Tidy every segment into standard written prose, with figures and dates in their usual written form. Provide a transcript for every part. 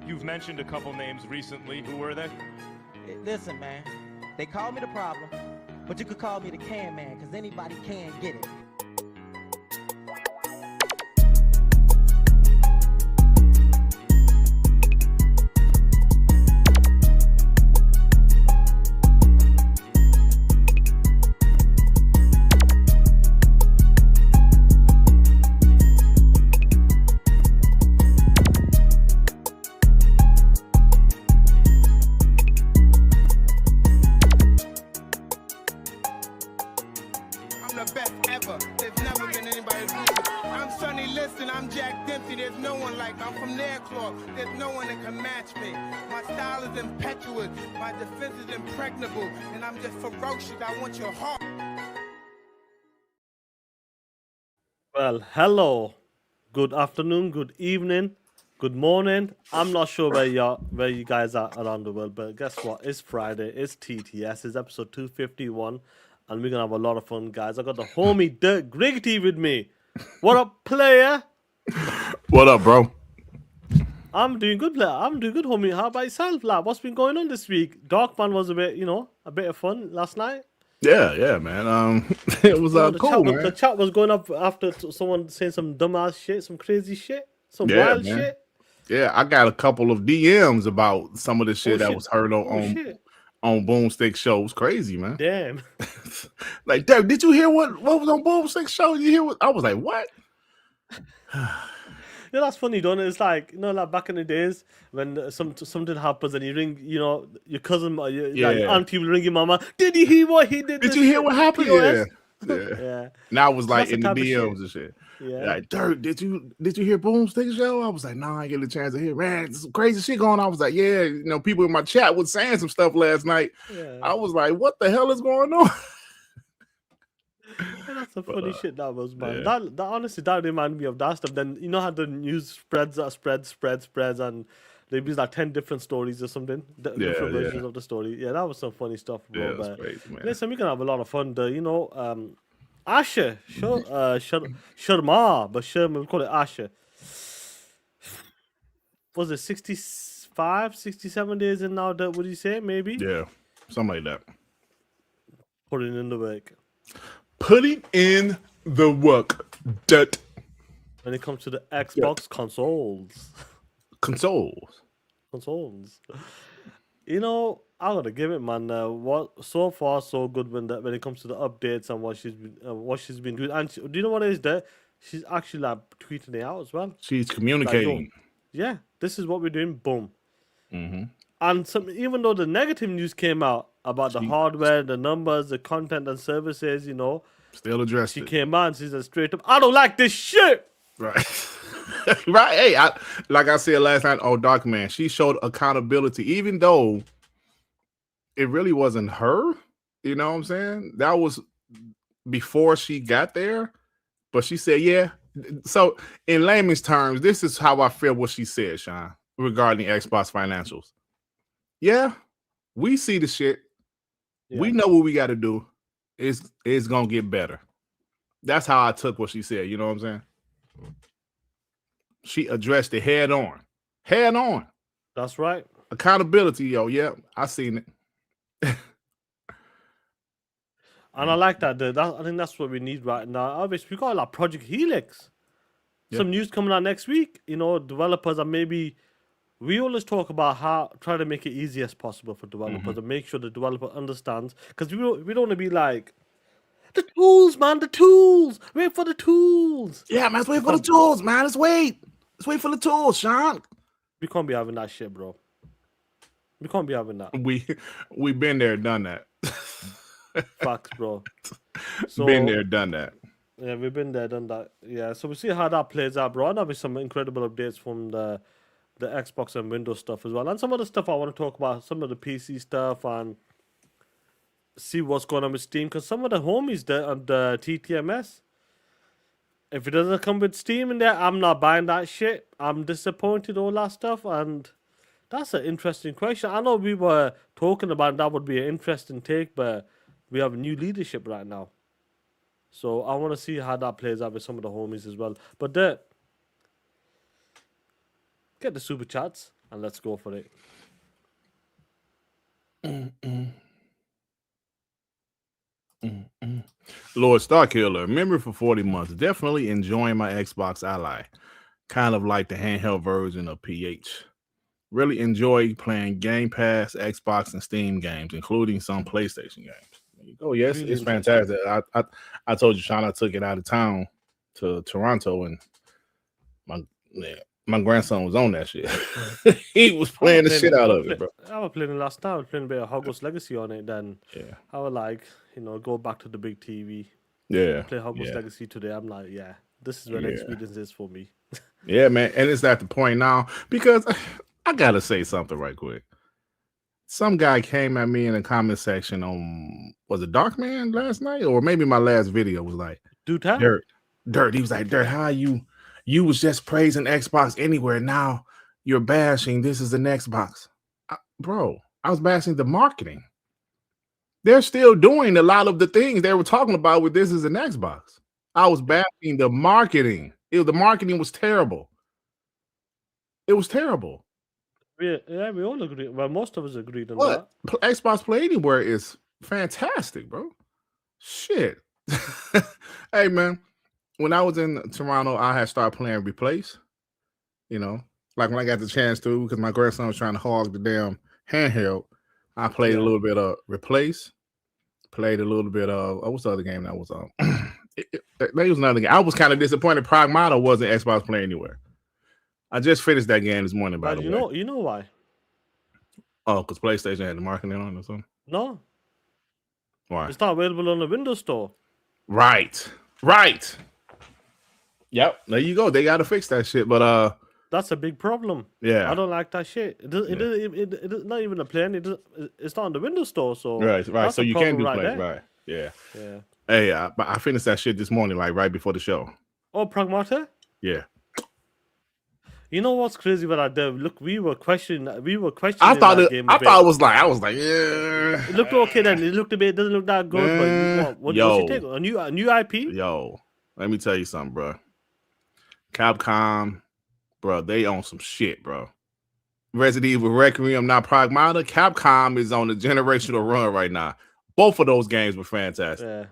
You've mentioned a couple names recently. Who were they? Listen, man, they call me the problem, but you could call me the can man, because anybody can get it. There's no one that can match me. My style is impetuous, my defense is impregnable, and I'm just ferocious. I want your heart. Well, hello, good afternoon, good evening, good morning. I'm not sure where you guys are around the world, but guess what? It's Friday. It's TTS. It's episode 251, and we're gonna have a lot of fun, guys. I got the homie Dirk Griggity with me. What up, player? What up, bro? I'm doing good, player. I'm doing good, homie. How about yourself, lad? What's been going on this week? Darkman was a bit of fun last night. Yeah, man. It was cool, man. The chat was going up after someone saying some dumbass shit, some crazy shit, some wild man. shit. Yeah, I got a couple of DMs about some of the shit that was heard on Boomstick show. It was crazy, man. Damn. Like, Dirk, did you hear what was on Boomstick show? You hear what? I was like, what? Yeah, that's funny, don't it? It's like, like back in the days when something happens and you ring, your cousin, your auntie will ring your mama. Did you hear what he did? Did you hear what happened? Yeah. Now I was like that's in the DMs and shit. Yeah. Like, Dirk, did you hear Boomstick show? I was like, nah, I ain't get a chance to hear. Man, there's some crazy shit going on. I was like, yeah, people in my chat was saying some stuff last night. Yeah. I was like, what the hell is going on? That's some funny shit that was, man. Yeah. That honestly, that reminded me of that stuff. Then you know how the news spreads and there'd be like 10 different stories or something, different versions of the story. Yeah, that was some funny stuff, bro. Yeah, that's crazy, man. Listen, we're gonna have a lot of fun. Asha, Sharma, but Sharma, we call it Asha. Was it 65, 67 days in now? What do you say? Maybe. Yeah, something like that. Putting in the work. Putting in the work, dirt. When it comes to the Xbox consoles. I gotta give it, man. What so far so good when it comes to the updates and what she's been doing. And do you know what it is? That she's actually like tweeting it out as well. She's communicating. Like, this is what we're doing. Boom. Mm-hmm. And even though the negative news came out about the hardware, the numbers, the content and services, still addressed she came out and she said straight up, I don't like this shit. Right. Right. Hey, like I said last night, Dark Man, she showed accountability, even though it really wasn't her. You know what I'm saying? That was before she got there. But she said, yeah. So in layman's terms, this is how I feel what she said, Sean, regarding Xbox financials. Yeah, we see the shit. Yeah. We know what we got to do. It's going to get better. That's how I took what she said. You know what I'm saying? She addressed it head on. Head on. That's right. Accountability, yo. Yeah, I seen it. And I like that. I think that's what we need right now. Obviously, we got like Project Helix. Yep. Some news coming out next week. Developers are maybe... We always talk about how try to make it easy as possible for developers and make sure the developer understands. Because we don't want to be like, the tools, man, the tools. Wait for the tools. Yeah, man, let's wait for the tools, man. Let's wait for the tools, Sean. We can't be having that shit, bro. We can't be having that. We've been there, done that. Facts, bro. Been there, done that. Yeah, we've been there, done that. Yeah, so we'll see how that plays out, bro. And there'll be some incredible updates from the Xbox and Windows stuff as well. And some of the stuff I want to talk about, some of the PC stuff and see what's going on with Steam. Because some of the homies there on the TTMS, if it doesn't come with Steam in there, I'm not buying that shit. I'm disappointed, all that stuff. And that's an interesting question. I know we were talking about that would be an interesting take, but we have new leadership right now. So I want to see how that plays out with some of the homies as well. But get the super chats. and let's go for it. Lord Starkiller, member for 40 months. Definitely enjoying my Xbox Ally. Kind of like the handheld version of PH. Really enjoy playing Game Pass, Xbox, and Steam games, including some PlayStation games. There you go. Yes, Really it's interesting. fantastic. I told you, Sean, I took it out of town to Toronto, and my grandson was on that shit. He was playing the shit out of it, bro. I was playing it last night. I was playing a bit of Hogwarts Legacy on it. Then Yeah, I was like, go back to the big TV, yeah, play Hogwarts yeah. Legacy today. I'm like, yeah, this is where the Yeah. experience is for me. Yeah, man. And it's at the point now because I gotta say something right quick. Some guy came at me in the comment section on was it Dark Man last night? Or maybe my last video was like, Dude, huh? Dirt. He was like, Dirt, how you was just praising Xbox anywhere. Now you're bashing this is an Xbox. Bro, I was bashing the marketing. They're still doing a lot of the things they were talking about with this is an Xbox. I was bashing the marketing. The marketing was terrible. It was terrible. We all agree. Well, most of us agreed on But that. Xbox Play Anywhere is fantastic, bro. Shit. Hey, man. When I was in Toronto, I had started playing Replace. Like when I got the chance to, because my grandson was trying to hog the damn handheld. I played a little bit of Replace. Played a little bit of what's the other game that was on? There was another game. I was kind of disappointed. Pragmata wasn't Xbox Play Anywhere. I just finished that game this morning, by the way. You know why? Oh, because PlayStation had the marketing on it or something? No. Why? It's not available on the Windows Store. Right. Yep. There you go. They got to fix that shit. But that's a big problem. Yeah. I don't like that shit. It's not even a plan. It's not on the Windows Store. So right. So you can do right play. there. Right. Yeah. Yeah. Hey, I finished that shit this morning, like right before the show. Oh, Pragmata? Yeah. You know what's crazy about that? Look, we were questioning. I thought it was like, yeah. It looked okay then. It looked a bit. It doesn't look that good. But what should take a new IP? Yo, let me tell you something, bro. Capcom, bro, they own some shit, bro. Resident Evil Requiem, not Pragmata. Capcom is on a generational run right now. Both of those games were fantastic. Yeah.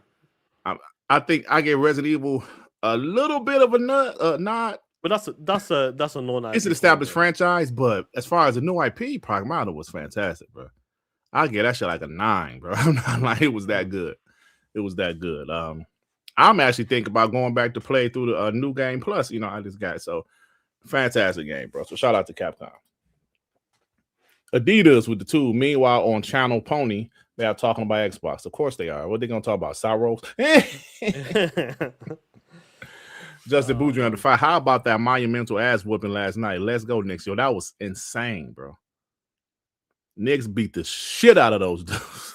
I think I gave Resident Evil a little bit of a nod. But that's a known IP. It's an established franchise, but as far as a new IP, Pragmata was fantastic, bro. I get that shit like a 9, bro. I'm not like it was that good. It was that good. I'm actually thinking about going back to play through the New Game Plus. I just got so fantastic game, bro. So shout out to Capcom. Adidas with the 2. Meanwhile, on Channel Pony, they are talking about Xbox. Of course they are. What they gonna talk about? Sorrows. Justin Boudreaux under fire. How about that monumental ass whooping last night? Let's go, Knicks. Yo, that was insane, bro. Knicks beat the shit out of those dudes.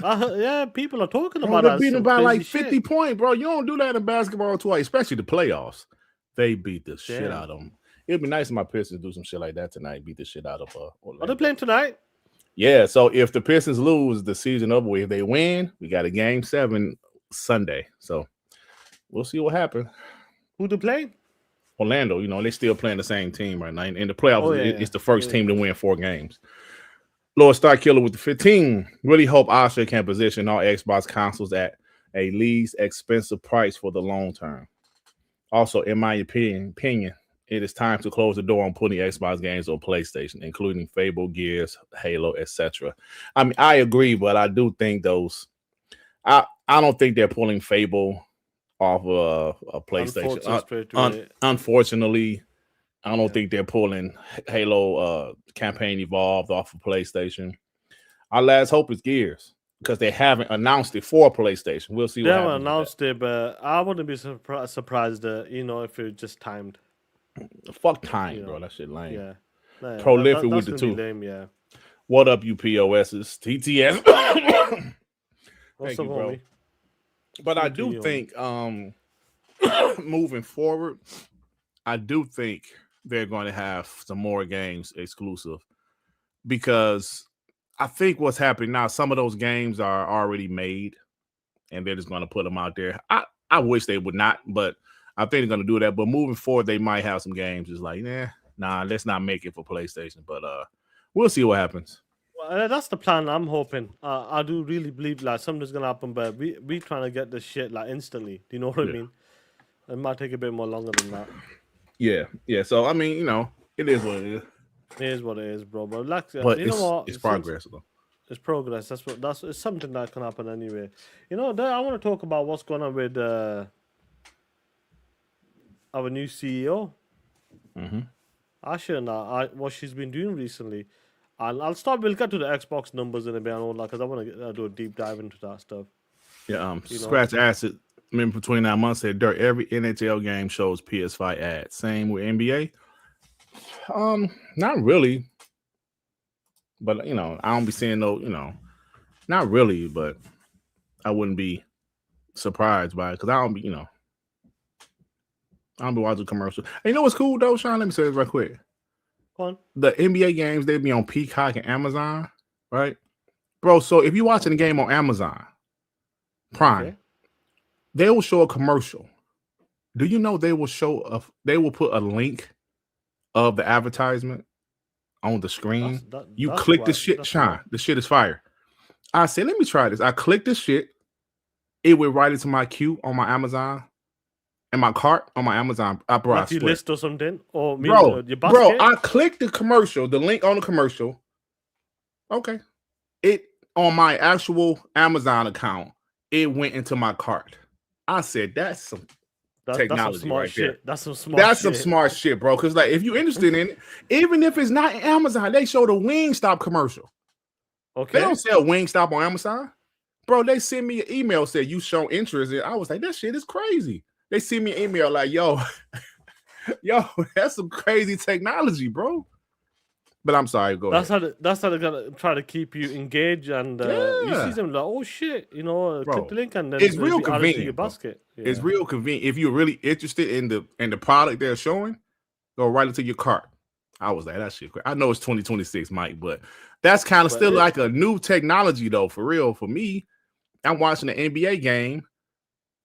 Yeah, people are talking about that. They beat them by like 50 shit. points, bro. You don't do that in basketball twice, especially the playoffs. They beat the shit out of them. It'd be nice if my Pistons do some shit like that tonight. Beat the shit out of Orlando. Are they playing tonight? Yeah, so if the Pistons lose, the season over with. If they win, we got a game 7 Sunday. So we'll see what happens. Who they play? Orlando. They're still playing the same team right now. In the playoffs, it's the first team to win 4 games. Lord Starkiller with the 15. Really hope Asha can position all Xbox consoles at a least expensive price for the long term. Also, in my opinion, it is time to close the door on putting Xbox games on PlayStation, including Fable, Gears, Halo, etc. I mean, I agree, but I do think those. I don't think they're pulling Fable off a PlayStation. Unfortunately, I don't think they're pulling Halo Campaign Evolved off of PlayStation. Our last hope is Gears because they haven't announced it for PlayStation. We'll see. They haven't announced it, but I wouldn't be surprised if it just timed. Fuck time, bro. That shit lame. Yeah. Prolific with the 2. Lame, yeah. What up, you POSs? TTS. What's Thank you, bro. Homie? But I do think moving forward, I do think they're going to have some more games exclusive because I think what's happening now, some of those games are already made and they're just going to put them out there. I wish they would not, but I think they're going to do that. But moving forward, they might have some games. It's like, nah, let's not make it for PlayStation. But we'll see what happens. Well, that's the plan. I'm hoping. I do really believe like something's gonna happen, but we trying to get this shit like instantly. Do you know what I mean? It might take a bit more longer than that. Yeah. So I mean, it is what it is. It is what it is, bro. But like, But you know what? it's progress though. It's progress. It's something that can happen anyway. I want to talk about what's going on with our new CEO, Asha, and what she's been doing recently. And we'll get to the Xbox numbers in a bit and all that because I want to do a deep dive into that stuff. Yeah. Scratch Acid. Remember, between 9 months, said Dirt. Every NHL game shows PS5 ads. Same with NBA. Not really. But I don't be seeing no. Not really. But I wouldn't be surprised by it because I don't be watching commercials. And you know what's cool though, Sean? Let me say this right quick. The NBA games, they be on Peacock and Amazon, right? Bro, so if you're watching the game on Amazon Prime, they will show a commercial. Do you know they will put a link of the advertisement on the screen? You click the shit, Sean. The shit is fire. I said, let me try this. I clicked the shit. It went right into my queue on my Amazon. In my cart on my Amazon, like you list or something, or bro, your basket? I clicked the commercial, the link on the commercial. Okay, it on my actual Amazon account, it went into my cart. I said, that's some technology, that's some smart right shit. there. That's some smart shit, bro. Because like, if you're interested in it, even if it's not Amazon, they show the Wingstop commercial. Okay, they don't sell Wingstop on Amazon, bro. They send me an email said you show interest, and I was like, that shit is crazy. They send me an email like, yo, that's some crazy technology, bro. But I'm sorry, go ahead. That's how they're gonna try to keep you engaged, and you see them like, oh shit, bro, click the link, and then it's real convenient. To your basket. Yeah. It's real convenient. If you're really interested in the product they're showing, go right into your cart. I was like, that shit crazy. I know it's 2026, Mike, but that's kind of still like a new technology though, for real. For me, I'm watching the NBA game,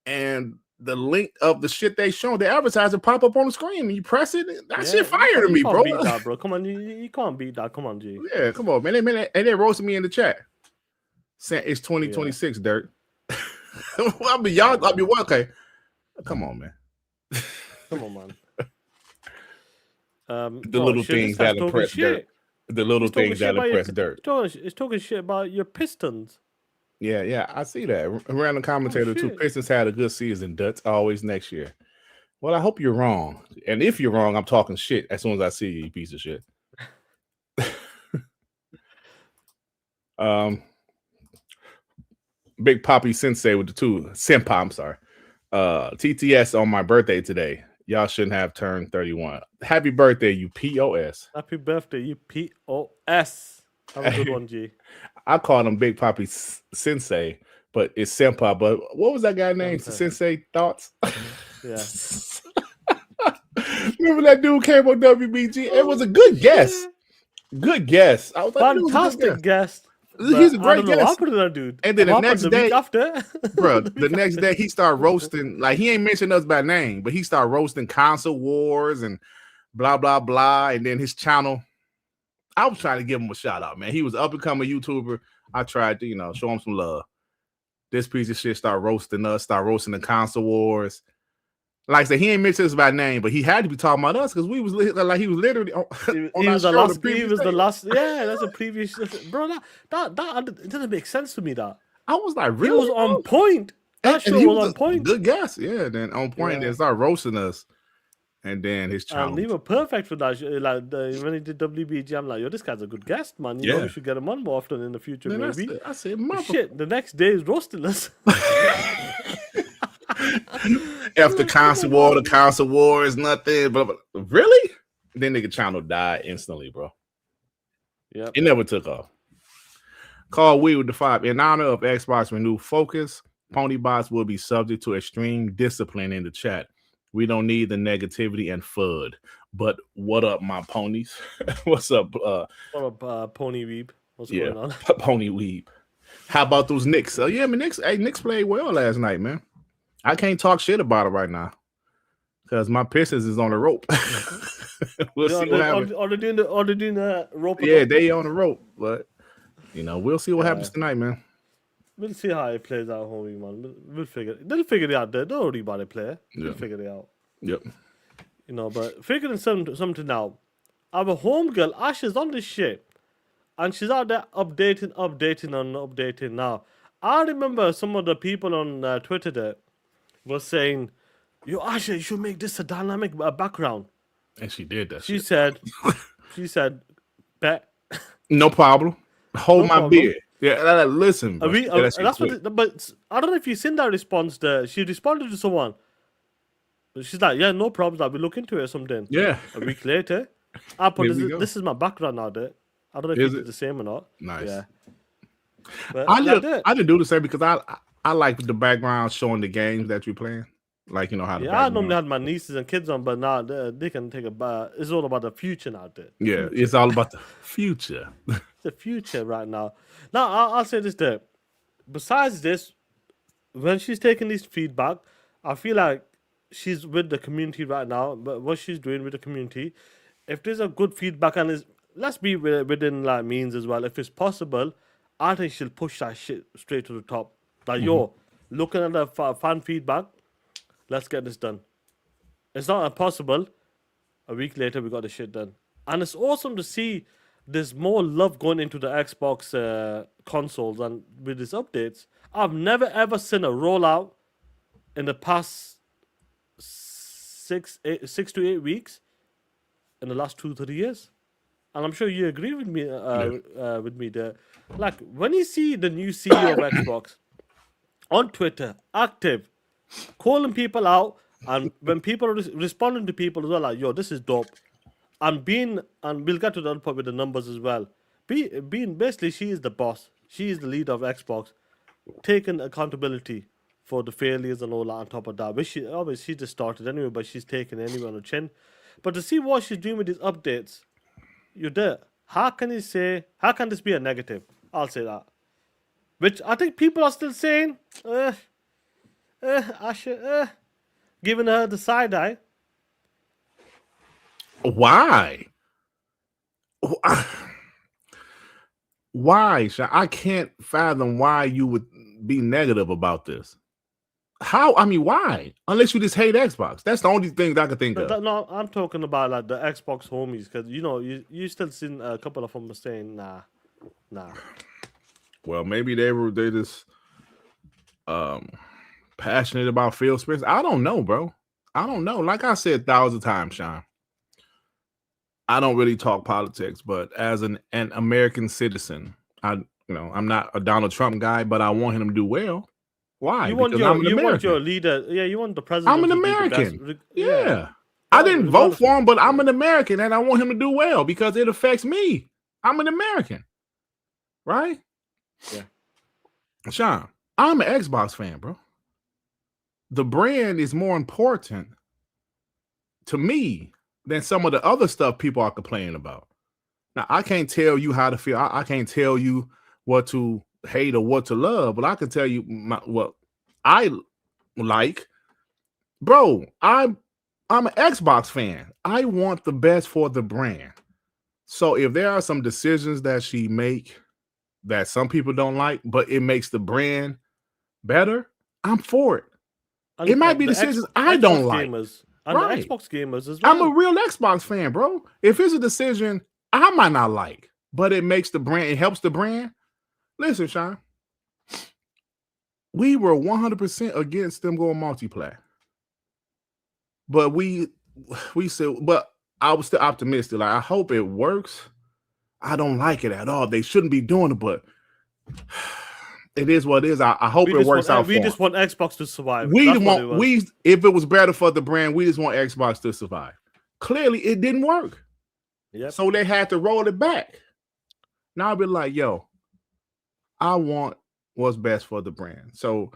and the link of the shit they show, the advertising pop up on the screen, and you press it. That shit fire to me, bro. Beat that, bro. Come on, you can't beat that. Come on, G. Yeah, come on, man. And they roasted me in the chat. Saying it's 2026, Dirt. I'll be okay. Come on, man. Come on, man. The little things that impress Dirt. The little things that impress Dirt. It's talking shit about your Pistons. Yeah, I see that. Random commentator, too. Pistons had a good season. Dutch always next year. Well, I hope you're wrong. And if you're wrong, I'm talking shit as soon as I see you, piece of shit. Big Poppy Sensei with the two. Senpai, I'm sorry. TTS on my birthday today. Y'all shouldn't have turned 31. Happy birthday, you POS. Happy birthday, you POS. Have a good one, G. I called him Big Poppy Sensei, but it's Senpai. But what was that guy named? Sensei Thoughts? Yeah. Remember that dude came on WBG? It was a good guess. Good guess. I was like, fantastic guess. He's a great guess. What happened to that dude? And then the next day, after, bro, the next day he started roasting. Like, he ain't mentioned us by name, but he started roasting console wars and blah blah blah. And then his channel, I was trying to give him a shout out, man. He was up and coming YouTuber. I tried to, show him some love. This piece of shit started roasting us, start roasting the console wars. Like I said, he ain't mentioned us by name, but he had to be talking about us because he was literally on he was the last. Yeah, that's a previous. Bro, that it doesn't make sense to me. That I was like, really? He was on point. That show was on point. Good guess, yeah. Then on point, they start roasting us. And then his channel. He was perfect for that. When he did WBG, I'm like, yo, this guy's a good guest, man. You know, we should get him on more often in the future, maybe. I said, shit, the next day is roasting us. After the console war is nothing. But really? Then nigga channel died instantly, bro. Yeah. It never took off. Call We with the 5. In honor of Xbox renewed focus, Ponybots will be subject to extreme discipline in the chat. We don't need the negativity and FUD. But what up, my ponies? What's up? What up, Pony Weeb? What's going on? Pony Weeb. How about those Knicks? Knicks played well last night, man. I can't talk shit about it right now because my Pistons is on the rope. We'll see what happens. Are they doing the rope? Yeah, they on the rope, but we'll see what happens tonight, man. We'll see how it plays out, homie, man. We'll figure. They'll figure it out. Don't worry about it, player. They'll figure it out. Yep. But figuring something out. Our homegirl Asha is on this shit, and she's out there updating now. I remember some of the people on Twitter that was saying, "Yo, Asha, you should make this a dynamic background." And she did that. She said, "Bet." No problem. Hold my problem. beer. Yeah, listen. Bro. But I don't know if you've seen that response there. She responded to someone. She's like, "Yeah, no problem. I'll look into it or something." Yeah. A week later, I put this is my background now. There. I don't know if you did the same or not. Nice. Yeah. But I didn't do the same because I like the background showing the games that you're playing. Like, how the I normally had my nieces and kids on, but now they can take a bath. It's all about the future now. Yeah, it's all about the future. The future right now. Now, I'll say this there. Besides this, when she's taking this feedback, I feel like she's with the community right now. But what she's doing with the community, if there's a good feedback and let's be within like means as well. If it's possible, I think she'll push that shit straight to the top. Like, yo, looking at the fan feedback, let's get this done. It's not impossible. A week later, we got the shit done. And it's awesome to see there's more love going into the Xbox consoles and with these updates. I've never ever seen a rollout in the past 6 to 8 weeks in the last 2-3 years. And I'm sure you agree with me there. Like, when you see the new CEO of Xbox on Twitter, active, calling people out, and when people are responding to people as well, like, yo, this is dope. And we'll get to the other part with the numbers as well. Basically, she is the boss. She is the leader of Xbox, taking accountability for the failures and all that on top of that. Which she just started anyway, but she's taking it anyway on her chin. But to see what she's doing with these updates, you're there. How can this be a negative? I'll say that. Which I think people are still saying, Asha, giving her the side eye. Why? Why? I can't fathom why you would be negative about this. How? I mean, why? Unless you just hate Xbox. That's the only thing I can think of. No, I'm talking about like the Xbox homies, because you still seen a couple of them saying nah. Well, maybe they just passionate about Phil Spencer. I don't know, bro. I don't know. Like I said 1,000 times, Sean, I don't really talk politics, but as an American citizen, I'm not a Donald Trump guy, but I want him to do well. Why? You want your leader. Yeah, you want the president. I'm an American. Yeah. I didn't vote for him, but I'm an American and I want him to do well because it affects me. I'm an American. Right? Yeah. Sean, I'm an Xbox fan, bro. The brand is more important to me than some of the other stuff people are complaining about. Now, I can't tell you how to feel. I can't tell you what to hate or what to love, but I can tell you what I like. Bro, I'm an Xbox fan. I want the best for the brand. So if there are some decisions that she make that some people don't like, but it makes the brand better, I'm for it. And it might be decisions I don't like. And the Xbox gamers as well. I'm a real Xbox fan, bro. If it's a decision I might not like, but it makes the brand, it helps the brand. Listen, Sean, we were 100% against them going multiplayer. But we said, but I was still optimistic. Like, I hope it works. I don't like it at all. They shouldn't be doing it, but it is what it is. I hope it works out. We just want Xbox to survive. If it was better for the brand, we just want Xbox to survive. Clearly, it didn't work. Yep. So they had to roll it back. Now I'll be like, yo, I want what's best for the brand. So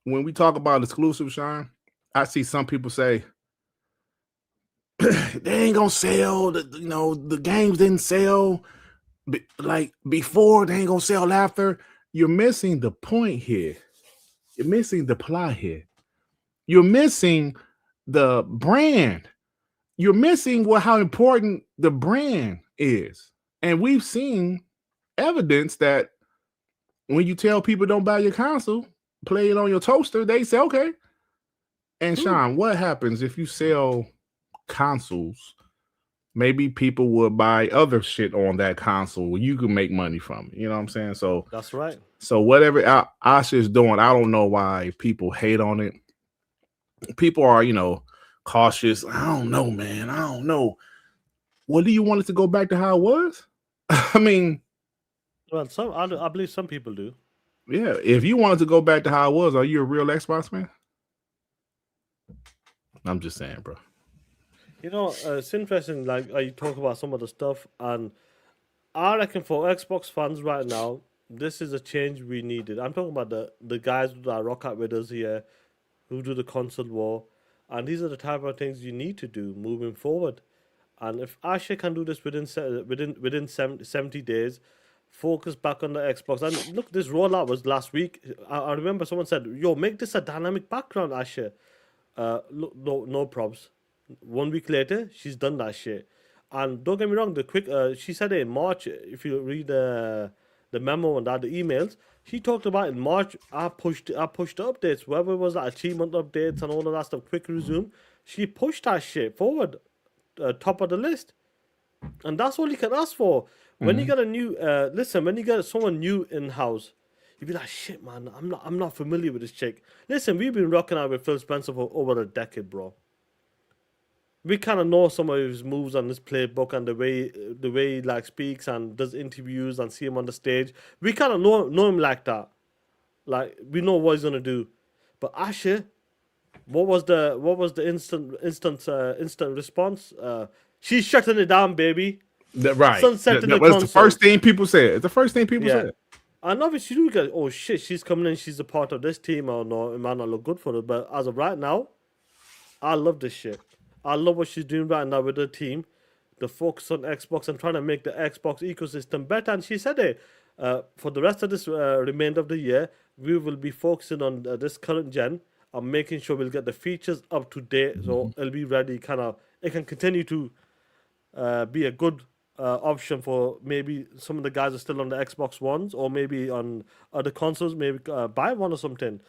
when we talk about exclusive, Sean, I see some people say they ain't gonna sell. The games didn't sell like before. They ain't gonna sell after. You're missing the point here. You're missing the plot here. You're missing the brand. you're missing how important the brand is. And we've seen evidence that when you tell people don't buy your console, play it on your toaster, they say okay. And Sean, what happens if you sell consoles? Maybe people will buy other shit on that console where you can make money from it. You know what I'm saying? So That's right. So whatever Asha is doing, I don't know why people hate on it. People are, cautious. I don't know, man. I don't know. Well, do you want it to go back to how it was? I mean, well, I believe some people do. Yeah, if you wanted to go back to how it was, are you a real Xbox man? I'm just saying, bro. It's interesting. Like you talk about some of the stuff, and I reckon for Xbox fans right now, this is a change we needed. I'm talking about the guys that rock out with us here, who do the console war, and these are the type of things you need to do moving forward. And if Asha can do this within 70 days, focus back on the Xbox. And look, this rollout was last week. I remember someone said, "Yo, make this a dynamic background, Asha." Look, no probs. 1 week later, she's done that shit. And don't get me wrong, she said it in March. If you read the memo and the emails, she talked about in March. I pushed the updates, whether it was like achievement updates and all of that stuff, quick resume. She pushed that shit forward, top of the list, and that's all you can ask for. When you get a new, when you get someone new in house, you'd be like, shit, man, I'm not familiar with this chick. Listen, we've been rocking out with Phil Spencer for over a decade, bro. We kind of know some of his moves on his playbook and the way he like speaks and does interviews and see him on the stage. We kind of know him like that. Like we know what he's gonna do. But Asha, what was the instant response? She's shutting it down, baby. Right. Sunset in the console. The first thing people said. It's the first thing people said. And obviously you go, oh shit, she's coming in, she's a part of this team, or no, it might not look good for her. But as of right now, I love this shit. I love what she's doing right now with her team. The focus on Xbox and trying to make the Xbox ecosystem better. And she said it. For the rest of this remainder of the year, we will be focusing on this current gen and making sure we'll get the features up to date, so it'll be ready. It can continue to be a good option for maybe some of the guys are still on the Xbox Ones or maybe on other consoles. Maybe buy one or something.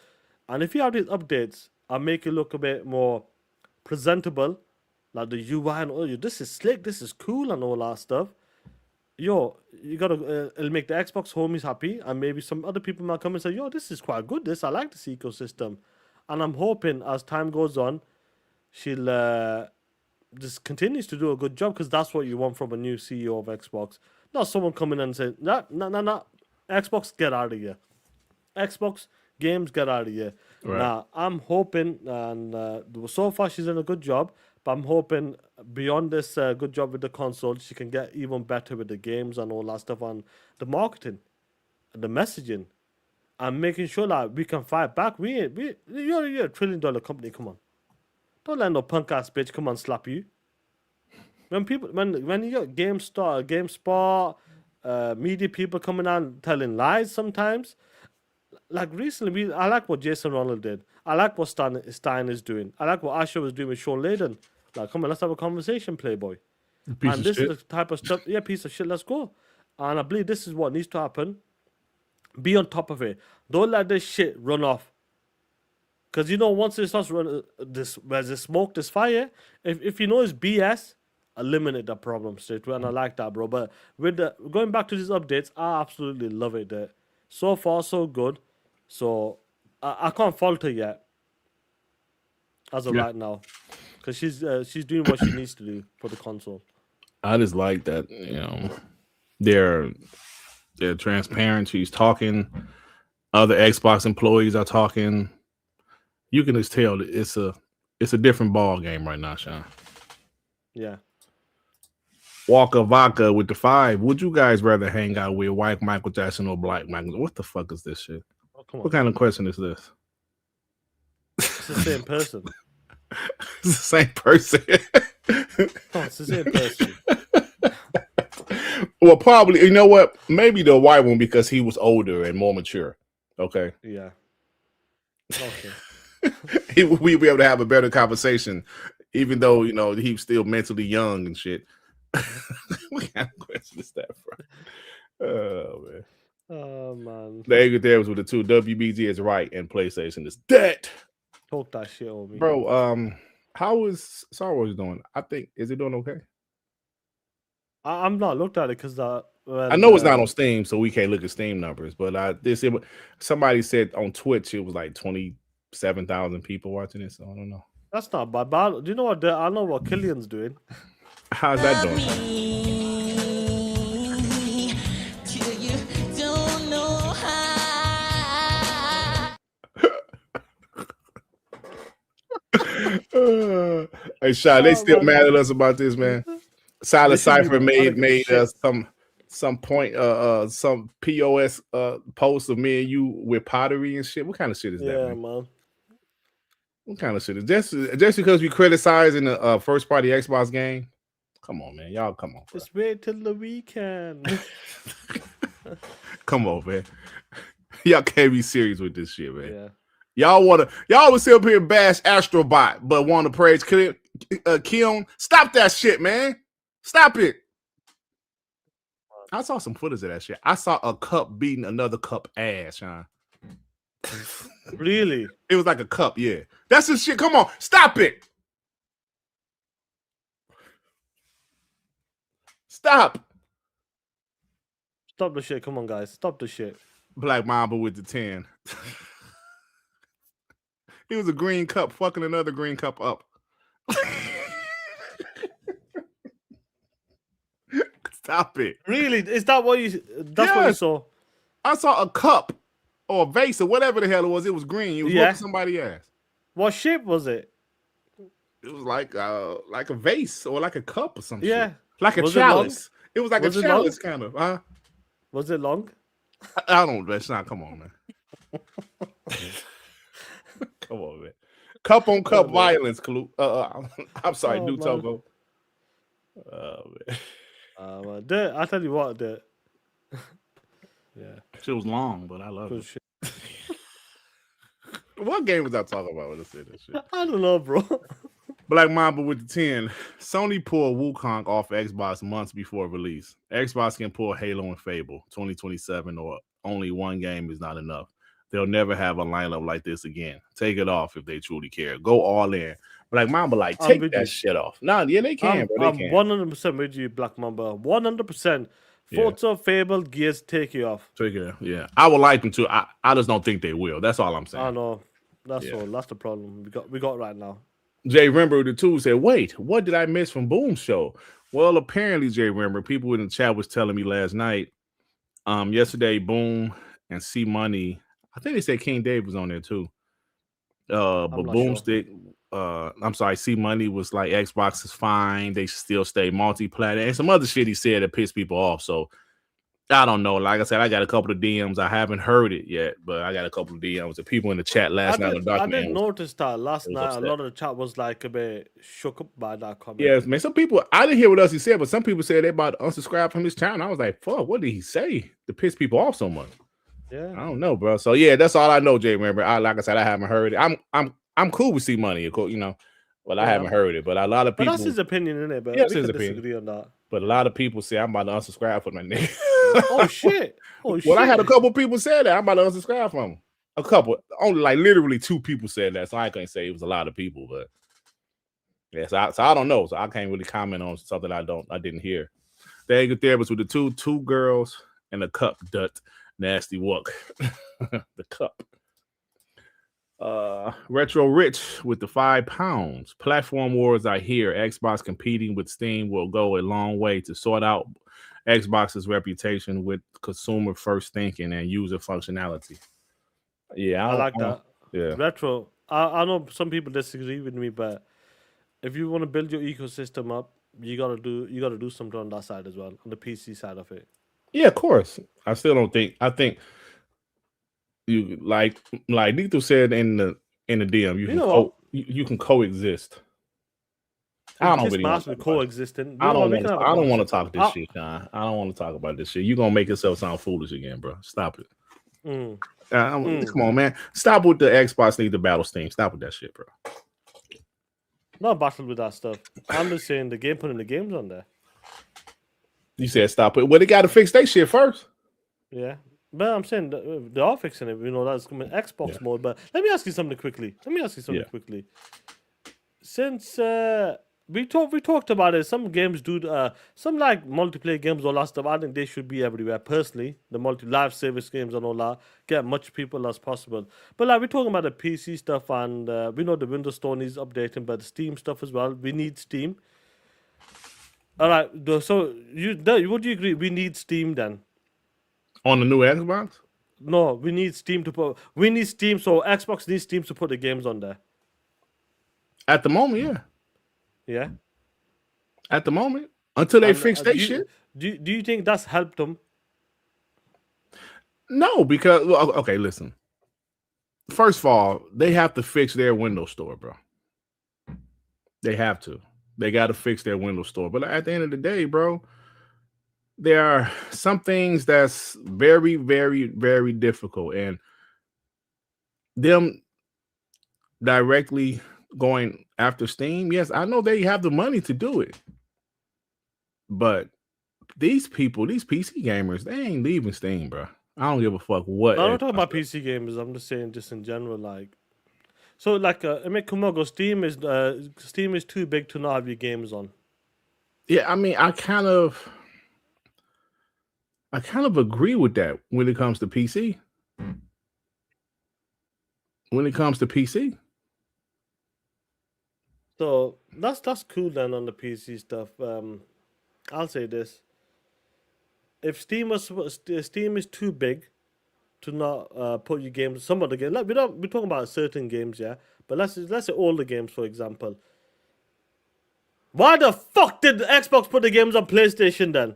And if you have these updates, I'll make it look a bit more presentable, like the UI and all. This is slick, this is cool, and all that stuff. You gotta it'll make the Xbox homies happy, and maybe some other people might come and say, "Yo, this is quite good. I like this ecosystem." And I'm hoping as time goes on, she'll just continues to do a good job, because that's what you want from a new CEO of Xbox. Not someone coming in and saying, "No, Xbox, get out of here. Xbox games, get out of here." Right. Now, I'm hoping, and so far she's done a good job, but I'm hoping beyond this good job with the console, she can get even better with the games and all that stuff, on the marketing, the messaging, and making sure that we can fight back. You're a $1 trillion company. Come on, don't let no punk ass bitch come and slap you. When you got GameSpot, media people coming on telling lies sometimes. Like recently, I like what Jason Ronald did. I like what Stein is doing. I like what Asha was doing with Sean Layden. Like, come on, let's have a conversation, Playboy. This is the type of stuff. Yeah, piece of shit. Let's go. And I believe this is what needs to happen. Be on top of it. Don't let this shit run off. Because once it starts running, where's the smoke, there's fire. If you know it's BS, eliminate that problem straight away. And I like that, bro. But with going back to these updates, I absolutely love it. So far, so good. So I can't fault her yet, as of right now, because she's doing what she needs to do for the console. I just like that, they're transparent. She's talking. Other Xbox employees are talking. You can just tell that it's a different ball game right now, Sean. Yeah. Walker Vodka with the 5. Would you guys rather hang out with white Michael Jackson or black Michael? What the fuck is this shit? What kind of question is this? It's the same person. It's the same person. It's the same person. Well, probably, you know what? Maybe the white one, because he was older and more mature. Okay. Yeah. Okay. We'd be able to have a better conversation. even though he was still mentally young and shit. What kind of question is that, bro? Oh man. Oh man. The angry there was with the two. WBG is right and PlayStation is dead. Talk that shit on me. Bro, how is Star Wars doing? Is it doing okay? I'm not looked at it because I know it's not on Steam, so we can't look at Steam numbers. But somebody said on Twitch it was like 27,000 people watching it. So I don't know. That's not bad. But do you know what? I know what Killian's doing. How's that doing? Hey, Sha, they still mad at us about this, man. Silent Cypher made some point some POS post of me and you with pottery and shit. What kind of shit is that, man? What kind of shit is just because we criticizing the first party Xbox game? Come on, man. Y'all come on. Bro. Just wait till the weekend. Come on, man. Y'all can't be serious with this shit, man. Yeah. Y'all was still up here bash Astrobot, but want to praise Keon. Stop that shit, man. Stop it. I saw some footage of that shit. I saw a cup beating another cup ass, Sean. Really? It was like a cup, yeah. That's the shit. Come on, stop it. Stop the shit. Come on, guys. Stop the shit. Black Mamba with the 10. It was a green cup fucking another green cup up. Stop it. Really? Is that what you... That's what you saw? I saw a cup or a vase or whatever the hell it was. It was green. It was whooping somebody's ass. What shape was it? It was like a vase or like a cup or something. Yeah. Shit. Like a chalice. It was like a chalice kind of. Was it long? I don't. That's not. Come on, man. Come on, man. Cup on cup violence, Clue. I'm sorry, New Togo. Oh man. I tell you what, yeah. She was long, but I love it. What game was I talking about when I said that shit? I don't know, bro. Black Mamba with the 10. Sony pulled Wukong off Xbox months before release. Xbox can pull Halo and Fable 2027, or only one game is not enough. They'll never have a lineup like this again. Take it off if they truly care. Go all in. Black Mamba, take that shit off. Nah, yeah, they can, bro. They can. 100% with you, Black Mamba. 100%. Forza, Fable, Gears, take it off. Take it off, yeah. I would like them to. I just don't think they will. That's all I'm saying. I know. That's all. That's the problem we got right now. Jay Rember the 2 said, wait, what did I miss from Boom's show? Well, apparently, Jay Rember, people in the chat was telling me last night, yesterday, Boom and C Money, I think they said King Dave was on there too. But Boomstick, I'm sorry, C Money was like, Xbox is fine. They still stay multi-platinum. And some other shit he said that pissed people off. So I don't know. Like I said, I got a couple of DMs. I haven't heard it yet, but I got a couple of DMs of people in the chat last night. I didn't notice that last night. Upset. A lot of the chat was like a bit shook up by that comment. Yeah, man. Some people, I didn't hear what else he said, but some people said they about to unsubscribe from his channel. I was like, fuck, what did he say to piss people off so much? Yeah, I don't know, bro. So yeah, that's all I know, Jay. Remember, like I said, I haven't heard it. I'm cool with C Money, of course, but I haven't heard it. But a lot of people, but that's his opinion, isn't it? But yeah, we can disagree on that. But a lot of people say I'm about to unsubscribe from my nigga. Oh shit! Well, I had a couple people say that I'm about to unsubscribe from him. A couple, only like literally 2 people said that, so I can't say it was a lot of people. But yeah, so I don't know, so I can't really comment on something I didn't hear. The angry therapist with the two girls and a cup. Nasty walk. The cup. Retro Rich with the £5. Platform wars I hear. Xbox competing with Steam will go a long way to sort out Xbox's reputation with consumer first thinking and user functionality. Yeah, I like that. Yeah, Retro. I know some people disagree with me, but if you want to build your ecosystem up, you gotta do something on that side as well, on the PC side of it. Yeah, of course. I still don't think. I think you like Nito said in the DM. You can coexist. I don't really want to coexisting. I don't want to talk this shit, John. I don't want to talk about this shit. You're gonna make yourself sound foolish again, bro. Stop it. Come on, man. Stop with the Xbox need to battle Steam. Stop with that shit, bro. Not battle with that stuff. I'm just saying the game putting the games on there. You said stop it. Well, they got to fix their shit first. Yeah. But I'm saying they are fixing it. You know, that's coming Xbox mode. But let me ask you something quickly. Since we talked about it, some games do some like multiplayer games, all that stuff. I think they should be everywhere. Personally, the live service games and all that, get much people as possible. But like we're talking about the PC stuff, and we know the Windows Store needs updating, but the Steam stuff as well. We need Steam. All right. So would you agree? We need Steam then. On the new Xbox? No, we need Steam to put. We need Steam, so Xbox needs Steam to put the games on there. At the moment, yeah. Yeah. At the moment, until they fix their shit. Do you think that's helped them? No, because okay, listen. First of all, they have to fix their Windows Store, bro. They have to. They got to fix their Windows Store. But at the end of the day, bro, there are some things that's very, very, very difficult, and them directly going after Steam. Yes, I know they have the money to do it, but these people, these PC gamers, they ain't leaving Steam, bro. I don't give a fuck what. I'm not talking about PC gamers. I'm just saying, just in general, like. So, like, Kumogo, Steam is too big to not have your games on. Yeah, I mean, I kind of agree with that when it comes to PC. When it comes to PC. So that's cool then on the PC stuff. I'll say this: if Steam is too big to not put your games, some of the games, like we're talking about certain games, yeah. But let's say all the games, for example. Why the fuck did Xbox put the games on PlayStation then?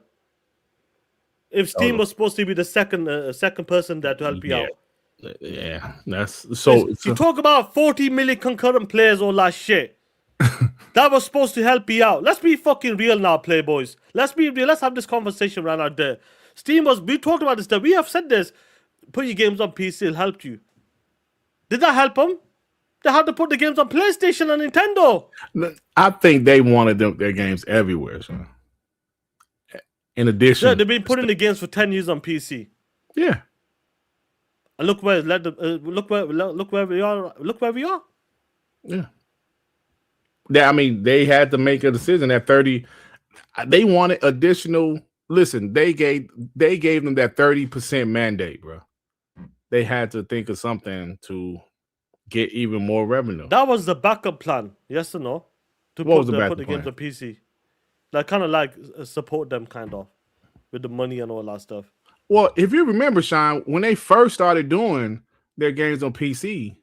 If Steam was supposed to be the second person there to help you out. Yeah, that's so. You talk about 40 million concurrent players, all that shit. That was supposed to help you out. Let's be fucking real now, playboys. Let's be real. Let's have this conversation right out there. We talked about this stuff. We have said this. Put your games on PC, it'll help you. Did that help them? They had to put the games on PlayStation and Nintendo. I think they wanted their games everywhere. So. In addition, yeah, they've been putting the games for 10 years on PC. Yeah. And look where we are. Look where we are. Yeah. I mean, they had to make a decision at 30. They wanted additional. Listen, they gave them that 30% mandate, bro. They had to think of something to get even more revenue. That was the backup plan, yes or no? To put the games on PC. Like kind of like support them kind of with the money and all that stuff. Well, if you remember, Sean, when they first started doing their games on PC,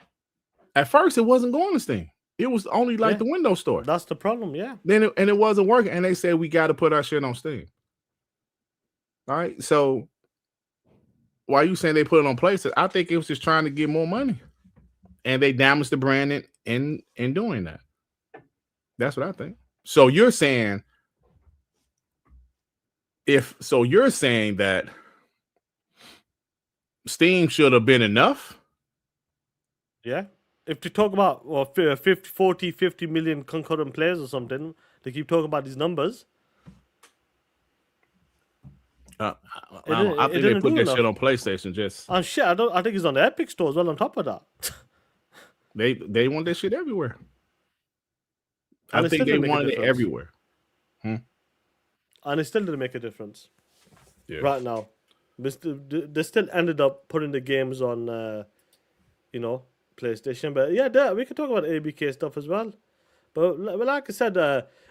at first it wasn't going to Steam. It was only like the Windows Store. That's the problem, yeah. Then it wasn't working, and they said we got to put our shit on Steam. All right, so why you saying they put it on PlayStation? I think it was just trying to get more money, and they damaged the brand in doing that. That's what I think. So you're saying that Steam should have been enough? Yeah. If you talk about 50 million concurrent players or something, they keep talking about these numbers. I think they put that shit on PlayStation just. And shit, I think it's on the Epic Store as well. On top of that, they want that shit everywhere. I think they wanted it everywhere. And it still didn't make a difference. Yeah. Right now, they still ended up putting the games on, PlayStation. But yeah, we could talk about ABK stuff as well. But like I said,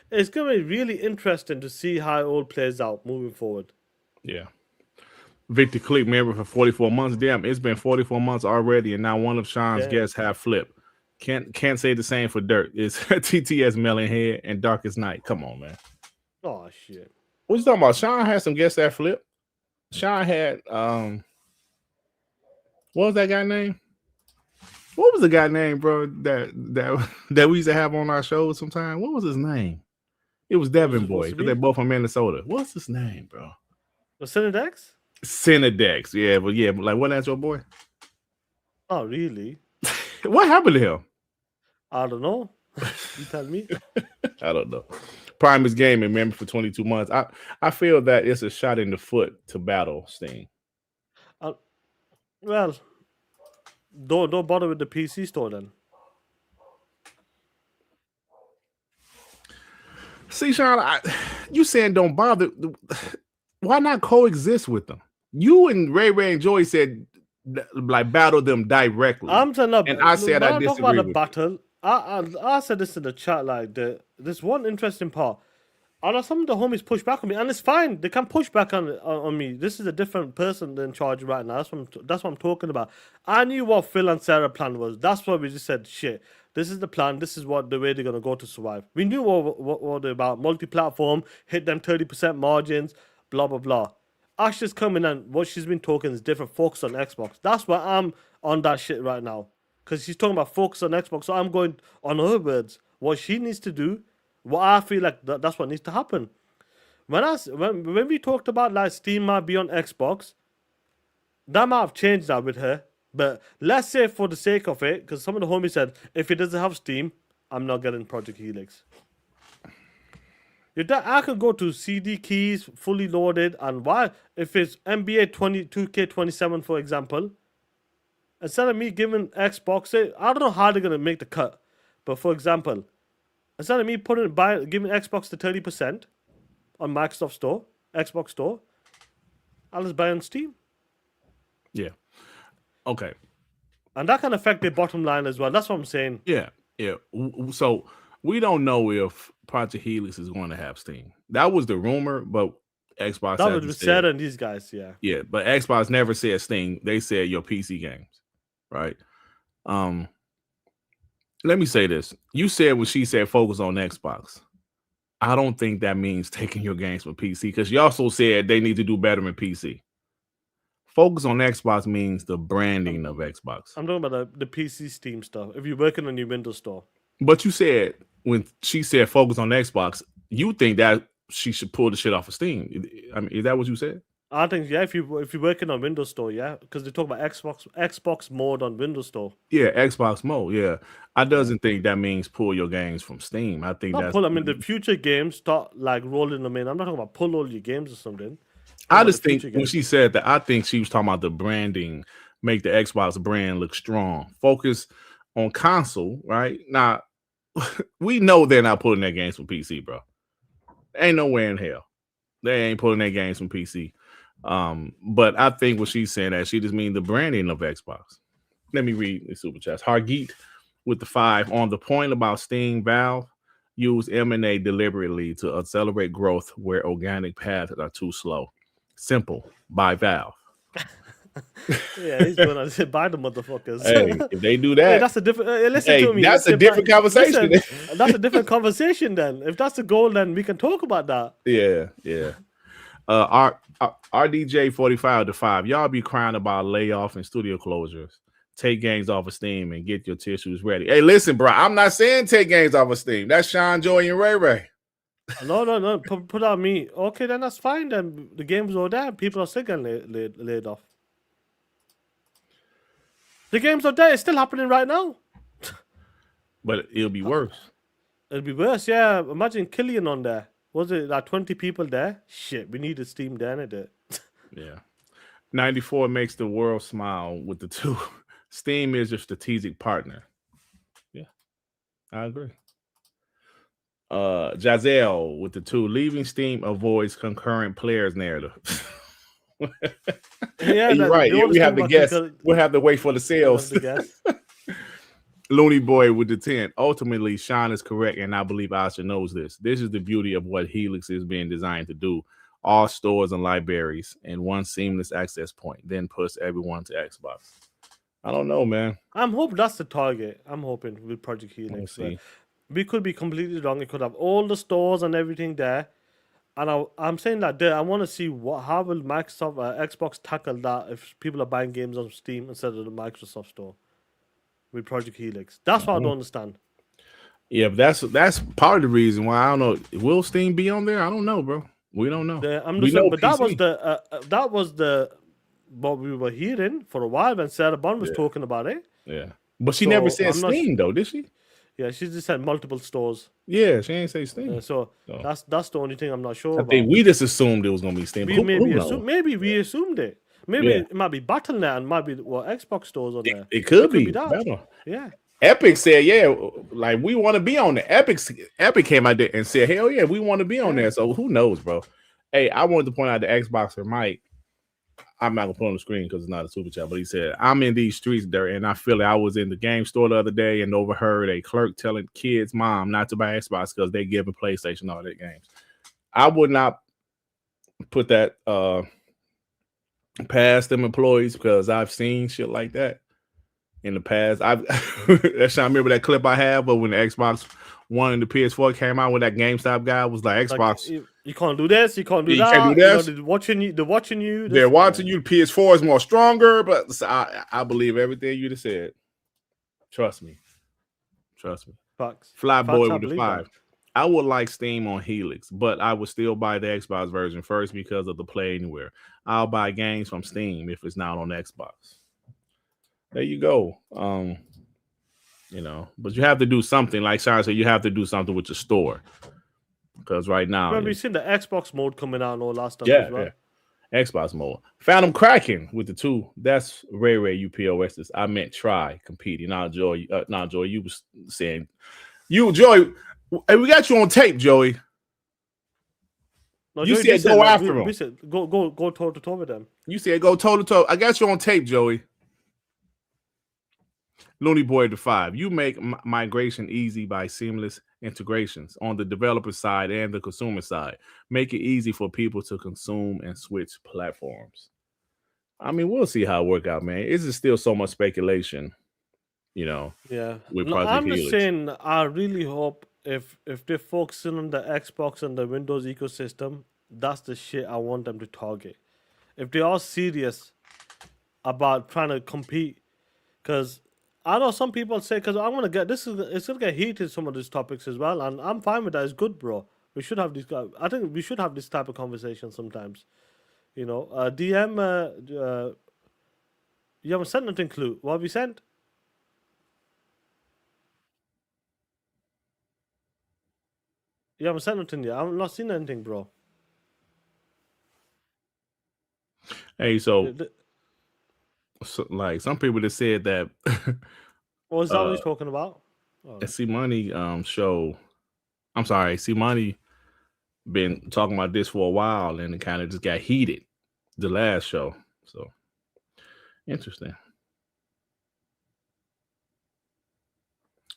it's going to be really interesting to see how it all plays out moving forward. Yeah. Victor Click member for 44 months. Damn, it's been 44 months already, and now one of Sean's guests have flipped. Can't say the same for Dirt. It's TTS Melonhead and Darkest Night. Come on, man. Oh shit. What you talking about? Sean had some guests that flipped. Sean had what was that guy name? What was the guy name, bro? That we used to have on our shows sometime. What was his name? It was Devin Boy. They're both from Minnesota. What's his name, bro? Cinedex? Cinedex, yeah, but like wasn't that your boy? Oh, really? What happened to him? I don't know. You tell me. I don't know. Primus Gaming member for 22 months. I feel that it's a shot in the foot to battle Steam. Well, don't bother with the PC store then. See, Sean, you saying don't bother. Why not coexist with them? You and Ray and Joy said like battle them directly. I'm saying that, and I said I disagree about the with battle. I said this in the chat. Like this one interesting part. I know some of the homies push back on me, and it's fine. They can push back on me. This is a different person in charge right now. That's what I'm talking about. I knew what Phil and Sarah plan was. That's why we just said, shit, this is the plan. This is what the way they're gonna go to survive. We knew what they're about. Multi-platform, hit them 30% margins, blah blah blah. Asha's coming and what she's been talking is different. Focus on Xbox. That's why I'm on that shit right now, because she's talking about focus on Xbox. So I'm going on her words. What she needs to do. Well, I feel like that's what needs to happen. When we talked about like Steam might be on Xbox, that might have changed that with her. But let's say for the sake of it, because some of the homies said if it doesn't have Steam, I'm not getting Project Helix. I could go to CD keys fully loaded, and why if it's NBA 2K27 for example, instead of me giving Xbox it, I don't know how they're gonna make the cut, but for example. Instead of me giving Xbox the 30% on Microsoft Store, Xbox Store, I'll just buy on Steam. Yeah. Okay. And that can affect their bottom line as well. That's what I'm saying. Yeah. So we don't know if Project Helix is going to have Steam. That was the rumor, but Xbox. That was said on these guys, yeah. Yeah, but Xbox never said Steam. They said your PC games, right? Let me say this. You said when she said focus on Xbox. I don't think that means taking your games from PC, because you also said they need to do better in PC. Focus on Xbox means the branding of Xbox. I'm talking about the PC Steam stuff. If you're working on your Windows Store. But you said when she said focus on Xbox, you think that she should pull the shit off of Steam. I mean, is that what you said? I think, yeah, if you're working on Windows Store, yeah, because they talk about Xbox mode on Windows Store. Yeah, Xbox mode, yeah. I doesn't think that means pull your games from Steam. I think that's... pull them in the future games, start like rolling them in. I'm not talking about pull all your games or something. I just think when she said that, I think she was talking about the branding, make the Xbox brand look strong. Focus on console, right? Now, we know they're not pulling their games from PC, bro. Ain't nowhere in hell. They ain't pulling their games from PC. But I think what she's saying that she just means the branding of Xbox. Let me read the super chats. Hargeet with the 5 on the point about Steam. Valve use M&A deliberately to accelerate growth where organic paths are too slow. Simple. Buy Valve. Yeah, he's going to buy the motherfuckers. Hey, if they do that, hey, that's a different. Listen to me. That's a different conversation. Listen, that's a different conversation. Then, if that's the goal, then we can talk about that. Yeah. RDJ 45 to 5. Y'all be crying about layoff and studio closures. Take games off of Steam and get your tissues ready. Hey, listen, bro. I'm not saying take games off of Steam. That's Sean, Joy, and Ray. No. Put on me. Okay, then that's fine. Then the games are there. People are still getting laid off. The games are there. It's still happening right now. But it'll be worse. It'll be worse, yeah. Imagine Killian on there. Was it like 20 people there? Shit, we needed Steam there, ain't it? Yeah. 94 makes the world smile with the 2. Steam is your strategic partner. Yeah, I agree. Jazelle with the 2. Leaving Steam avoids concurrent players narrative. Yeah, you're right. Yeah, we have to guess. We'll have to wait for the sales. Looney Boy with the 10. Ultimately, Sean is correct, and I believe Asha knows this. This is the beauty of what Helix is being designed to do. All stores and libraries in one seamless access point, then push everyone to Xbox. I don't know, man. I'm hoping that's the target. I'm hoping with Project Helix. We could be completely wrong. It could have all the stores and everything there. And I'm saying that I want to see how will Microsoft Xbox tackle that if people are buying games on Steam instead of the Microsoft Store with Project Helix. That's what I don't understand. Yeah, but that's part of the reason why I don't know. Will Steam be on there? I don't know, bro. We don't know. That was the what we were hearing for a while when Sarah Bond was talking about it. Yeah, but she never said Steam though, did she? Yeah, she just said multiple stores. Yeah, she ain't say Steam. So that's the only thing I'm not sure I about. think we just assumed it was gonna be Steam. We Who maybe knows? we assumed it. Maybe Yeah. it might be Battle.net and might be Xbox stores on there. It could be that. better. Yeah. Epic said, "Yeah, like we want to be on there." Epic came out there and said, "Hell yeah, we want to be on there." So who knows, bro? Hey, I wanted to point out the Xboxer Mike. I'm not gonna put on the screen because it's not a super chat, but he said, "I'm in these streets there, and I feel like I was in the game store the other day and overheard a clerk telling kids' mom not to buy Xbox because they giving PlayStation all their games." I would not put that past them employees because I've seen shit like that in the past. I remember that clip I have, but when the Xbox One and the PS4 came out, when that GameStop guy was like, "Xbox, you can't do this, you can't do that. Can't do this. They're watching you. They're watching you. They're watching you. PS4 is more stronger." But I believe everything you just said. Trust me. Facts. Flyboy with the 5. I would like Steam on Helix, but I would still buy the Xbox version first because of the Play Anywhere. I'll buy games from Steam if it's not on Xbox. There you go. But you have to do something. Like Sean said, you have to do something with your store. Because right now, we've seen the Xbox mode coming out and all that stuff as well. Yeah. Xbox mode. Phantom Kraken with the 2. That's Ray UPOSs. I meant try competing. Joy, you was saying Joey. Hey, we got you on tape, Joey. No, you Joey said go after him. We said go toe to toe with them. You said go toe to toe. I got you on tape, Joey. Looney Boy the 5. You make migration easy by seamless integrations on the developer side and the consumer side. Make it easy for people to consume and switch platforms. I mean, we'll see how it work out, man. Is it still so much speculation? Yeah. With No, Project I'm Helix. just saying, I really hope if they're focusing on the Xbox and the Windows ecosystem, that's the shit I want them to target. If they are serious about trying to compete, because I know some people say, because I'm gonna get it's gonna get heated, some of these topics as well, and I'm fine with that. It's good, bro. We should have I think we should have this type of conversation sometimes. DM. You haven't sent nothing, Clue. What have you sent? You haven't sent nothing yet. I've not seen anything, bro. Hey, so like some people just said that. What is that what he's talking about? See Money show. I'm sorry, See Money been talking about this for a while, and it kind of just got heated. The last show, so interesting.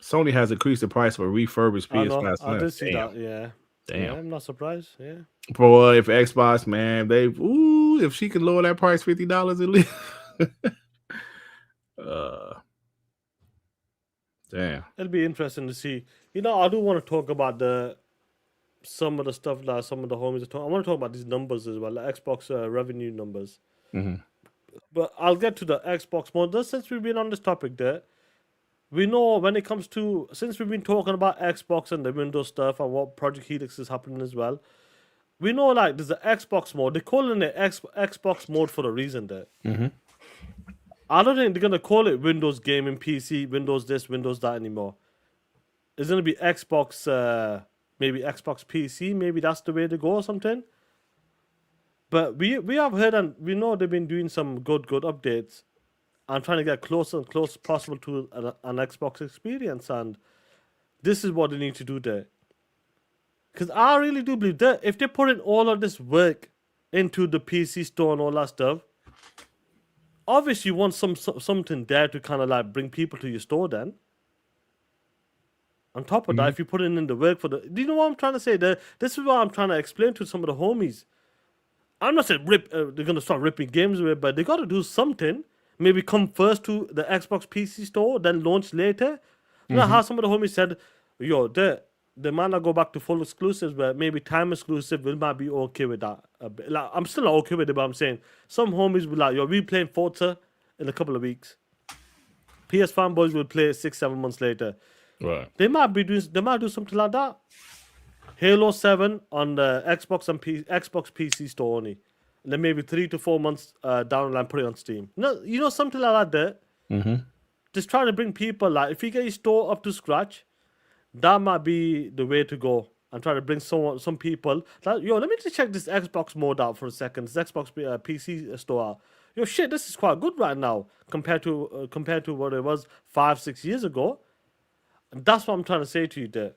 Sony has increased the price for refurbished PS5. I did see that. Yeah. Damn. Yeah, I'm not surprised. Yeah. Boy, if Xbox, man, if she could lower that price $50 at least. Damn. It'll be interesting to see. I do want to talk about some of the stuff that some of the homies are talking. I want to talk about these numbers as well, the Xbox revenue numbers. Mm-hmm. But I'll get to the Xbox more. Since we've been on this topic there, we know when it comes to, since we've been talking about Xbox and the Windows stuff and what Project Helix is happening as well, we know like there's the Xbox mode. They're calling it Xbox mode for a reason there. Mm-hmm. I don't think they're going to call it Windows Gaming PC, Windows this, Windows that anymore. It's going to be Xbox, maybe Xbox PC. Maybe that's the way to go or something. But we have heard and we know they've been doing some good updates and trying to get closer and close possible to an Xbox experience. And this is what they need to do there. Because I really do believe that if they put in all of this work into the PC store and all that stuff, obviously you want something there to kind of like bring people to your store then. On top of that, if you put in the work do you know what I'm trying to say? This is what I'm trying to explain to some of the homies. I'm not saying they're going to start ripping games away, but they got to do something. Maybe come first to the Xbox PC store, then launch later. You know how some of the homies said, they might not go back to full exclusives, but maybe time exclusive might be okay with that. Like, I'm still not okay with it, but I'm saying some homies will like, we playing Forza in a couple of weeks. PS fanboys will play 6-7 months later. Right. They might do something like that. Halo 7 on the Xbox and Xbox PC store only. And then maybe 3 to 4 months down the line, put it on Steam. Something like that there. Mm-hmm. Just trying to bring people, like, if you get your store up to scratch, that might be the way to go. And try to bring some people. Let me just check this Xbox mode out for a second. This Xbox PC store out. Yo, shit, this is quite good right now compared to what it was 5-6 years ago. And that's what I'm trying to say to you there.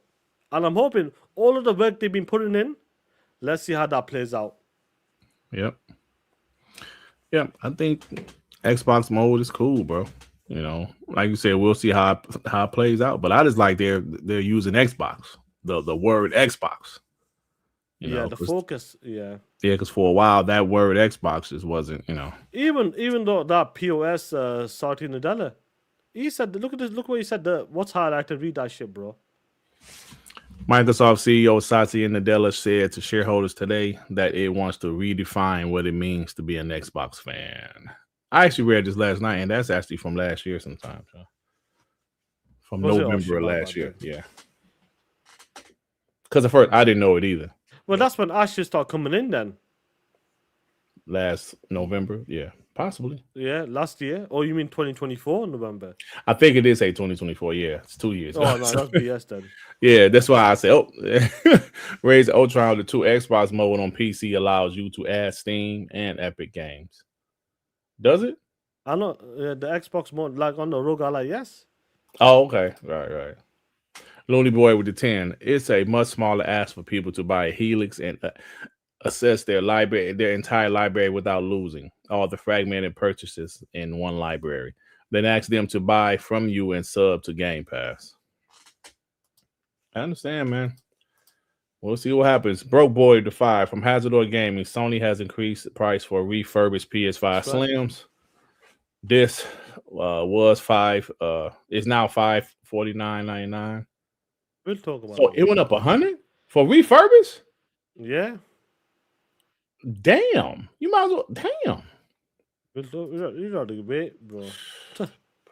And I'm hoping all of the work they've been putting in, let's see how that plays out. Yep. I think Xbox mode is cool, bro. You know, like you said, we'll see how it plays out. But I just like they're using Xbox, the word Xbox. You know, the focus, yeah, because for a while that word Xbox just wasn't, you know. Even though that POS Satya Nadella, he said, look at this, look what he said. What's highlighted? Read that shit, bro. Microsoft CEO Satya Nadella said to shareholders today that it wants to redefine what it means to be an Xbox fan. I actually read this last night, and that's actually from last year sometime. So. From November of last year, yeah. Because at first I didn't know it either. Well, that's when Asha started coming in then. Last November, yeah, possibly. Yeah, last year. Or you mean 2024 November? I think it is a 2024. Yeah, it's 2 years. Oh no, that's BS then. Yeah, that's why I say, raise Ultron. The 2 Xbox mode on PC allows you to add Steam and Epic Games. Does it? I know the Xbox mode, like on the Rogue, like yes. Oh, okay, right. Looney Boy with the 10. It's a much smaller ask for people to buy a Helix and assess their entire library without losing all the fragmented purchases in one library. Then ask them to buy from you and sub to Game Pass. I understand, man. We'll see what happens. Broke Boy to 5 from Hazardor Gaming. Sony has increased the price for refurbished PS5 Slims. This was is now $549.99. We'll talk about so it went up 100 for refurbished? Yeah. Damn. You might as well. Damn. You got to wait, bro.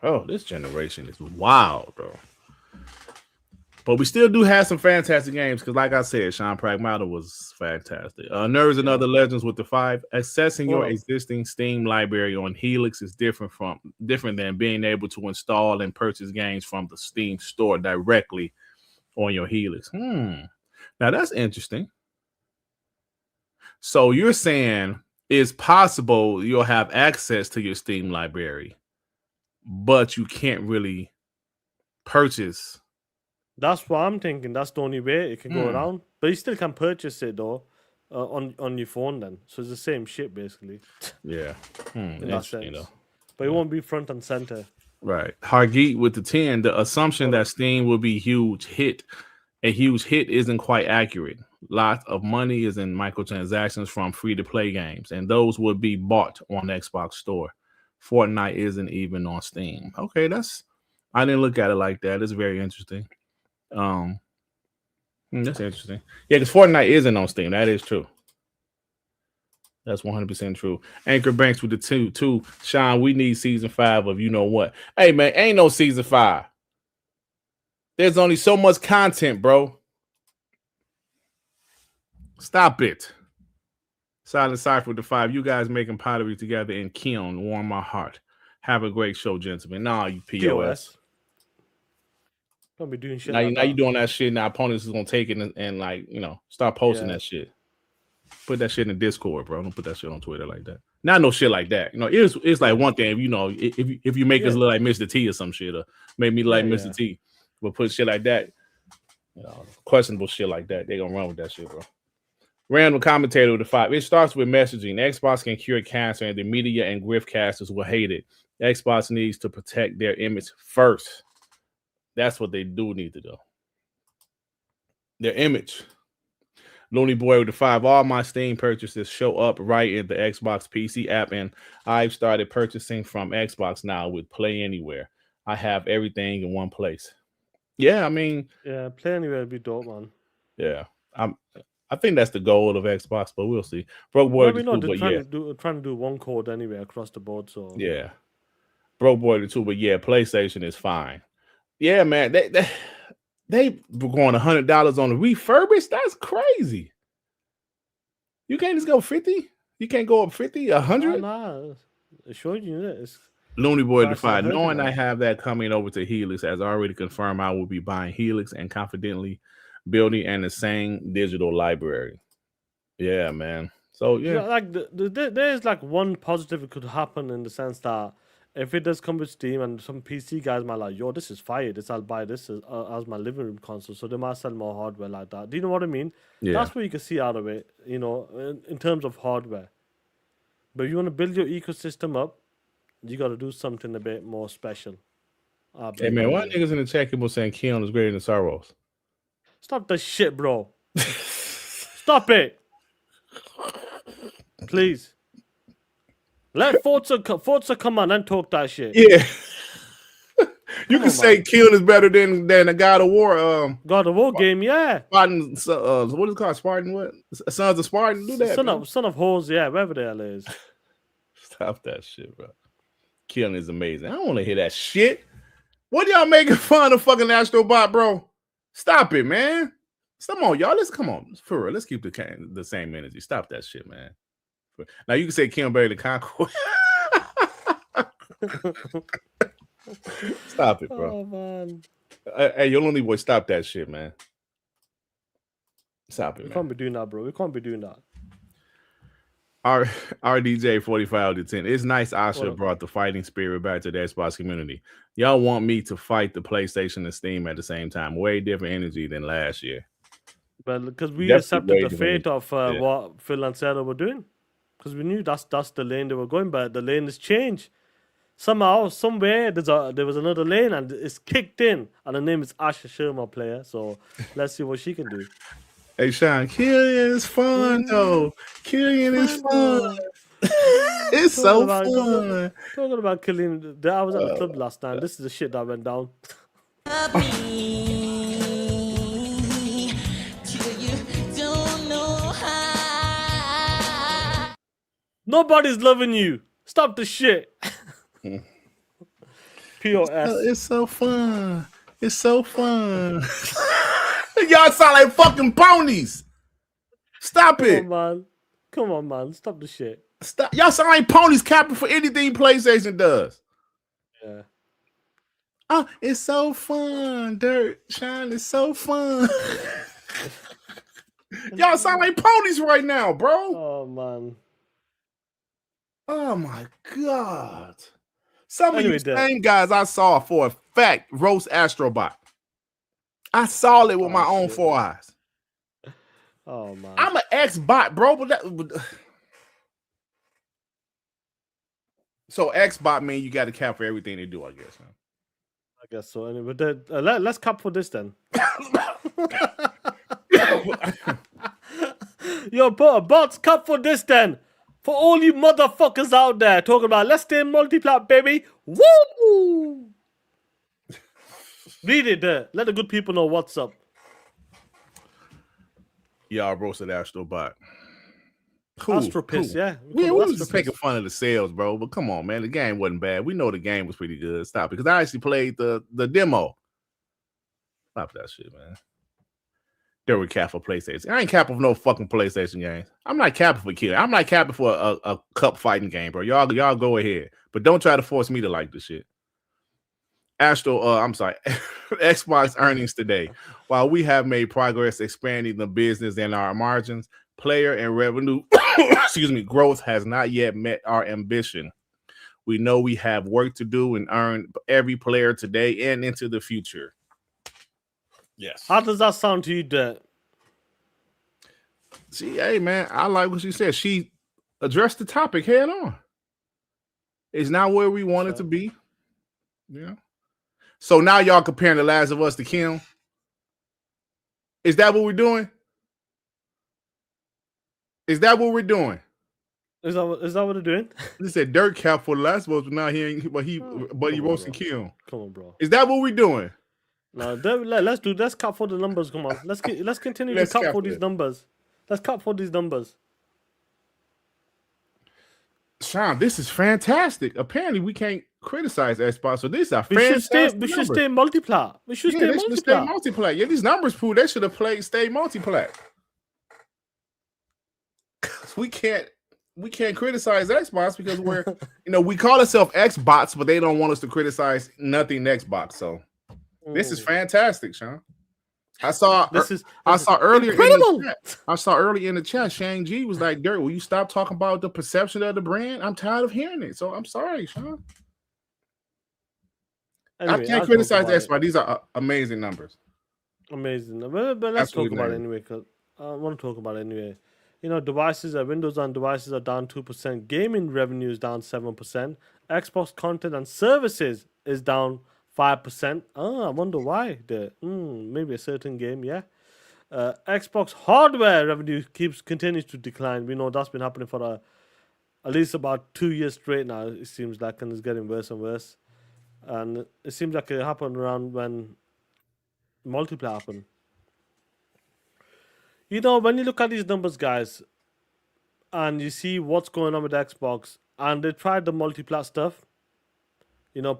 Bro, this generation is wild, bro. But we still do have some fantastic games because, like I said, Sean Pragmata was fantastic. Nerds and Other Legends with the 5. Accessing your existing Steam library on Helix is different than being able to install and purchase games from the Steam store directly on your Helix. Now that's interesting. So you're saying it's possible you'll have access to your Steam library, but you can't really purchase. That's what I'm thinking. That's the only way it can go around. But you still can purchase it though on your phone then. So it's the same shit basically. Yeah. In that sense. But it won't be front and center. Right. Hargeet with the 10. The assumption that Steam will be a huge hit isn't quite accurate. Lots of money is in microtransactions from free-to-play games, and those would be bought on the Xbox Store. Fortnite isn't even on Steam. Okay, I didn't look at it like that. It's very interesting. That's interesting. Yeah, because Fortnite isn't on Steam. That is true. That's 100% true. Anchor Banks with the 2. Sean, we need season 5 of you know what. Hey, man, ain't no season 5. There's only so much content, bro. Stop it. Silent Cypher with the 5. You guys making pottery together in Kiln warm my heart. Have a great show, gentlemen. Nah, you POS. Don't be doing shit. Now you doing that shit. Now opponents is gonna take it and like, you know, start posting that shit. Put that shit in Discord, bro. Don't put that shit on Twitter like that. Not no shit like that. You know, it's like one thing, you know, if you make us look like Mr. T or some shit, or make me like Mr. T, but put shit like that, you know, questionable shit like that, they gonna run with that shit, bro. Random commentator with the 5. It starts with messaging. Xbox can cure cancer, and the media and griftcasters will hate it. Xbox needs to protect their image first. That's what they do need to do. Their image. Looney Boy with the 5. All my Steam purchases show up right in the Xbox PC app, and I've started purchasing from Xbox now with Play Anywhere. I have everything in one place. Yeah, I mean, yeah, Play Anywhere would be dope, man. Yeah, I think that's the goal of Xbox, but we'll see. Broke Boy they're trying to do one code anyway across the board. So yeah, Broke Boy the 2, but yeah, PlayStation is fine. Yeah, man, they were going $100 on the refurbished. That's crazy. You can't just go 50. You can't go up 50, 100. Nah, it showed you that Looney Boy Actually, I Defied. heard Knowing about I it. have that coming over to Helix, as already confirmed, I will be buying Helix and confidently building an insane digital library. Yeah, man. So yeah, Like there's like one positive it could happen in the sense that if it does come with Steam and some PC guys might like, yo, this is fire. This I'll buy this as my living room console. So they might sell more hardware like that. Do you know what I mean? yeah. That's what you can see out of it. You know, in terms of hardware. But if you want to build your ecosystem up, you got to do something a bit more special. Hey man, why niggas in the chat keep on saying Keon is greater than Saros? Stop the shit, bro. Stop it. Please. Let Forza come on and talk that shit. Yeah. You can on, say man. Keon is better than a God of War. God of War game, yeah. Spartan, what is it called? Spartan, what? Sons of Spartan? Do that. Son of Hose, yeah, wherever the hell it is. Stop that shit, bro. Keon is amazing. I don't want to hear that shit. What y'all making fun of fucking Astrobot, bro? Stop it, man. Come on, y'all. Let's come on. For real. Let's keep the same energy. Stop that shit, man. Now you can say Keon better than Concord. Stop it, bro. Oh, man. Hey, your Lonely Boy, stop that shit, man. Stop it, We man. can't be doing that, bro. We can't be doing that. Our DJ 45 to 10. It's nice Asha What? brought the fighting spirit back to the Xbox community. Y'all want me to fight the PlayStation and Steam at the same time. Way different energy than last year. But because we Definitely accepted way the different. fate of Yeah. what Phil and Sarah were doing. Because we knew that's the lane they were going, but the lane has changed. Somehow, somewhere, there was another lane and it's kicked in. And her name is Asha Sharma player. So let's see what she can do. Hey, Sean, Killian is fun, though. Killian is fun. It's so fun. Talking about killing. I was at the club last night. This is the shit that went down. Nobody's loving you. Stop the shit. POS. It's so fun. It's so fun. Y'all sound like fucking ponies. Stop it. Come on, man. Stop the shit. Stop. Y'all sound like ponies capping for anything PlayStation does. Yeah. Oh, it's so fun. Dirt Shine is so fun. Y'all sound like ponies right now, bro. Oh, man. Oh, my God. Some Anyway, of you same guys I saw for a fact roast Astrobot. I saw it with my own 4 eyes. Oh, man. I'm an ex-bot, bro. But so ex-bot mean you got to cap for everything they do, I guess. Huh? I guess so. Anyway, let's cap for this then. Yo, bots, cap for this then. For all you motherfuckers out there talking about, let's stay multi-plat, baby. Woo! Read it there. Let the good people know what's up. Y'all roasted Astrobot. Astropiss, yeah. We was just making fun of the sales, bro. But come on, man. The game wasn't bad. We know the game was pretty good. Stop it. Because I actually played the demo. Stop that shit, man. There we cap for PlayStation. I ain't capping for no fucking PlayStation games. I'm not capping for kill. I'm not capping for a cup fighting game, bro. Y'all go ahead. But don't try to force me to like this shit. Xbox earnings today. While we have made progress expanding the business and our margins, player and revenue growth has not yet met our ambition. We know we have work to do and earn every player today and into the future. Yes. How does that sound to you, Dirt? See, hey, man, I like what she said. She addressed the topic head on. It's not where we want it to be. Yeah. So now y'all comparing The Last of Us to Kim. Is that what we're doing? Is that what we're doing? Is that what they're doing? He said Dirt cap for The Last of Us, but now he roasting Kim. Come on, bro. Is that what we're doing? No, let's cap for the numbers. Come on, let's continue to cap for these numbers. Let's cap for these numbers. Sean, this is fantastic. Apparently, we can't criticize Xbox. So this is a fantastic. We should stay multiplat. We should stay multiplat. Yeah, these numbers prove they should have stay multiplat. We can't we can't criticize Xbox because we're, we call ourselves Xbox, but they don't want us to criticize nothing Xbox. So this is fantastic, Sean. I saw earlier incredible. in the chat. I saw earlier in the chat, Shang G was like, "Dirt, will you stop talking about the perception of the brand? I'm tired of hearing it." So I'm sorry, Sean. Anyway, I can't criticize Xbox. These are amazing numbers. Amazing. But let's talk about it anyway, because I want to talk about it anyway. Windows on devices are down 2%. Gaming revenue is down 7%. Xbox content and services is down 5%. I wonder why. Maybe a certain game, yeah. Xbox hardware revenue continues to decline. We know that's been happening for at least about 2 years straight now, it seems like, and it's getting worse and worse. And it seems like it happened around when multiplayer happened. When you look at these numbers, guys, and you see what's going on with Xbox, and they tried the multiplayer stuff,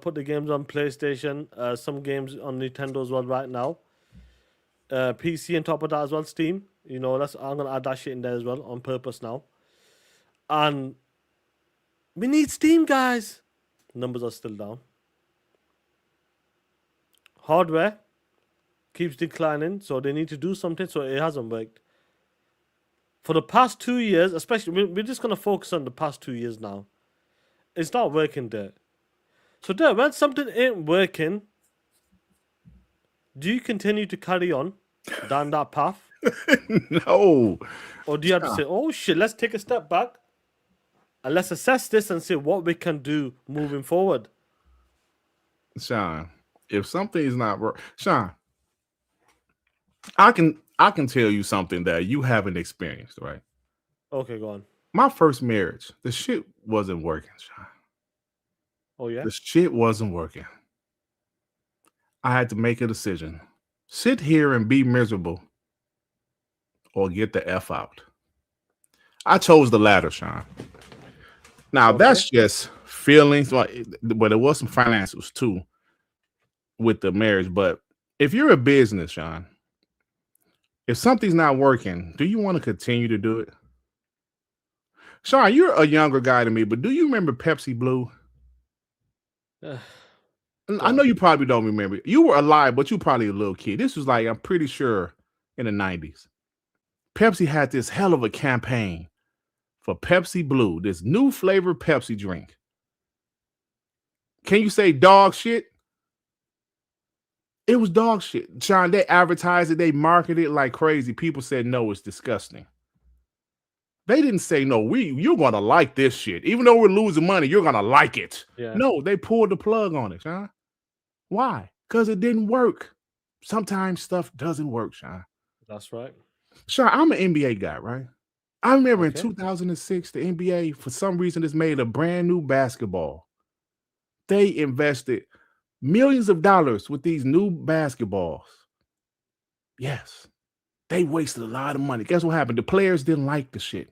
put the games on PlayStation, some games on Nintendo as well right now, PC on top of that as well, Steam. I'm gonna add that shit in there as well on purpose now. And we need Steam, guys. Numbers are still down. Hardware keeps declining, so they need to do something, so it hasn't worked. For the past 2 years, especially, we're just going to focus on the past 2 years now. It's not working there. So there, when something ain't working, do you continue to carry on down that path? No. Or do you have to say, oh shit, let's take a step back and let's assess this and see what we can do moving forward? Sean, if something is not working, Sean, I can tell you something that you haven't experienced, right? Okay, go on. My first marriage, the shit wasn't working, Sean. Oh, yeah? The shit wasn't working. I had to make a decision. Sit here and be miserable or get the F out. I chose the latter, Sean. Now, that's just feelings, but there was some financials too with the marriage. But if you're a business, Sean, if something's not working, do you want to continue to do it? Sean, you're a younger guy than me, but do you remember Pepsi Blue? I know you probably don't remember. You were alive, but you probably a little kid. This was like, I'm pretty sure, in the 90s. Pepsi had this hell of a campaign for Pepsi Blue, this new flavored Pepsi drink. Can you say dog shit? It was dog shit. Sean, they advertised it, they marketed it like crazy. People said, no, it's disgusting. They didn't say, no, you're going to like this shit. Even though we're losing money, you're going to like it. Yeah. No, they pulled the plug on it, Sean. Why? Because it didn't work. Sometimes stuff doesn't work, Sean. That's right. Sean, I'm an NBA guy, right? I remember in 2006, the NBA, for some reason, has made a brand new basketball. They invested millions of dollars with these new basketballs. Yes. They wasted a lot of money. Guess what happened? The players didn't like the shit.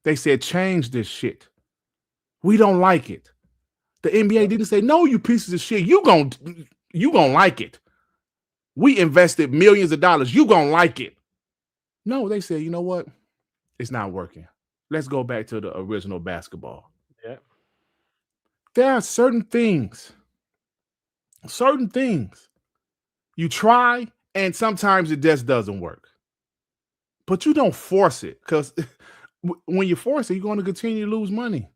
They said, change this shit. We don't like it. The NBA didn't say, no, you pieces of shit. You gonna like it. We invested millions of dollars. You gonna like it. No, they said, you know what? It's not working. Let's go back to the original basketball. Yeah. There are certain things you try, and sometimes it just doesn't work. But you don't force it, because when you force it, you're going to continue to lose money.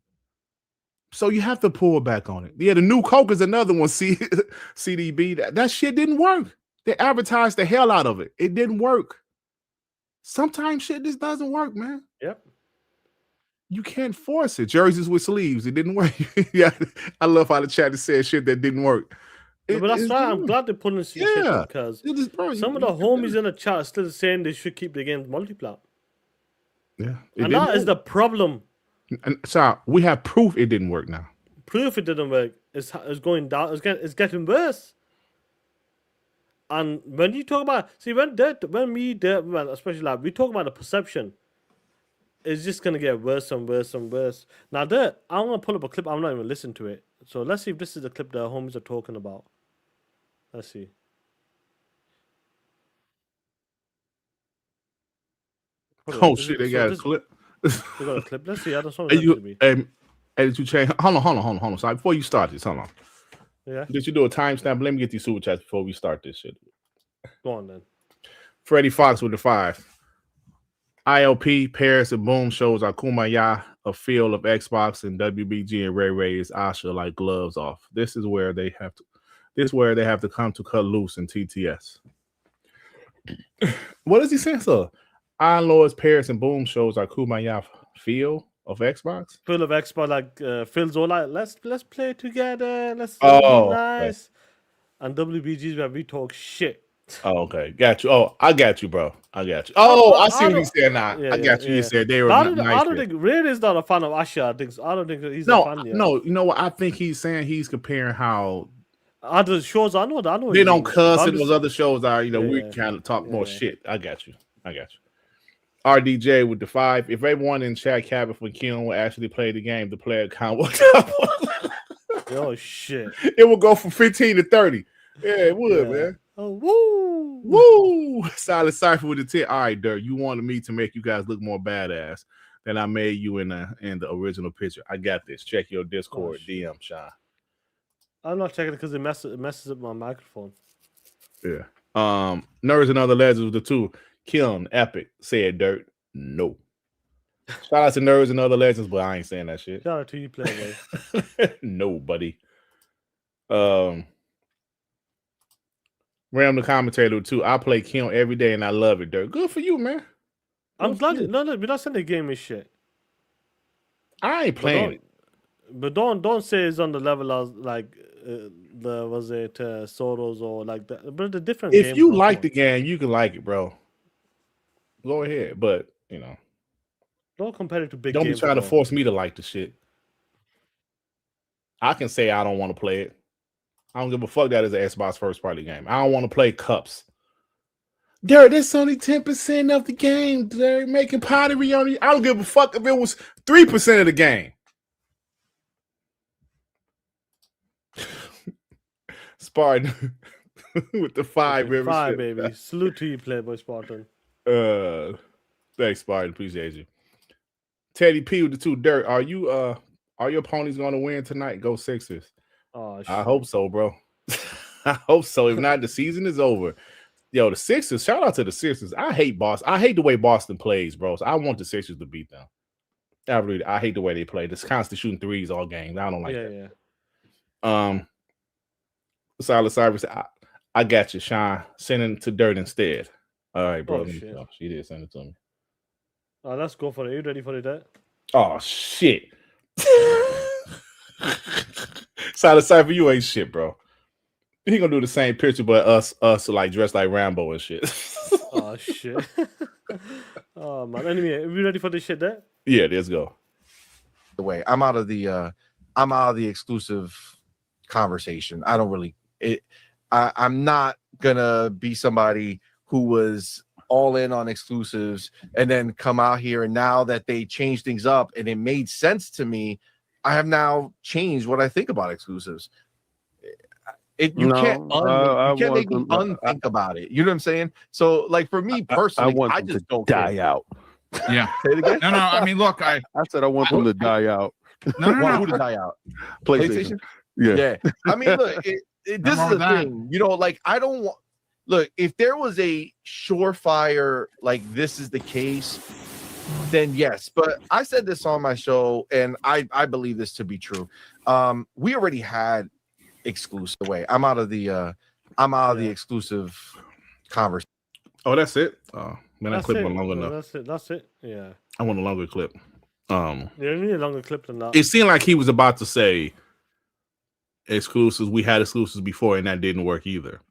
So you have to pull back on it. Yeah, the new Coke is another one, CDB. That shit didn't work. They advertised the hell out of it. It didn't work. Sometimes shit just doesn't work, man. Yep. You can't force it. Jerseys with sleeves. It didn't work. Yeah, I love how the chat said shit that didn't work. But that's right. I'm glad they're putting this shit up, because some of the homies in the chat are still saying they should keep the games multiplayer. Yeah. And that is the problem. And so we have proof it didn't work now. Proof it didn't work. It's going down. It's getting worse. And when you talk about, especially like we talk about the perception, it's just gonna get worse and worse and worse. Now, I'm gonna pull up a clip. I'm not even listening to it. So let's see if this is the clip the homies are talking about. Let's see. Oh shit! They got a clip. We got a clip. Let's see. I just want Hey, to be. hey, did you change? Hold on. Sorry, before you start this, hold on. Yeah. Did you do a timestamp? Let me get these super chats before we start this shit. Go on then. Freddie Fox with the 5. ILP, Paris, and Boom shows our Kumaya, a feel of Xbox, and WBG and Ray Ray is Asha like gloves off. This is where they have to. This is where they have to come to cut loose in TTS. What does he say, sir? Iron Lords, Paris, and Boom shows our Kumaya feel of Xbox. Feel of Xbox like feels all like let's play together. Let's be nice. Okay. And WBG's where we talk shit. Oh, okay. Got you. Oh, I got you, bro. I got you. Oh, I see what he said now. Yeah, I got you. He said they were I nice. don't think Ray is not a fan of Asha. I don't think he's a fan yet. No, you know what? I think he's saying he's comparing how other shows. I know. They don't cuss and those other shows are, we kind of talk more shit. I got you. RDJ with the 5. If everyone in chat cabin for Kim will actually play the game, the player count will oh shit. It will go from 15 to 30. Yeah, it would, man. Oh, woo! Silent Cypher with the 10. All right, Dirk, you wanted me to make you guys look more badass than I made you in the original picture. I got this. Check your Discord DM, Sean. I'm not checking it because it messes up my microphone. Yeah. Nerds and Other Legends with the 2. Kim, Epic, said Dirt. No. Shout out to Nerds and Other Legends, but I ain't saying that shit. Shout out to you, player. No, buddy. Ram the commentator too. I play Kim every day and I love it, Dirt. Good for you, man. I'm glad. No, we're not saying the game is shit. I ain't playing it. But don't say it's on the level of like Soros or like that. But the different. If you like the game, you can like it, bro. Go ahead, but don't compare it to big. Don't be trying to force me to like the shit. I can say I don't want to play it. I don't give a fuck that is an Xbox first party game. I don't want to play Cups. Dirt, that's only 10% of the game. They're making pottery on it. I don't give a fuck if it was 3% of the game. Spartan with the 5 okay, 5, baby. Salute to you, Playboy Spartan. Thanks, Spartan. Appreciate you. Teddy P with the 2. Dirt, are your ponies gonna win tonight? Go Sixers. Oh, shit. I hope so, bro. I hope so. If not, the season is over. Yo, the Sixers, shout out to the Sixers. I hate Boston. I hate the way Boston plays, bro. So I want the Sixers to beat them. I hate the way they play. This constant shooting threes all game. I don't like that. Yeah. Silent Cyrus, I got you, Sean. Send it to Dirt instead. All right, bro. Oh, she did send it to me. Let's go for it. Are you ready for it? Oh, shit. Silent Cypher, you ain't shit, bro. He gonna do the same picture, but us like dressed like Rambo and shit. Oh shit. Oh man. Anyway, are we ready for this shit there? Yeah, let's go. The way I'm out of the exclusive conversation. I don't really I'm not gonna be somebody who was all in on exclusives and then come out here and now that they changed things up and it made sense to me, I have now changed what I think about exclusives. You can't make me unthink about it. You know what I'm saying? So, like for me personally, I just don't die out. Yeah. Say it again. No. I mean, look, I said I want them to die out. No. Who to die out? PlayStation. Yeah. I mean, look, this is the thing. Like I don't want. Look, if there was a surefire like this is the case, then yes. But I said this on my show, and I believe this to be true. We already had exclusive way. I'm out of the exclusive conversation. Oh, that's it. Oh man, that clip went long enough. That's it. Yeah. I want a longer clip. Yeah, you need a longer clip than that. It seemed like he was about to say exclusives. We had exclusives before, and that didn't work either.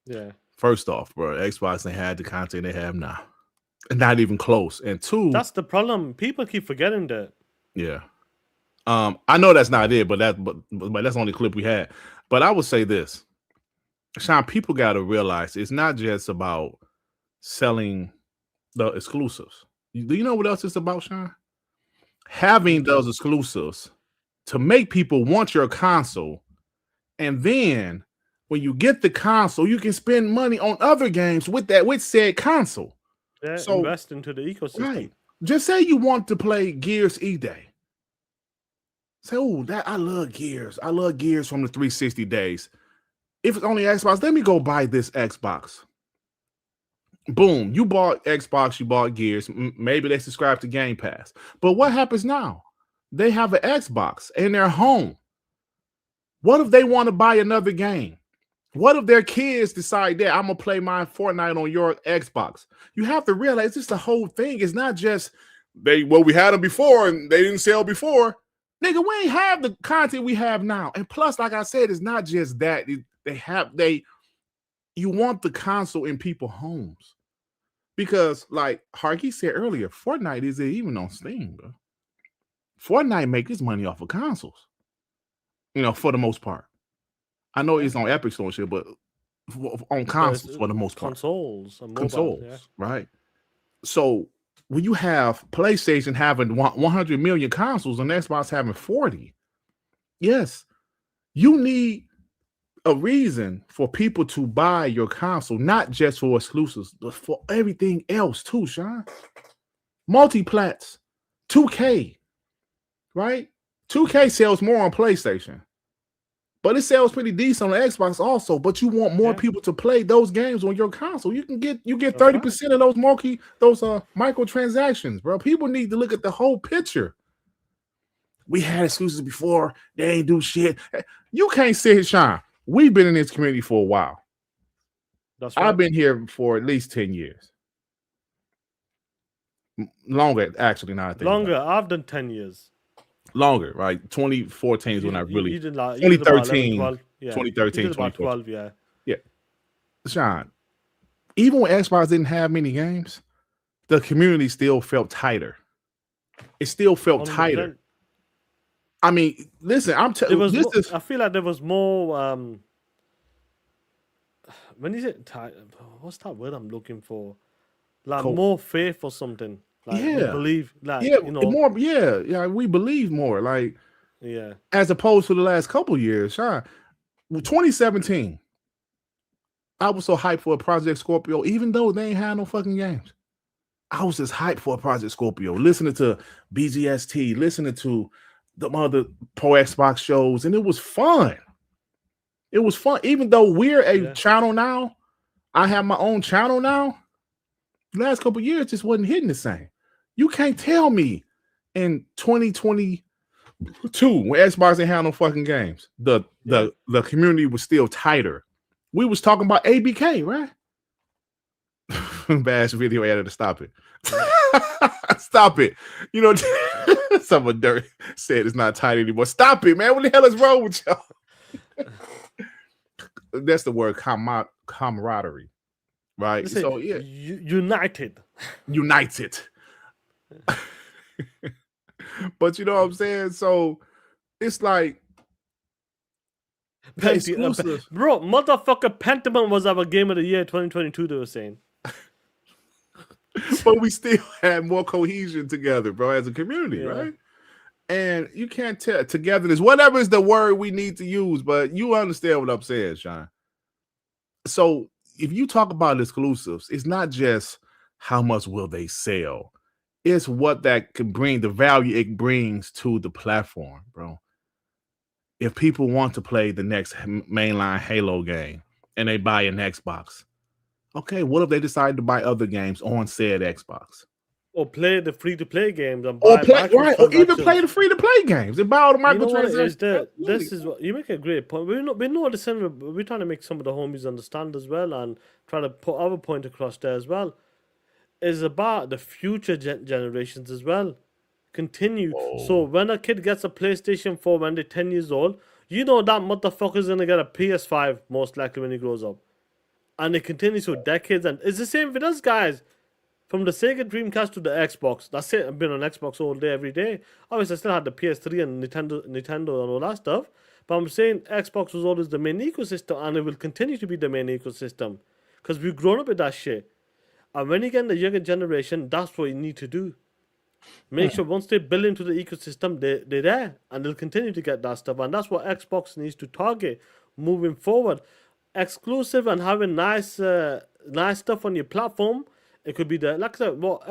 Yeah. First off, bro, Xbox they had the content they have now. Not even close. And 2, that's the problem. People keep forgetting that. Yeah. I know that's not it, but that's the only clip we had. But I would say this, Sean, people got to realize it's not just about selling the exclusives. Do you know what else it's about, Sean? Having those exclusives to make people want your console, and then when you get the console, you can spend money on other games with said console. Yeah, so invest into the ecosystem. Right. Just say you want to play Gears E-Day. Say, oh, that I love Gears. I love Gears from the 360 days. If it's only Xbox, let me go buy this Xbox. Boom, you bought Xbox, you bought Gears. Maybe they subscribe to Game Pass. But what happens now? They have an Xbox in their home. What if they want to buy another game? What if their kids decide that I'm going to play my Fortnite on your Xbox? You have to realize it's the whole thing. It's not just we had them before and they didn't sell before. Nigga, we ain't have the content we have now. And plus, like I said, it's not just that. You want the console in people's homes. Because, like Harky said earlier, Fortnite isn't even on Steam, bro. Fortnite makes its money off of consoles, for the most part. I know it's on Epic Store shit, but on consoles for the most part. Consoles, right? So when you have PlayStation having 100 million consoles and Xbox having 40, yes, you need a reason for people to buy your console, not just for exclusives, but for everything else too, Sean. Multiplats, 2K, right? 2K sells more on PlayStation, but it sells pretty decent on Xbox also. But you want more people to play those games on your console. You get 30% of those microtransactions, bro. People need to look at the whole picture. We had exclusives before, they ain't do shit. You can't sit here, Sean. We've been in this community for a while. That's right. I've been here for at least 10 years. Longer, actually, now I think. Longer. I've done 10 years. Longer, right? 2014 is when I really... You did like, 2013. 12, yeah. 2013, you did about 12, yeah. Yeah. Sean, even when Xbox didn't have many games, the community still felt tighter. It still felt 100%. tighter. I mean, listen, I feel like there was more when you say what's that word I'm looking for? Like more faith or something. Like we believe, like more, we believe more. Like as opposed to the last couple of years. 2017, I was so hyped for a Project Scorpio, even though they ain't had no fucking games. I was just hyped for a Project Scorpio, listening to BGST, listening to the other Pro Xbox shows, and it was fun. It was fun, even though we're a channel now. I have my own channel now. The last couple of years just wasn't hitting the same. You can't tell me in 2022 when Xbox ain't had no fucking games, the community was still tighter. We was talking about ABK, right? Bash video editor, stop it. Stop it. Someone dirty said it's not tight anymore. Stop it, man. What the hell is wrong with y'all? That's the word camaraderie, right? Listen, so yeah, united. But you know what I'm saying? So it's like bro, motherfucker, Pentiment was our game of the year 2022. They were saying. But we still had more cohesion together, bro, as a community, right? And you can't tell togetherness, whatever is the word we need to use, but you understand what I'm saying, Sean. So if you talk about exclusives, it's not just how much will they sell. It's what that can bring, the value it brings to the platform, bro. If people want to play the next mainline Halo game and they buy an Xbox, okay, what if they decide to buy other games on said Xbox? Or play the free-to-play games and or even play the free-to-play games and buy all the microtransactions. This is what you make a great point. We're noticing. We're trying to make some of the homies understand as well, and try to put our point across there as well. Is about the future generations as well. Continue. So when a kid gets a PlayStation 4 when they're 10 years old, that motherfucker's gonna get a PS5 most likely when he grows up, and it continues for decades. And it's the same with us guys. From the Sega Dreamcast to the Xbox. That's it. I've been on Xbox all day, every day. Obviously, I still had the PS3 and Nintendo and all that stuff. But I'm saying Xbox was always the main ecosystem, and it will continue to be the main ecosystem. Because we've grown up with that shit. And when you get in the younger generation, that's what you need to do. Make sure once they build into the ecosystem, they're there. And they'll continue to get that stuff. And that's what Xbox needs to target moving forward. Exclusive and having nice stuff on your platform It could be the like I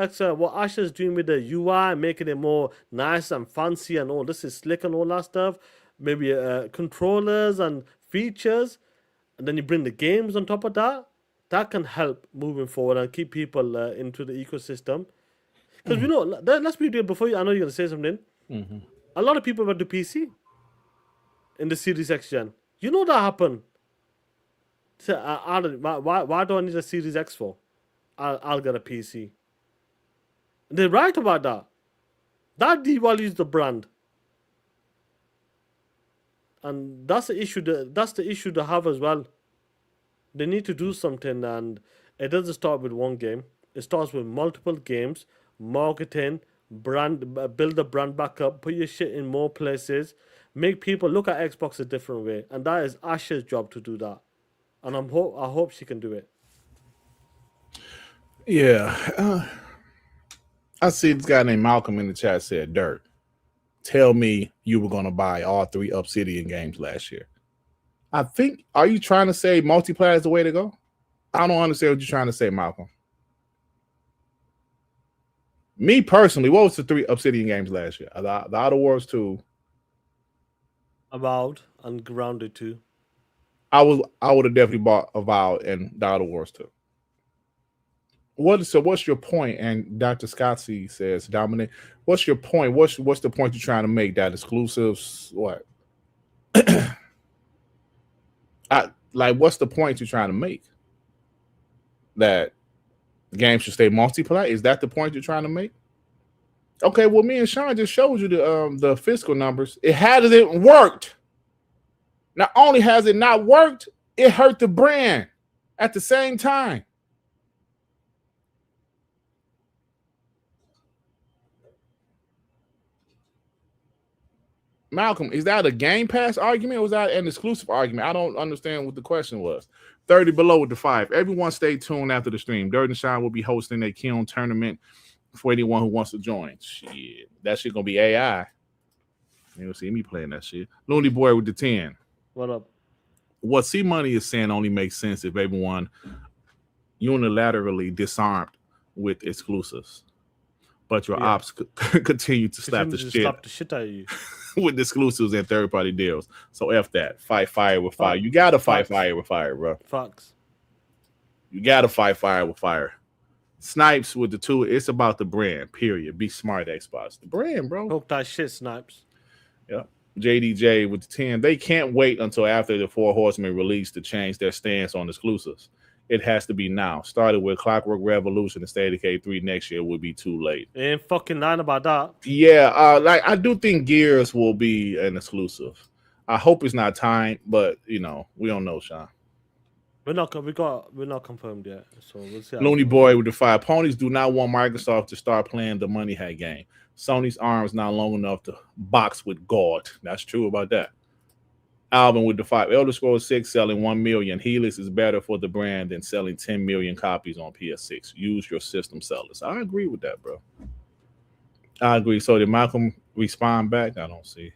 said, what Asha's doing with the UI, making it more nice and fancy and all this is slick and all that stuff. Maybe controllers and features, and then you bring the games on top of that. That can help moving forward and keep people into the ecosystem. Because we know, let's be real. Before you, I know you're gonna say something. A lot of people went to PC in the Series X gen. You know that happened. So, why do I need a Series X for? I'll get a PC. They're right about that. That devalues the brand, and that's the issue. That's the issue to have as well. They need to do something, and it doesn't start with one game. It starts with multiple games, marketing, build the brand back up, put your shit in more places, make people look at Xbox a different way, and that is Asha's job to do that. And I hope she can do it. Yeah. I see this guy named Malcolm in the chat said, Dirt, tell me you were going to buy all 3 Obsidian games last year. I think, are you trying to say multiplayer is the way to go? I don't understand what you're trying to say, Malcolm. Me personally, what was the 3 Obsidian games last year? The Outer Worlds 2. Avowed and Grounded 2. I would have definitely bought Avowed and the Outer Worlds 2. What's your point? And Dr. Scottsy says, Dominic, what's your point? What's the point you're trying to make? That exclusives, what? What's the point you're trying to make? That the game should stay multiplayer? Is that the point you're trying to make? Okay, well, me and Sean just showed you the fiscal numbers. It hasn't worked. Not only has it not worked, it hurt the brand at the same time. Malcolm, is that a Game Pass argument or was that an exclusive argument? I don't understand what the question was. 30 below with the 5. Everyone stay tuned after the stream. Dirt and Shine will be hosting a Kiln tournament for anyone who wants to join. Shit, that shit gonna be AI. You'll see me playing that shit. Looney Boy with the 10. What up? What C Money is saying only makes sense if everyone unilaterally disarmed with exclusives. But your ops continue to slap the shit out of you with exclusives and third-party deals. So F that. Fight fire with fire. You gotta fight fire with fire, bro. Fox. You gotta fight fire with fire. Snipes with the 2. It's about the brand. Period. Be smart, Xbox. The brand, bro. Hope that shit, Snipes. Yeah. JDJ with the 10. They can't wait until after the 4 Horsemen release to change their stance on exclusives. It has to be now. Started with Clockwork Revolution and State of K3 next year would be too late. Ain't fucking lying about that. Yeah, I do think Gears will be an exclusive. I hope it's not timed, but we don't know, Sean. We're not confirmed yet, so we'll see. Looney Boy with the 5. Ponies do not want Microsoft to start playing the money hack game. Sony's arms not long enough to box with God. That's true about that. Alvin with the 5. Elder Scrolls 6 selling 1 million. Helix is better for the brand than selling 10 million copies on PS6. Use your system sellers. I agree with that, bro. I agree. So did Malcolm respond back? I don't see.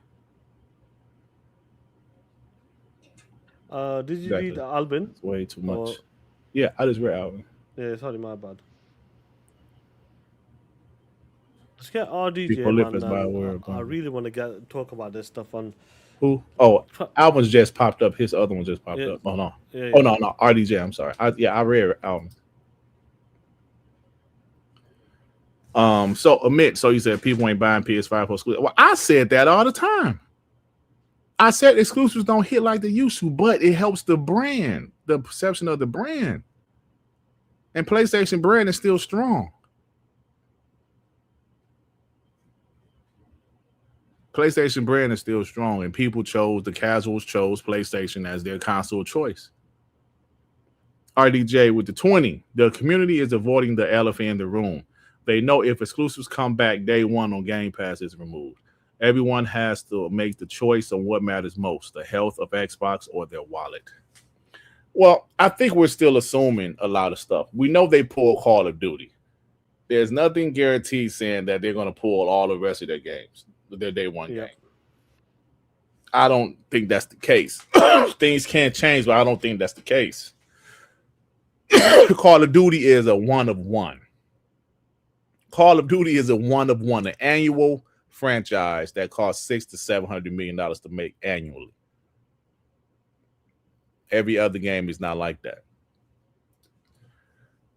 Did you read Alvin? It's way too much. Yeah, I just read Alvin. Yeah, sorry, my bad. Let's get RDJ, man. I really want to talk about this stuff on. Who? Oh, Alvin's just popped up. His other one just popped up. Oh no. Yeah. Oh no, RDJ. I'm sorry. I read Alvin. So Amit. So you said people ain't buying PS5 for exclusive. Well, I said that all the time. I said exclusives don't hit like they used to, but it helps the brand, the perception of the brand. And PlayStation brand is still strong. PlayStation brand is still strong, and the casuals chose PlayStation as their console choice. RDJ with the 20. The community is avoiding the elephant in the room. They know if exclusives come back day one on Game Pass is removed. Everyone has to make the choice on what matters most, the health of Xbox or their wallet. Well, I think we're still assuming a lot of stuff. We know they pull Call of Duty. There's nothing guaranteed saying that they're going to pull all the rest of their games. Their day one game. I don't think that's the case. Things can't change, but I don't think that's the case. Call of Duty is a one of one. Call of Duty is a one of one, an annual franchise that costs $600 to $700 million to make annually. Every other game is not like that.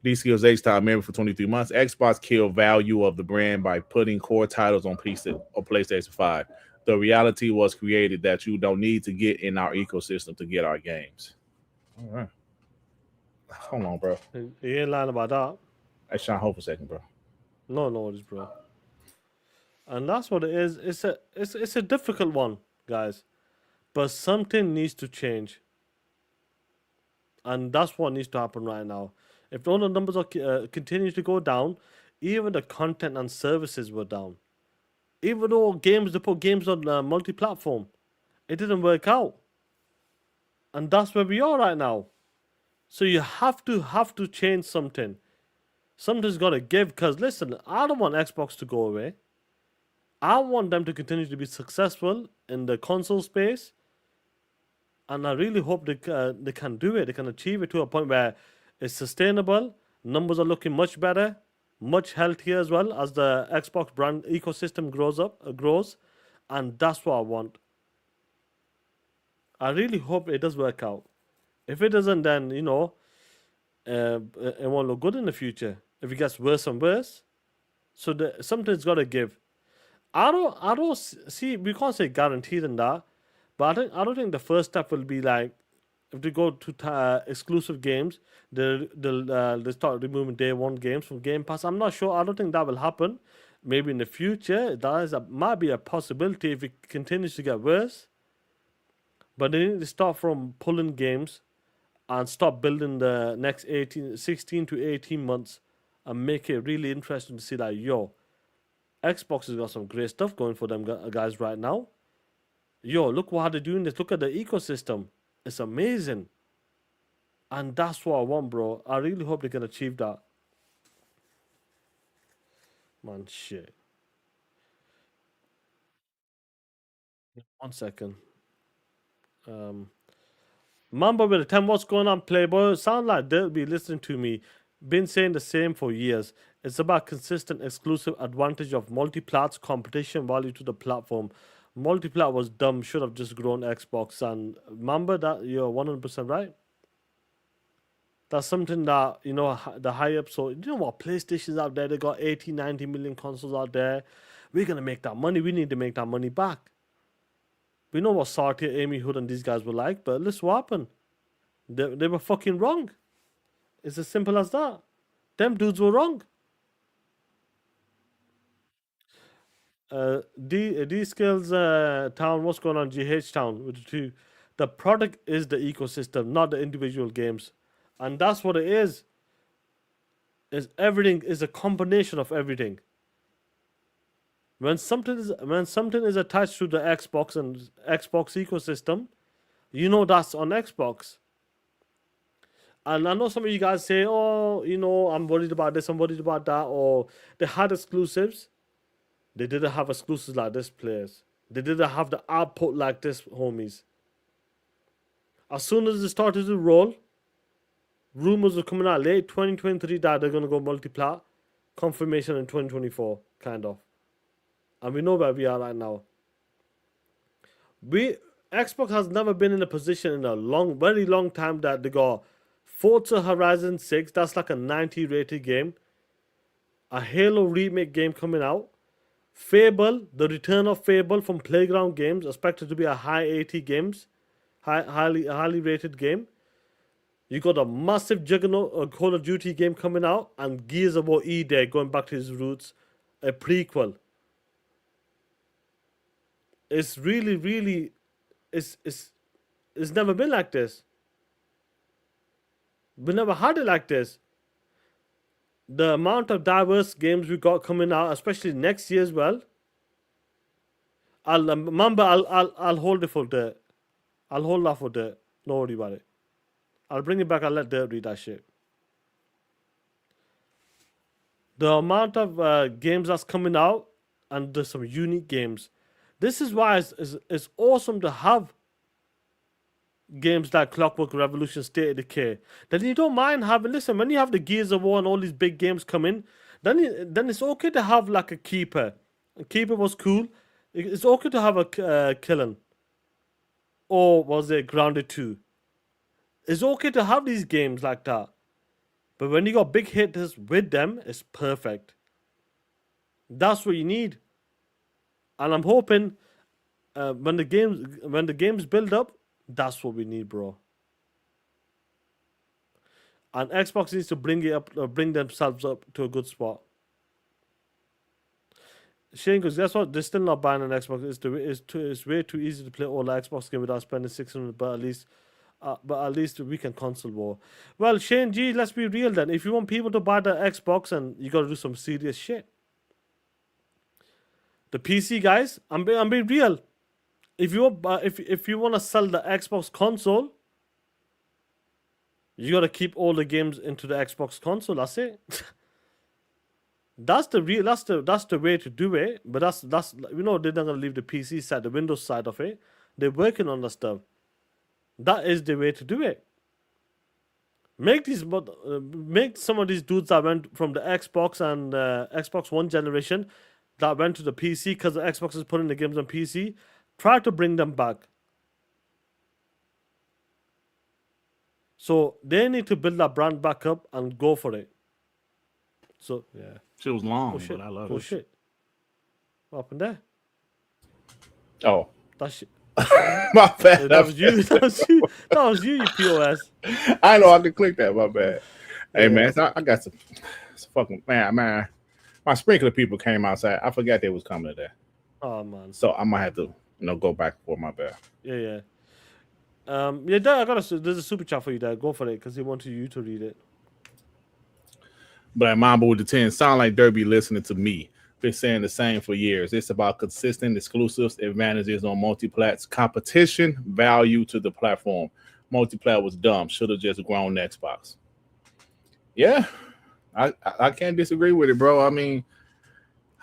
D Skills H-Time member for 23 months. Xbox killed value of the brand by putting core titles on PC or PlayStation 5. The reality was created that you don't need to get in our ecosystem to get our games. All right. Hold on, bro. You ain't lying about that. Hey, Sean, hold for a second, bro. No worries, bro. And that's what it is. It's a difficult one, guys. But something needs to change. And that's what needs to happen right now. If all the numbers are continue to go down, even the content and services were down. Even though they put games on multi-platform, it didn't work out. And that's where we are right now. So you have to change something. Something's got to give. Because listen, I don't want Xbox to go away. I want them to continue to be successful in the console space. And I really hope they can do it. They can achieve it to a point where it's sustainable. Numbers are looking much better, much healthier as well as the Xbox brand ecosystem grows. And that's what I want. I really hope it does work out. If it doesn't, then, it won't look good in the future. If it gets worse and worse. So something's got to give. I don't see, we can't say guaranteed in that. But I don't think the first step will be like, if they go to exclusive games, they'll start removing day one games from Game Pass. I'm not sure. I don't think that will happen. Maybe in the future, might be a possibility if it continues to get worse. But they need to start from pulling games and stop building the next 16 to 18 months and make it really interesting to see that, Xbox has got some great stuff going for them guys right now. Look how they're doing this. Look at the ecosystem. It's amazing. And that's what I want, bro. I really hope they can achieve that. Man, shit. 1 second. Mamba with a 10, what's going on, Playboy? Sound like they'll be listening to me. Been saying the same for years. It's about consistent exclusive advantage of multi-plats competition value to the platform. Multiplat was dumb, should have just grown Xbox. And Mamba, that you're 100% right. That's something that, the high up. So, what? PlayStation's out there. They got 80, 90 million consoles out there. We're going to make that money. We need to make that money back. We know what Sartia, Amy Hood, and these guys were like. But listen what happened. They were fucking wrong. It's as simple as that. Them dudes were wrong. D Skills Town, what's going on? GH Town with the two. The product is the ecosystem, not the individual games, and that's what it is. Is everything is a combination of everything. When something is attached to the Xbox and Xbox ecosystem, that's on Xbox. And I know some of you guys say, "Oh, I'm worried about this, I'm worried about that," or they had exclusives. They didn't have exclusives like this, players. They didn't have the output like this, homies. As soon as it started to roll, rumors were coming out late 2023 that they're going to go multi-plat. Confirmation in 2024, kind of. And we know where we are right now. Xbox has never been in a position in a very long time that they got Forza Horizon 6, that's like a 90 rated game. A Halo remake game coming out. Fable, the return of Fable from Playground Games, expected to be a high 80 games, highly rated game. You got a massive juggernaut Call of Duty game coming out, and Gears of War E-Day going back to his roots, a prequel. It's really, it's never been like this. We never had it like this. The amount of diverse games we got coming out, especially next year as well. I'll hold it for Dirt. I'll hold that for Dirt. Don't worry about it. I'll bring it back. I'll let Dirt read that shit. The amount of games that's coming out, and there's some unique games. This is why it's awesome to have games like Clockwork Revolution, State of Decay. Then you don't mind having, listen, when you have the Gears of War and all these big games come in, then it's okay to have like a keeper. A keeper was cool. It's okay to have a killing. Or was it Grounded 2? It's okay to have these games like that. But when you got big hitters with them, it's perfect. That's what you need. And I'm hoping when the games build up, that's what we need, bro. And Xbox needs to bring themselves up to a good spot. Shane goes, guess what? They're still not buying an Xbox. It's way too easy to play all the Xbox game without spending 600. But at least we can console war. Well, Shane G, let's be real then. If you want people to buy the Xbox, and you got to do some serious shit. The PC guys, I'm being real. If you want to sell the Xbox console, you got to keep all the games into the Xbox console. That's it. That's the way to do it. But that's they're not gonna leave the PC side, the Windows side of it. They're working on the stuff. That is the way to do it. Make some of these dudes that went from the Xbox and Xbox One generation that went to the PC because the Xbox is putting the games on PC. Try to bring them back. So they need to build that brand back up and go for it. So yeah. Shit was long, Oh shit! but I love Oh it. shit! What happened there? Oh, That shit. my bad. That was you. That was you. You POS. I know I can click that. My bad. Hey Yeah. man, I got some fucking man. My sprinkler people came outside. I forgot they was coming today, Oh man. so I might have to go back for my bad. Yeah. Yeah. Dad, there's a super chat for you, Dad. Go for it because he wanted you to read it. But Mamba with the 10 sound like Derby listening to me. Been saying the same for years. It's about consistent exclusives, advantages on multiplats, competition, value to the platform. Multiplat was dumb. Should have just grown Xbox. Yeah, I can't disagree with it, bro. I mean,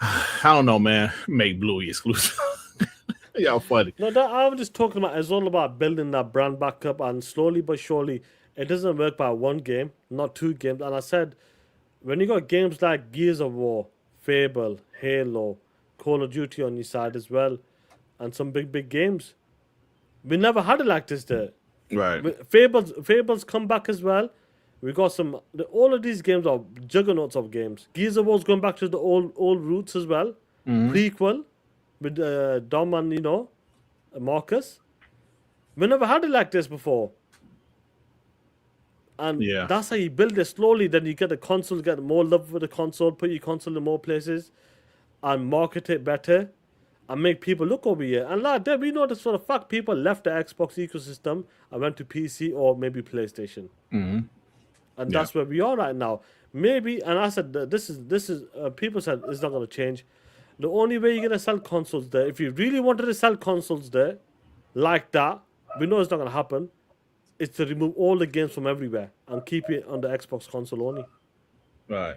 I don't know, man. Make Bluey exclusive. Y'all funny. No, I was just talking about. It's all about building that brand back up, and slowly but surely, it doesn't work by one game, not two games. And I said, when you got games like Gears of War, Fable, Halo, Call of Duty on your side as well, and some big games, we never had it like this there. Right. Fables come back as well. We got all of these games are juggernauts of games. Gears of War's going back to the old roots as well. Prequel with Dom and Marcus. We never had it like this before. And Yeah. that's how you build it slowly. Then you get the console, get more love for the console, put your console in more places, and market it better, and make people look over here. And like that, we know this for a fact. People left the Xbox ecosystem and went to PC or maybe PlayStation. Mm-hmm. And that's where we are right now. Maybe, and I said that this is people said it's not going to change. The only way you're going to sell consoles there, if you really wanted to sell consoles there, like that, we know it's not going to happen, is to remove all the games from everywhere and keep it on the Xbox console only. Right.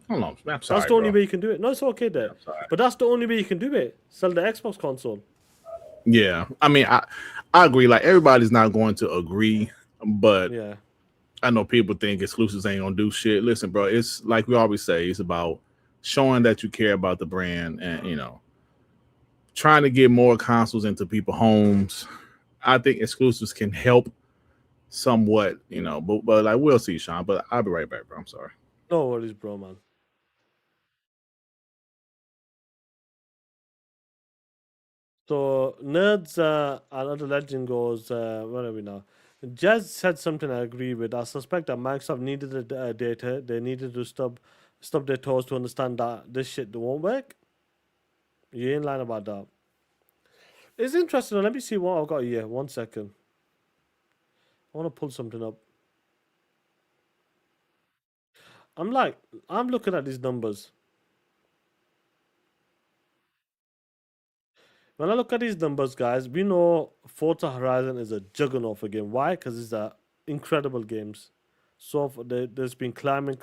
Hold on. I'm sorry, That's the only bro. way you can do it. No, it's okay there. I'm sorry. But that's the only way you can do it. Sell the Xbox console. Yeah. I mean, I agree. Like, everybody's not going to agree, but Yeah. I know people think exclusives ain't gonna do shit. Listen, bro, it's like we always say, it's about showing that you care about the brand and trying to get more consoles into people's homes. I think exclusives can help somewhat, but like we'll see, Sean. But I'll be right back, bro. I'm sorry. No worries, bro, man. So nerds another legend goes, where are we now? Jazz said something I agree with. I suspect that Microsoft needed the data. They needed to stub their toes to understand that this shit won't work. You ain't lying about that. It's interesting. Let me see what I've got here. 1 second. I want to pull something up. I'm looking at these numbers. When I look at these numbers, guys, we know Forza Horizon is a juggernaut for game. Why? Because it's incredible games. So there's been climbing.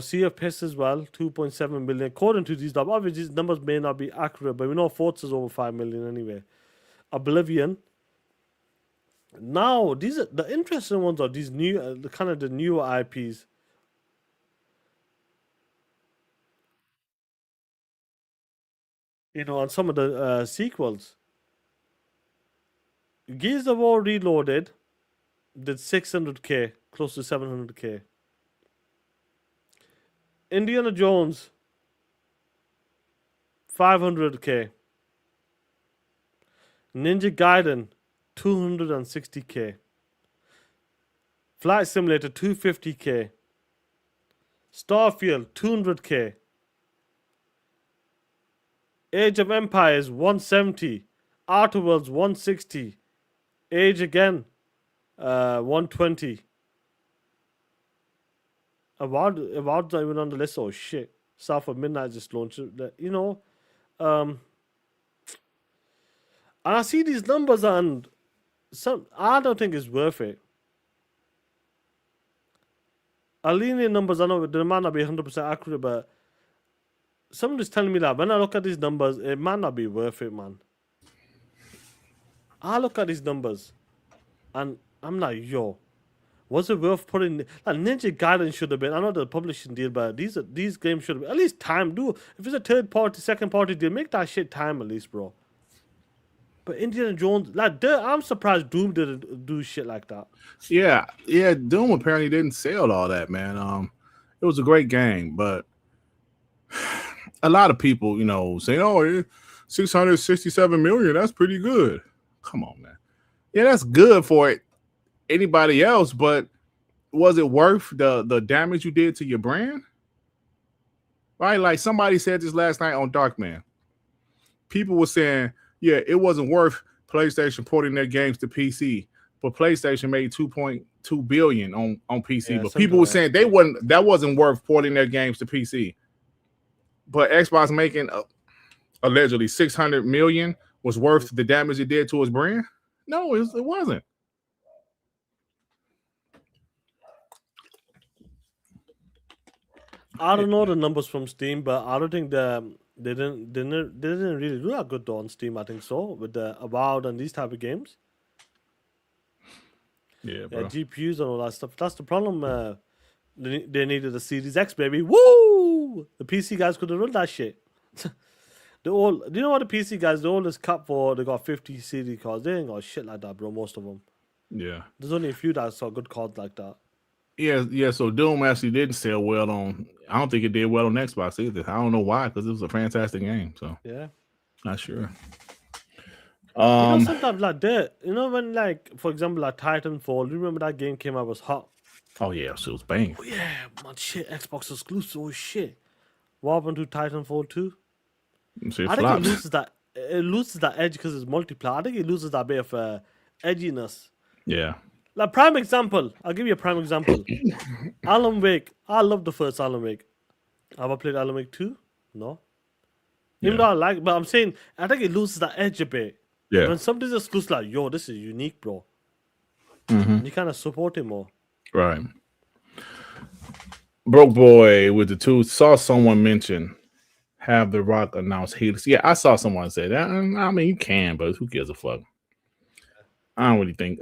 Sea of Piss as well, 2.7 million. According to these numbers, obviously these numbers may not be accurate, but we know Forza's over 5 million anyway. Oblivion. Now, the interesting ones are these new, the newer IPs. on some of the sequels. Gears of War Reloaded did 600k, close to 700k. Indiana Jones, 500k. Ninja Gaiden, 260k. Flight Simulator, 250k. Starfield, 200k. Age of Empires, 170. Outer Worlds, 160. Age again, 120. Awards are even on the list. Oh shit! South of Midnight just launched it. And I see these numbers and I don't think it's worth it. Alien numbers, I know they might not be 100% accurate, but somebody's telling me that when I look at these numbers, it might not be worth it, man. I look at these numbers, and I'm like, yo, was it worth putting? Like Ninja Gaiden should have been. I know the publishing deal, but these games should have been at least time. If it's a third party, second party deal, make that shit time at least, bro. But Indiana Jones, I'm surprised Doom didn't do shit like that. Yeah. Doom apparently didn't sell all that, man. It was a great game, but a lot of people, saying, "Oh, 667 million, that's pretty good." Come on, man. Yeah, that's good for anybody else, but was it worth the damage you did to your brand? Right? Like somebody said this last night on Darkman. People were saying, yeah, it wasn't worth PlayStation porting their games to PC, but PlayStation made 2.2 billion on PC. Yeah, but people were saying that wasn't worth porting their games to PC. But Xbox making allegedly 600 million was worth the damage it did to his brand? No, it wasn't. I don't know the numbers from Steam, but I don't think they didn't really do that good though on Steam. I think so with the Avowed and these type of games. Yeah, bro. GPUs and all that stuff. That's the problem. They needed a Series X, baby. Woo! The PC guys could have run that shit. Do you know what the PC guys? The oldest cut for they got 50 CD cards. They ain't got shit like that, bro. Most of them. Yeah. There's only a few that saw good cards like that. Yeah. So Doom actually didn't sell well on. I don't think it did well on Xbox either. I don't know why, because it was a fantastic game. So yeah, not sure. Sometimes like that. When for example like Titanfall. You remember that game came out, it was hot. Oh yeah, so it was bang. Oh yeah, man, shit. Xbox exclusive. Oh shit. What happened to Titanfall 2? I think it loses that edge because it's multiplayer. I think it loses that bit of edginess. Yeah. Like prime example, I'll give you a prime example. Alan Wake. I love the first Alan Wake. Have I played Alan Wake 2? No. Even though I like, but I'm saying I think it loses that edge a bit. Yeah. When somebody's exclusive, like, yo, this is unique, bro. Mm-hmm. You kind of support it more. Right. Broke Boy with the two saw someone mention have The Rock announce Helix. Yeah, I saw someone say that. I mean, you can, but who gives a fuck? I don't really think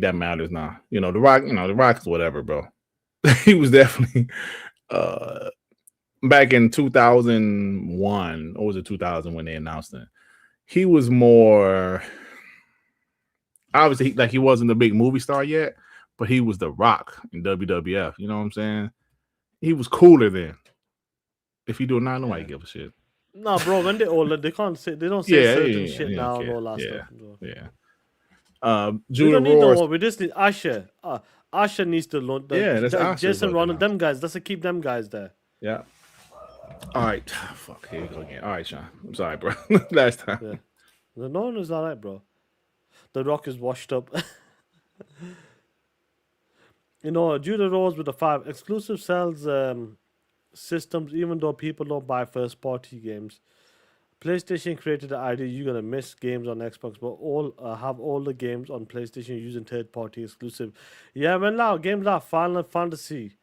that matters now. The Rock, The Rock is whatever, bro. He was definitely back in 2001, or was it 2000 when they announced it? He was more obviously he wasn't a big movie star yet, but he was The Rock in WWF. You know what I'm saying? He was cooler then. If he do it now, nobody give a shit. No, bro, when they're older, they don't say certain shit now and all that stuff. Yeah. We Judah don't need no Roars. more. We just need Asha. Asha needs to learn. That's Asha Jason looking Ronald, out. them guys. Let's keep them guys there. Yeah. All right. Fuck, here we go again. All right, Sean. I'm sorry, bro. Last time. Yeah. No one is alright, bro. The Rock is washed up. Judah Rose with the 5 exclusive sells systems, even though people don't buy first party games. PlayStation created the idea you're gonna miss games on Xbox, but have all the games on PlayStation using third party exclusive. Yeah, when now games like Final Fantasy,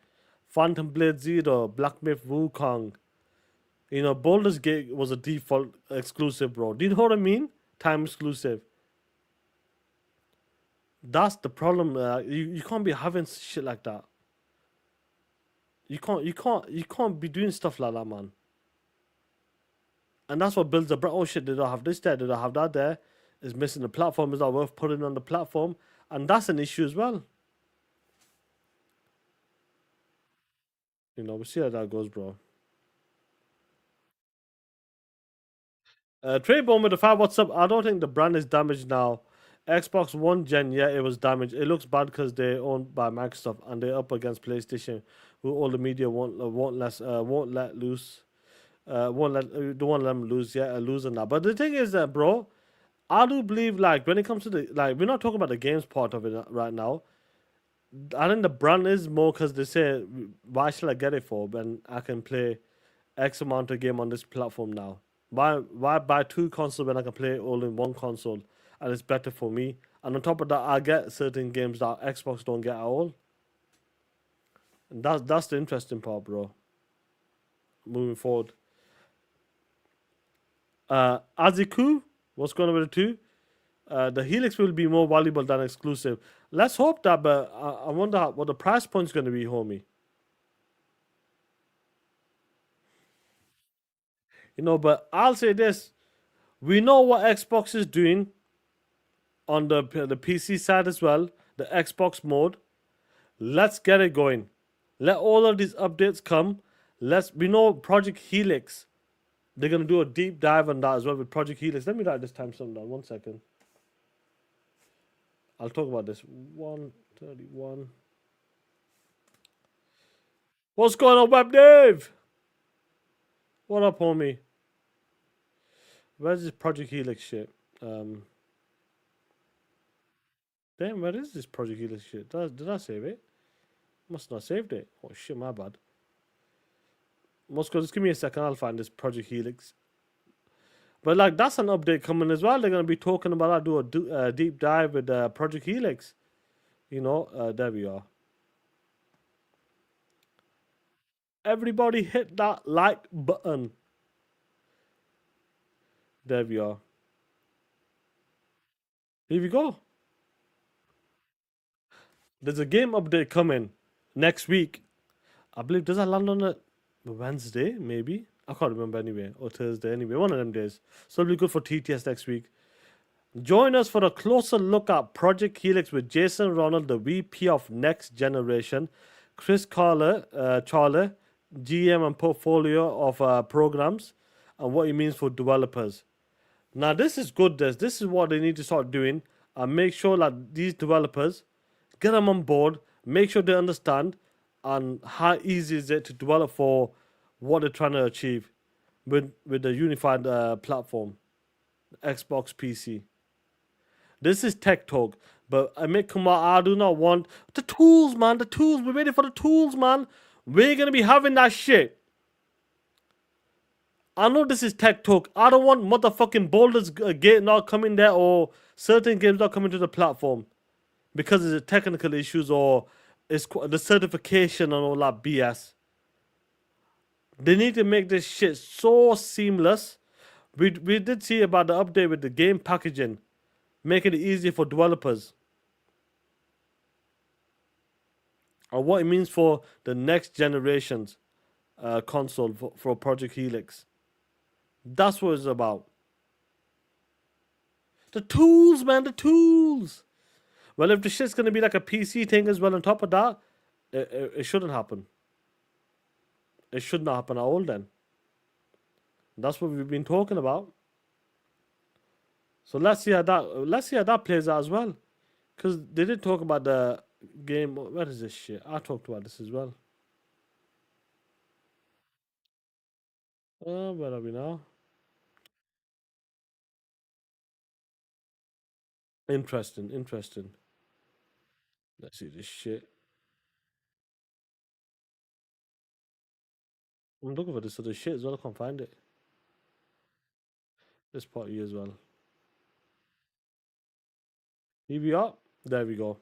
Phantom Blade Zero, Black Myth Wukong. Baldur's Gate was a default exclusive, bro. Do you know what I mean? Time exclusive. That's the problem. You can't be having shit like that. You can't be doing stuff like that, man. And that's what builds the brand. Oh shit, they don't have this there, they don't have that there. It's missing the platform, is not worth putting on the platform. And that's an issue as well. You know, we'll see how that goes, bro. Trey Bone with the 5, what's up? I don't think the brand is damaged now. Xbox One Gen, yeah, it was damaged. It looks bad because they're owned by Microsoft and they're up against PlayStation, who all the media won't let loose. Don't want to let them lose, losing that. But the thing is that, bro, I do believe, like, when it comes to the, like, we're not talking about the games part of it right now. I think the brand is more because they say, why should I get it for when I can play X amount of game on this platform now? Why buy 2 consoles when I can play it all in 1 console and it's better for me? And on top of that, I get certain games that Xbox don't get at all. And that's the interesting part, bro. Moving forward. Aziku, what's going on with the 2? The Helix will be more valuable than exclusive. Let's hope that, but I wonder what the price point's going to be, homie. You know, but I'll say this. We know what Xbox is doing on the PC side as well, the Xbox mode. Let's get it going. Let all of these updates come. We know Project Helix. They're going to do a deep dive on that as well with Project Helix. Let me write this time something down. 1 second. I'll talk about this. 131. What's going on, Web Dave? What up, homie? Where's this Project Helix shit? Damn, where is this Project Helix shit? Did I save it? Must not have saved it. Oh shit, my bad. Moscow, just give me a second. I'll find this Project Helix. But like, that's an update coming as well. They're gonna be talking about that. Do a deep dive with Project Helix. You know, there we are. Everybody hit that like button. There we are. Here we go. There's a game update coming next week. I believe, does that land on a Wednesday? Maybe. I can't remember anyway. Or Thursday anyway. One of them days. So it'll be good for TTS next week. Join us for a closer look at Project Helix with Jason Ronald, the VP of Next Generation, Chris Charler, GM and portfolio of programs, and what it means for developers. Now, this is good. This is what they need to start doing, and make sure that these developers, get them on board, make sure they understand, and how easy is it to develop for what they're trying to achieve with the unified platform, Xbox PC. This is tech talk, but I do not want the tools, man. The tools. We're waiting for the tools, man. We're gonna be having that shit. I know this is tech talk. I don't want motherfucking Baldur's Gate not coming there or certain games not coming to the platform because of the technical issues or it's the certification and all that BS. They need to make this shit so seamless. We did see about the update with the game packaging, making it easier for developers. Or what it means for the next generation's console for Project Helix. That's what it's about. The tools, man, the tools. Well, if the shit's going to be like a PC thing as well on top of that, it shouldn't happen. It should not happen at all then. That's what we've been talking about. So let's see how that plays out as well. Because they did talk about the game. Where is this shit? I talked about this as well. Where are we now? Interesting. Let's see this shit. I'm looking for this other shit as well. I can't find it. This part here as well. Here we are. There we go.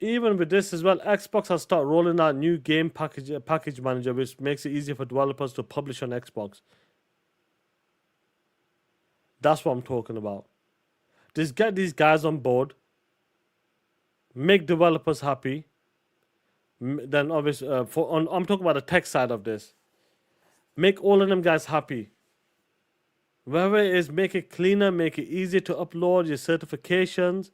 Even with this as well, Xbox has started rolling out new game package manager, which makes it easier for developers to publish on Xbox. That's what I'm talking about. Just get these guys on board, make developers happy. Then obviously, I'm talking about the tech side of this. Make all of them guys happy. Whatever it is, make it cleaner, make it easier to upload your certifications.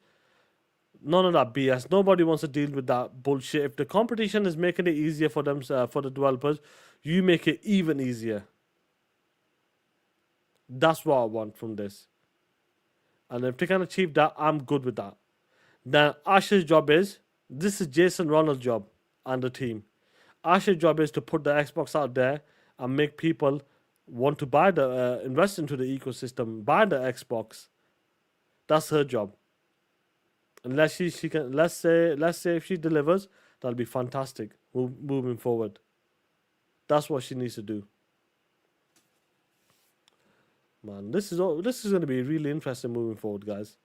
None of that BS. Nobody wants to deal with that bullshit. If the competition is making it easier for them, for the developers, you make it even easier. That's what I want from this. And if they can achieve that, I'm good with that. Now, Asha's job is, this is Jason Ronald's job and the team. Asha's job is to put the Xbox out there and make people want to buy the, invest into the ecosystem, buy the Xbox. That's her job. Unless she can, let's say if she delivers, that'll be fantastic moving forward. That's what she needs to do. Man, this is going to be really interesting moving forward, guys.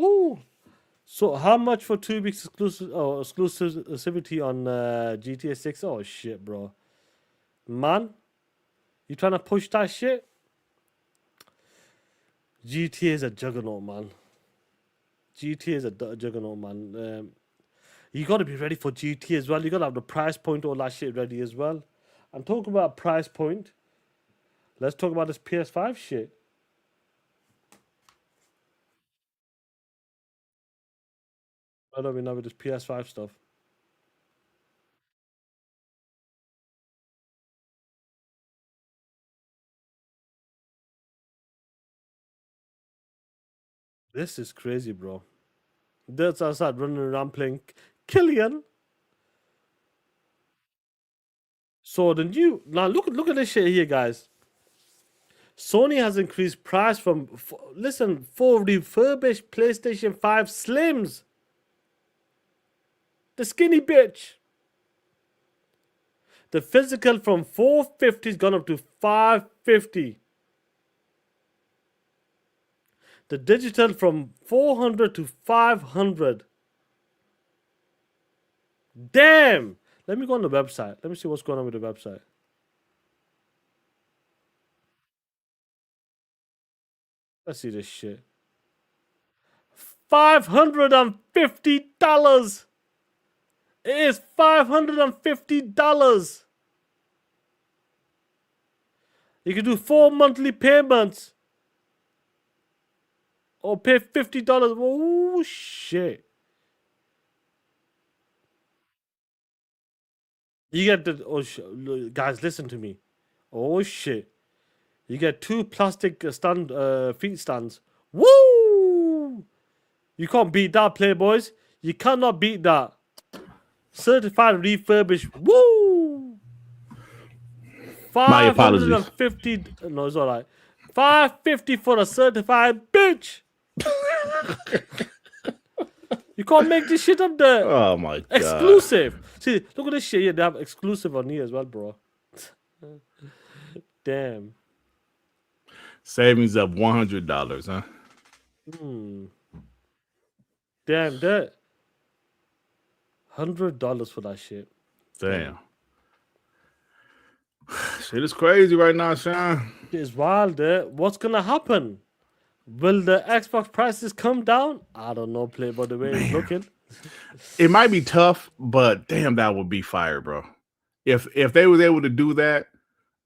Ooh. So how much for 2 weeks exclusivity on GTA 6? Oh shit, bro. Man, you trying to push that shit? GTA is a juggernaut, man. GTA is a juggernaut, man. You got to be ready for GTA as well. You got to have the price point, all that shit ready as well. I'm talking about price point. Let's talk about this PS5 shit. Where are we now with this PS5 stuff? This is crazy, bro. That's outside running around playing Killian. So the new now look at this shit here, guys. Sony has increased price from listen for refurbished PlayStation 5 Slims. The skinny bitch. The physical from 450 has gone up to 550. The digital from 400 to 500. Damn! Let me go on the website. Let me see what's going on with the website. Let's see this shit. $550. It is $550. You can do 4 monthly payments. Or pay $50. Oh shit. You get the guys, listen to me. Oh shit. You get 2 plastic feet stands. Woo! You can't beat that, Playboys. You cannot beat that. Certified refurbished. Woo! My apologies. 550. No, it's alright. 550 for a certified bitch. You can't make this shit up there. Oh my god. Exclusive. See, look at this shit here. They have exclusive on here as well, bro. Damn. Savings of $100, huh? Damn, that $100 for that shit. Damn. Shit is crazy right now, Sean. It is wild, What's gonna happen? Will the Xbox prices come down? I don't know, play by the way it's looking. It might be tough, but damn, that would be fire, bro. If they was able to do that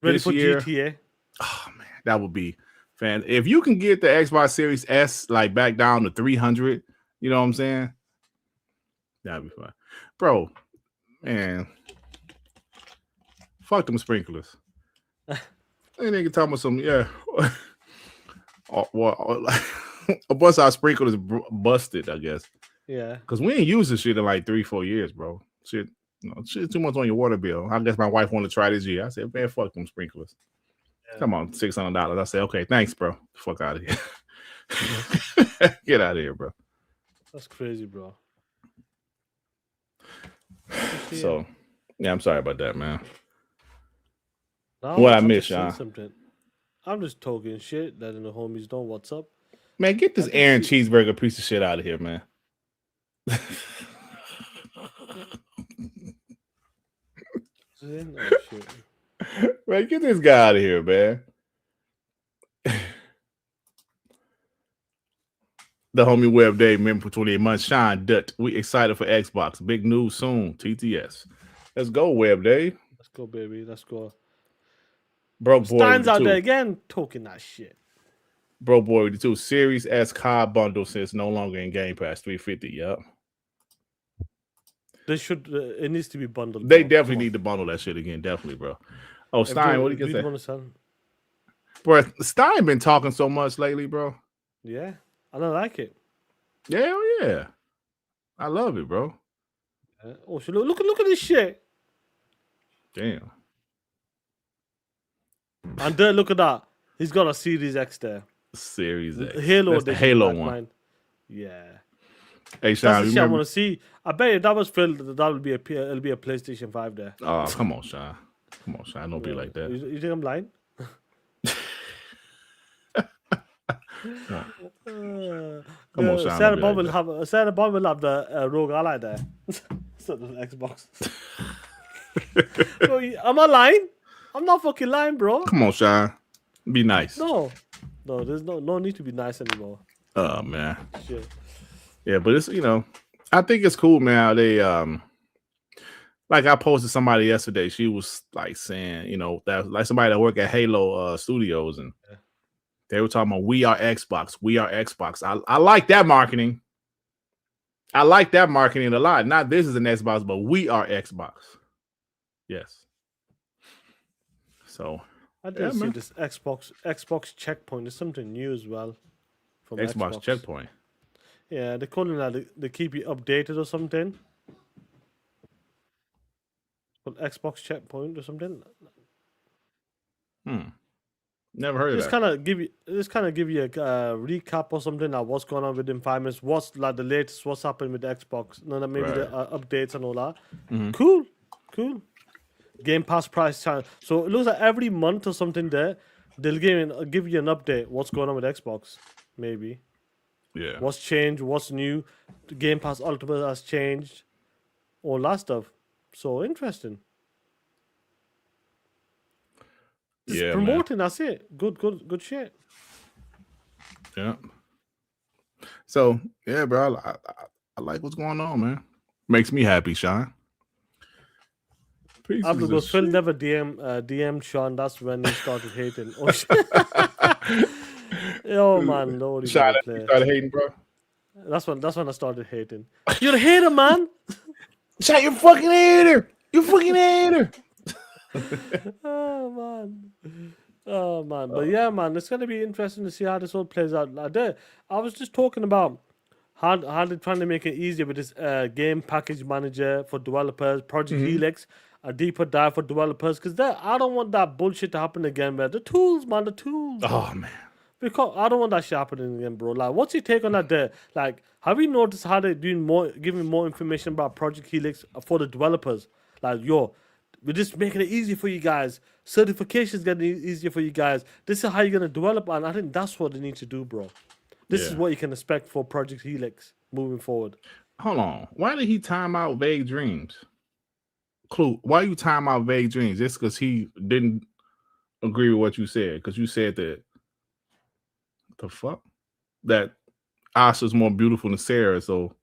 Ready this for year, GTA? oh man, that would be fan. If you can get the Xbox Series S like back down to 300, you know what I'm saying? That'd be fun, bro. Man, fuck them sprinklers. They nigga talking about some a bunch of our sprinklers busted, I guess. Yeah. Because we ain't used this shit in like 3-4 years, bro. Shit, shit too much on your water bill. I guess my wife wanted to try this year. I said, man, fuck them sprinklers. Yeah. Come on, $600. I said, okay, thanks, bro. Fuck out of here. Get out of here, bro. That's crazy, bro. So, yeah, I'm sorry about that, man. Now, what I missed, y'all. I'm just talking shit, letting the homies know what's up. Man, get this Aaron cheeseburger piece of shit out of here, man. Oh, shit. Man, get this guy out of here, man. The homie Web Day, member for 28 months. Sean Dutt. We excited for Xbox. Big news soon. TTS. Let's go, Web Day. Let's go, baby. Let's go. Broke boy Stein's with the out two. there again talking that shit. Broke boy with the two. Series S COD bundle since no longer in Game Pass. $350. Yep. They should. It needs to be bundled. They bro. definitely Come on. need to bundle that shit again. Definitely, bro. Oh, If Stein, you- what do if you you say? wanna sell- Bro, Stein been talking so much lately, bro. Yeah, I don't like it. Yeah, yeah. I love it, bro. Oh, so look at this shit. Damn. And there, look at that. He's got a Series X there. Series X. Halo That's the edition, Halo like one. mine. Yeah. Hey, That's Sean, the you shit I remember? want to see. I bet you that was filled. That will be it'll be a PlayStation 5 there. Oh, come on, Sean. Come on, Sean. Don't be like that. You think I'm lying? Come on, Sean. Sarah don't be Bond will like have Sarah Bond will have the Rogue Ally there. So the Xbox. Bro, am I lying? I'm not fucking lying, bro. that. Come on, Sean. Be nice. No, there's no need to be nice anymore. Oh man. Shit. Yeah, but it's I think it's cool, man. How they like I posted somebody yesterday. She was like saying, that like somebody that work at Halo Studios, and they were talking about we are Xbox, we are Xbox. I like that marketing. I like that marketing a lot. Not this is an Xbox, but we are Xbox. Yes. So I did see man. this Xbox checkpoint. There's something new as well. From Xbox checkpoint. Yeah, they call it that. They keep you updated or something. Called Xbox checkpoint or something. Never heard of Just that. kind of give you a recap or something like what's going on within 5 minutes. What's like the latest? What's happened with the Xbox? Maybe the updates and all that. Cool. Game Pass price challenge. So it looks like every month or something there, they'll give you an update. What's going on with Xbox? Maybe. Yeah. What's changed? What's new? The Game Pass Ultimate has changed. All that stuff. So interesting. Just Yeah, promoting. That's it. Good shit. Yeah. So yeah, bro, I like what's going on, man. Makes me happy, Sean. Pieces After of goes Phil shit. never DM'd Sean. That's when he started hating. Oh shit. Oh man, nobody Sean, gonna you play. started hating, bro. That's when I started hating. You're a hater, man. Sean, you fucking hater. You fucking hater. Oh man. But yeah, man, it's gonna be interesting to see how this all plays out. I was just talking about how they're trying to make it easier with this game package manager for developers, Project Helix, a deeper dive for developers. Because I don't want that bullshit to happen again, man. The tools. Oh man. Because I don't want that shit happening again, bro. Like, what's your take on that there? Like, have you noticed how they're giving more information about Project Helix for the developers? Like, we're just making it easy for you guys. Certifications getting easier for you guys. This is how you're gonna develop, and I think that's what they need to do, bro. This is Yeah. what you can expect for Project Helix moving forward. Hold on. Why did he time out Vague Dreams? Clue. Why you time out Vague Dreams? Just because he didn't agree with what you said. Because you said that the fuck? That Asha's more beautiful than Sarah. So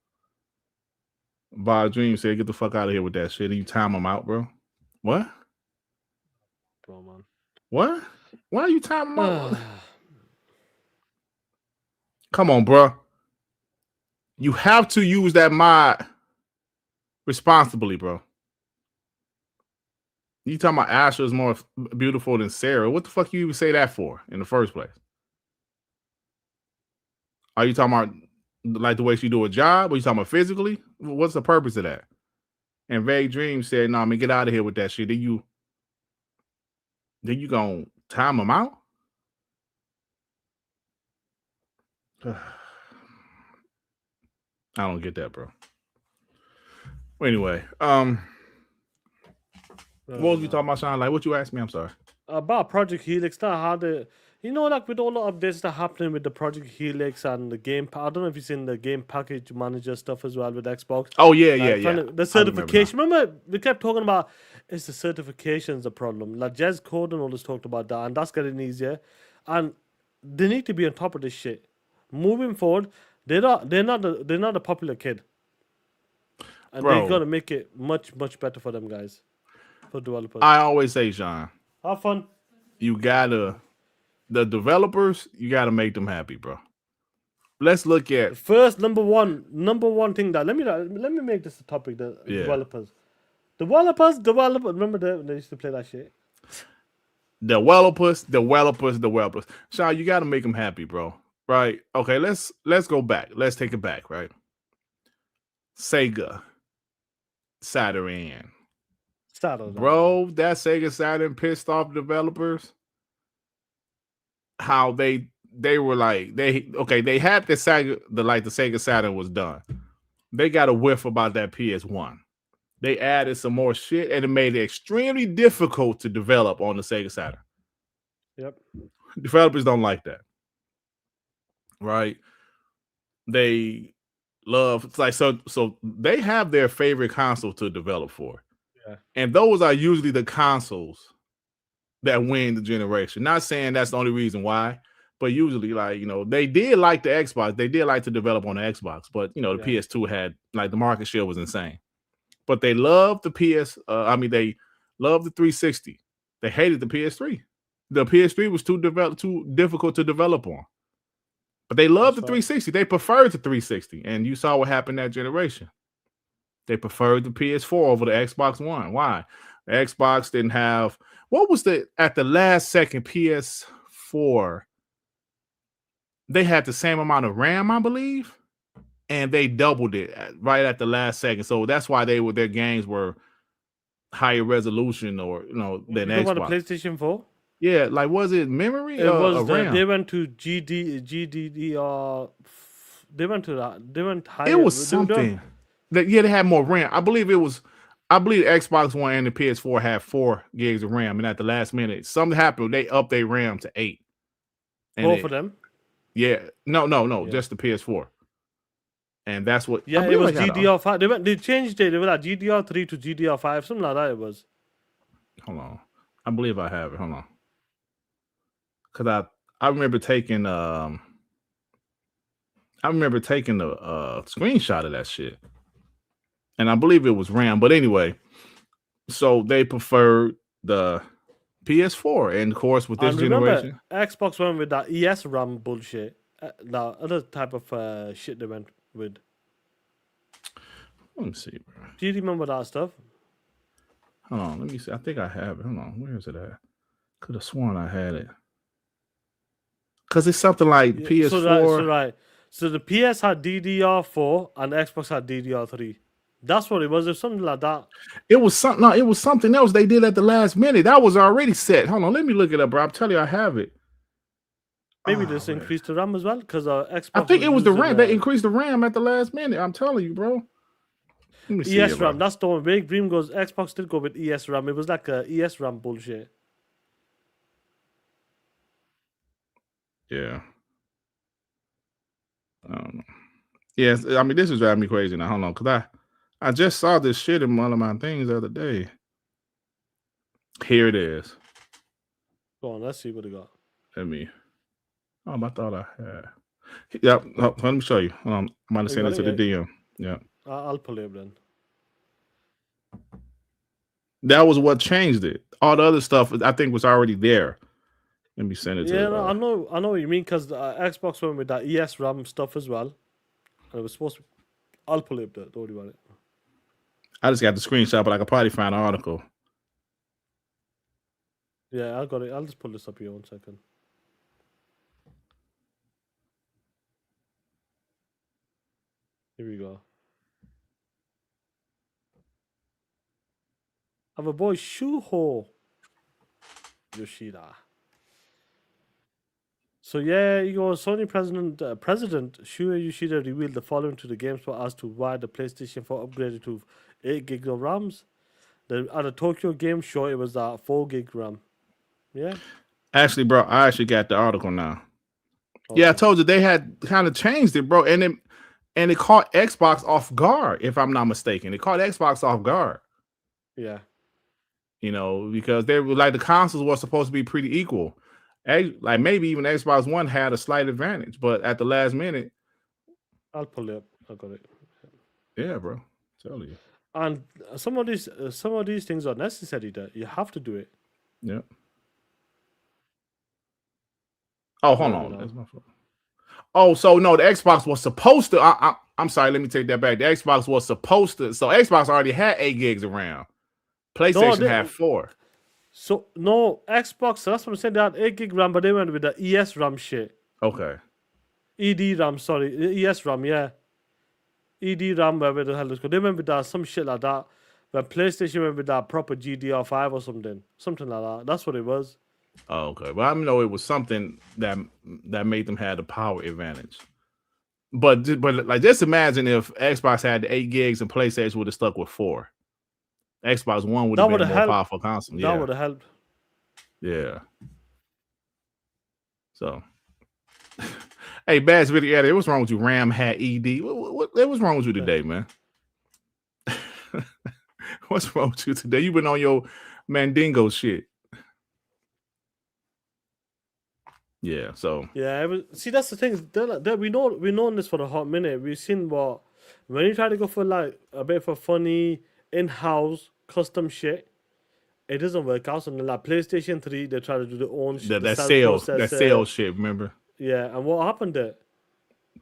Vague Dreams said, get the fuck out of here with that shit. And you time him out, bro. What? Bro, man. What? Why are you time him out? Come on, bro. You have to use that mod responsibly, bro. You talking about Asha is more beautiful than Sarah. What the fuck you even say that for in the first place? Are you talking about like the way she do a job? Or you talking about physically? What's the purpose of that? And Vague Dream said, no, man, get out of here with that shit. Then you gonna time them out? I don't get that, bro. Anyway, what was we talking about, Sean? Like, what you asked me? I'm sorry. About Project Helix, that how the like with all the updates that are happening with the Project Helix and the game. I don't know if you've seen the game package manager stuff as well with Xbox. Oh yeah, Like, yeah. the certification. Remember, we kept talking about it's the certifications the problem. Like Jez Corden always talked about that, and that's getting easier. And they need to be on top of this shit. Moving forward, They're not the popular kid, and Bro. they're gonna make it much better for them guys, for developers. I always say, Sean, Have fun. you gotta the developers, you gotta make them happy, bro. Let's look at First, number one thing that let me make this a topic. The Yeah. developers. Remember they used to play that shit. developers. Sean, you gotta make them happy, bro. Right? Okay, let's go back. Let's take it back, right? Sega Saturn. Saturday. Bro, that Sega Saturn pissed off developers. How they were like they had the Sega Saturn was done. They got a whiff about that PS1. They added some more shit and it made it extremely difficult to develop on the Sega Saturn. Yep. Developers don't like that. Right? They love it's like so they have their favorite console to develop for. Yeah. And those are usually the consoles that win the generation. Not saying that's the only reason why, but usually, like, you know, they did like the Xbox. They did like to develop on the Xbox, but you know, the PS2 had like the market share was insane. But they loved the they loved the 360. They hated the PS3. The PS3 was too difficult to develop on. But they loved the 360. They preferred the 360, and you saw what happened that generation. They preferred the PS4 over the Xbox One. Why? The Xbox didn't have what was at the last second PS4. They had the same amount of RAM, I believe, and they doubled it right at the last second. So that's why their games were higher resolution, or than Xbox. On the PlayStation 4. Yeah, like was it memory? It was RAM? they went to GDDR. They went to that. They went higher. It was something. They had more RAM. I believe Xbox One and the PS4 had 4 gigs of RAM, and at the last minute, something happened. They upped their RAM to 8. Both of them? Yeah. No, just the PS4. And that's what. Yeah, it was GDR5. They changed it. They were like GDR3 to GDR5, something like that. It was. Hold on, I believe I have it. Hold on, because I remember taking a screenshot of that shit. And I believe it was RAM. But anyway, so they preferred the PS4. And of course, with this generation, Xbox went with that ES RAM bullshit. The other type of shit they went with. Let me see, bro. Do you remember that stuff? Hold on, let me see. I think I have it. Hold on, where is it at? Could have sworn I had it. Because it's something like PS4. So the PS had DDR4 and the Xbox had DDR3. That's what it was. It was something like that. It was something. No, it was something else they did at the last minute. That was already set. Hold on, let me look it up, bro. I'm telling you, I have it. Maybe just increased the RAM as well, because Xbox. I think it was the RAM. They increased the RAM at the last minute. I'm telling you, bro. Let me see ES RAM. That's the one. Big Dream goes. Xbox did go with ES RAM. It was like a ES RAM bullshit. Yeah. I don't know. Yes, I mean, this is driving me crazy now. Hold on, because I just saw this shit in one of my things the other day. Here it is. Go on, let's see what it got. Let me. I thought I had. Yep. Oh, let me show you. I might have sent it to the DM. Yeah. I'll pull it then. That was what changed it. All the other stuff, I think, was already there. Let me send it to. Yeah, no, I know what you mean, because Xbox went with that ES RAM stuff as well. And it was supposed to. I'll pull it up there. Don't worry about it. I just got the screenshot, but I could probably find an article. Yeah, I got it. I'll just pull this up here 1 second. Here we go. I have a boy Shuho Yoshida. So yeah, you go. Sony President Shuhei Yoshida revealed the following to the GameSpot as to why the PlayStation 4 upgraded to 8 gigs of RAMs. At the Tokyo Game Show, it was 4 gig RAM. Yeah. Actually, bro, I actually got the article now. Okay. Yeah, I told you they had kind of changed it, bro, and it caught Xbox off guard, if I'm not mistaken. It caught Xbox off guard. Yeah. You know, because they were like the consoles were supposed to be pretty equal. Like maybe even Xbox One had a slight advantage, but at the last minute, I'll pull it up. I got it. Yeah, bro. Tell you. And some of these things are necessary. That you have to do it. Yeah. Oh, hold No, on. no. That's my fault. Oh, so no, the Xbox was supposed to. I'm sorry. Let me take that back. The Xbox was supposed to. So Xbox already had 8 gigs of RAM. PlayStation had 4. So no Xbox. That's what I'm saying. They had 8 gig RAM, but they went with the ES RAM shit. Okay. ED RAM, sorry, ES RAM, yeah. ED RAM, whatever the hell it's called. They went with that, some shit like that. When PlayStation went with that proper GDR5 or something like that. That's what it was. Oh, okay. Well, I know it was something that made them have the power advantage. But like, just imagine if Xbox had the 8 gigs and PlayStation would have stuck with 4. Xbox One would have been a more powerful console. That would have helped. Yeah. So, hey, Bass Video Editor, what's wrong with you? RAM had ED. What's wrong with you today, man? What's wrong with you today? You been on your Mandingo shit. Yeah, so yeah. See, that's the thing. We know this for a hot minute. We've seen what when you try to go for like a bit for funny in-house custom shit, it doesn't work out. So like PlayStation 3, they try to do their own shit. that sales shit. Remember? Yeah, and what happened there?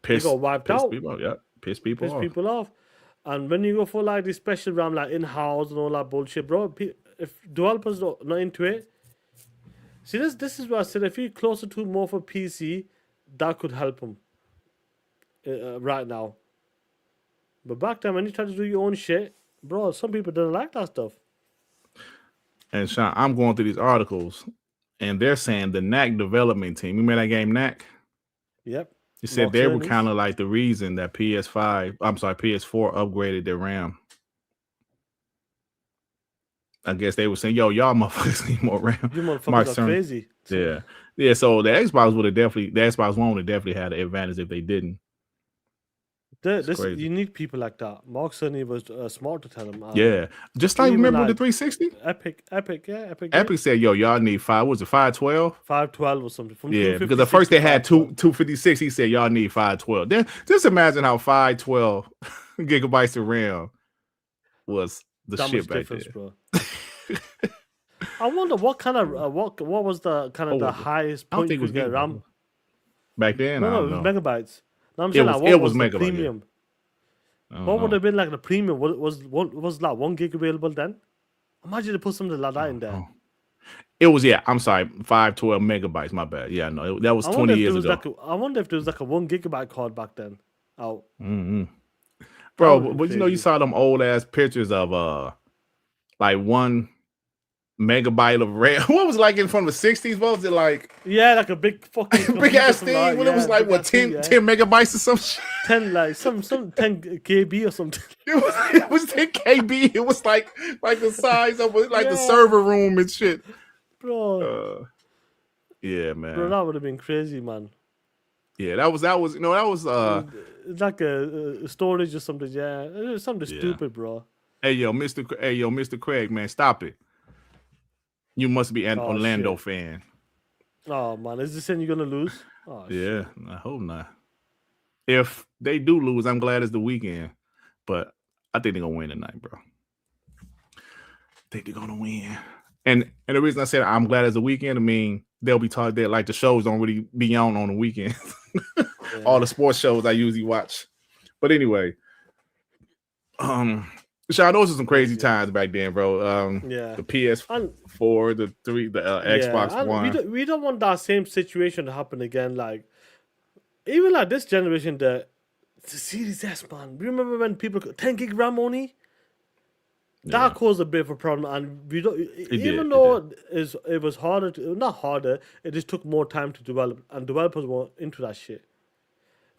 They got wiped out. Piss people off. And when you go for like the special RAM, like in-house and all that bullshit, bro, if developers are not into it, see, this is what I said. If you're closer to more for PC, that could help them right now. But back then, when you try to do your own shit, bro, some people don't like that stuff. And Sean, I'm going through these articles, and they're saying the NAC development team. You remember that game NAC? Yep. They said they were kind of like the reason that PS4 upgraded their RAM. I guess they were saying, "Yo, y'all motherfuckers need more RAM." You motherfuckers are crazy. Yeah. So the Xbox One would have definitely had an advantage if they didn't. You need people like that. Mark Cerny was smart to tell him. Yeah, just like remember the 360. Epic said, "Yo, y'all need 512? 512 or something." Yeah, because at first they had 256. He said, "Y'all need 512." Then just imagine how 512 gigabytes of RAM was the shit back there. Bro. I wonder what kind of what was the kind of the highest point you could get RAM back then. No, it was megabytes. No, I'm saying it was megabyte, premium. What would have been like the premium? Was like 1 gig available then? Imagine they put something like that in there. It was I'm sorry, 512 megabytes. My bad. Yeah, no, that was 20 years ago. I wonder if there was like a 1 gigabyte card back then. Oh, bro, but you saw them old ass pictures of like 1 megabyte of RAM. What was it like in from the 60s? What was it like? Yeah, like a big fucking big ass thing. When it was like what 10 megabytes or some shit. 10 like some 10 KB or something. It was 10 KB. It was like the size of the server room and shit. Bro. Yeah, man. Bro, that would have been crazy, man. Yeah, that was like a storage or something. Yeah, it was something stupid, bro. Hey yo, Mr. Craig, man, stop it. You must be an Orlando fan. Oh man, is this saying you're gonna lose? Oh, yeah, I hope not. If they do lose, I'm glad it's the weekend. But I think they're gonna win tonight, bro. I think they're gonna win. And the reason I said I'm glad it's the weekend, I mean they'll be taught that like the shows don't really be on the weekend. All the sports shows I usually watch. But anyway, Sean, those are some crazy times back then, bro. The PS4, the Xbox One. We don't want that same situation to happen again. Like, even like this generation, the Series S, man. Remember when people 10 gig RAM only? That caused a bit of a problem, and we don't. It was harder not harder. It just took more time to develop, and developers weren't into that shit.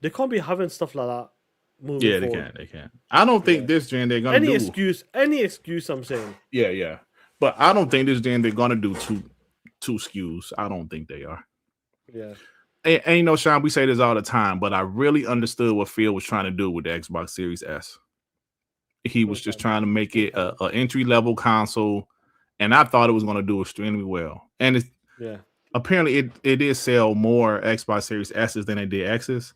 They can't be having stuff like that. They can. I don't think this gen they're gonna any excuse. I'm saying. Yeah. But I don't think this gen they're gonna do two SKUs. I don't think they are. Yeah. And Sean, we say this all the time, but I really understood what Phil was trying to do with the Xbox Series S. He was just trying to make it a entry level console, and I thought it was gonna do extremely well. And apparently it did sell more Xbox Series S's than it did X's.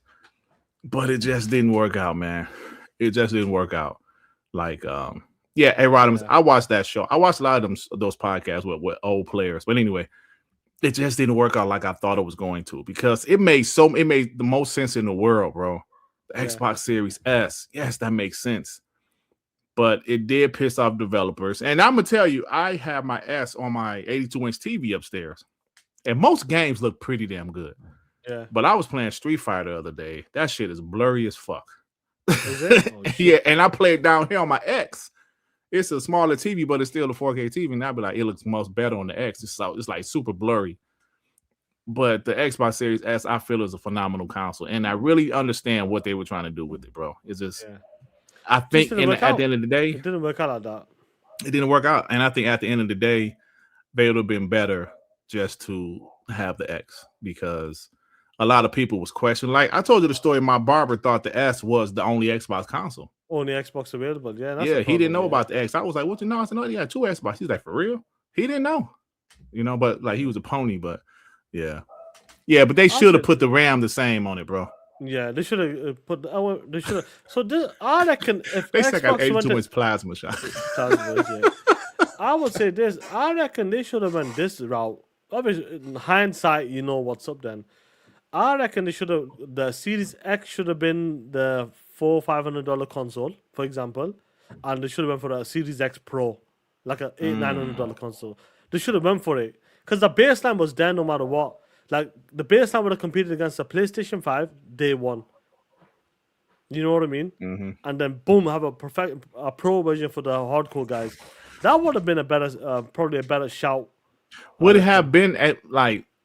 but it just didn't work out, man. It just didn't work out. Like, yeah, hey, Rodimus, Yeah. I watched that show. I watched a lot of those podcasts with old players. But anyway, it just didn't work out like I thought it was going to because it made the most sense in the world, bro. The Yeah. Xbox Series S, yes, that makes sense. But it did piss off developers. And I'm gonna tell you, I have my S on my 82-inch TV upstairs, and most games look pretty damn good. Yeah. But I was playing Street Fighter the other day. That shit is blurry as fuck. Is it? Oh, shit. Yeah, and I played down here on my X. It's a smaller TV, but it's still a 4K TV. And I'd be like, it looks much better on the X. It's like super blurry. But the Xbox Series S, I feel, is a phenomenal console. And I really understand what they were trying to do with it, bro. It's just, Yeah. I think didn't work at the out. end of the day, It didn't work out like that. it didn't work out. And I think at the end of the day, they would have been better just to have the X because a lot of people was questioning. Like I told you the story, my barber thought the S was the only Xbox console. Only Xbox available. Yeah. That's Yeah, the he didn't know problem, about the X. I was like, what you know? I said, no, he had two Xbox. He's like, for real? He didn't know. You know, but like he was a pony, but yeah. Yeah, but they should have put the RAM the same on it, bro. Yeah, they should have put. They should have. So I reckon if They still got Xbox went 82-inch plasma shot. I would say this. I reckon they should have went this route. Obviously, in hindsight, you know what's up. Then I reckon they should have. The Series X should have been the $400-500 console, for example, and they should have went for a Series X Pro, like a $800-900 console. They should have went for it because the baseline was there no matter what. Like the baseline would have competed against the PlayStation 5 day one. You know what I mean? Mm-hmm. And then boom, have a pro version for the hardcore guys. That would have been a better, probably a better shout. Would it have been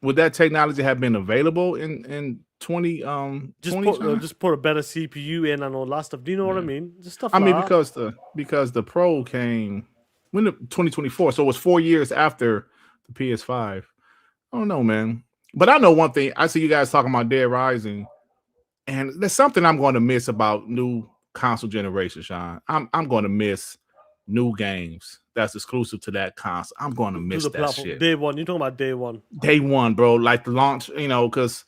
would that technology have been available in 20 just put a better CPU in and all that stuff. Do you know what I mean? Just stuff. I mean like because the Pro came when 2024, so it was 4 years after the PS5. I don't know, man. But I know one thing. I see you guys talking about Dead Rising, and there's something I'm going to miss about new console generation, Sean. I'm going to miss new games that's exclusive to that console. I'm going to miss the that platform. shit. Day one. You're talking about day one. Day one, bro. Like the launch, you know, because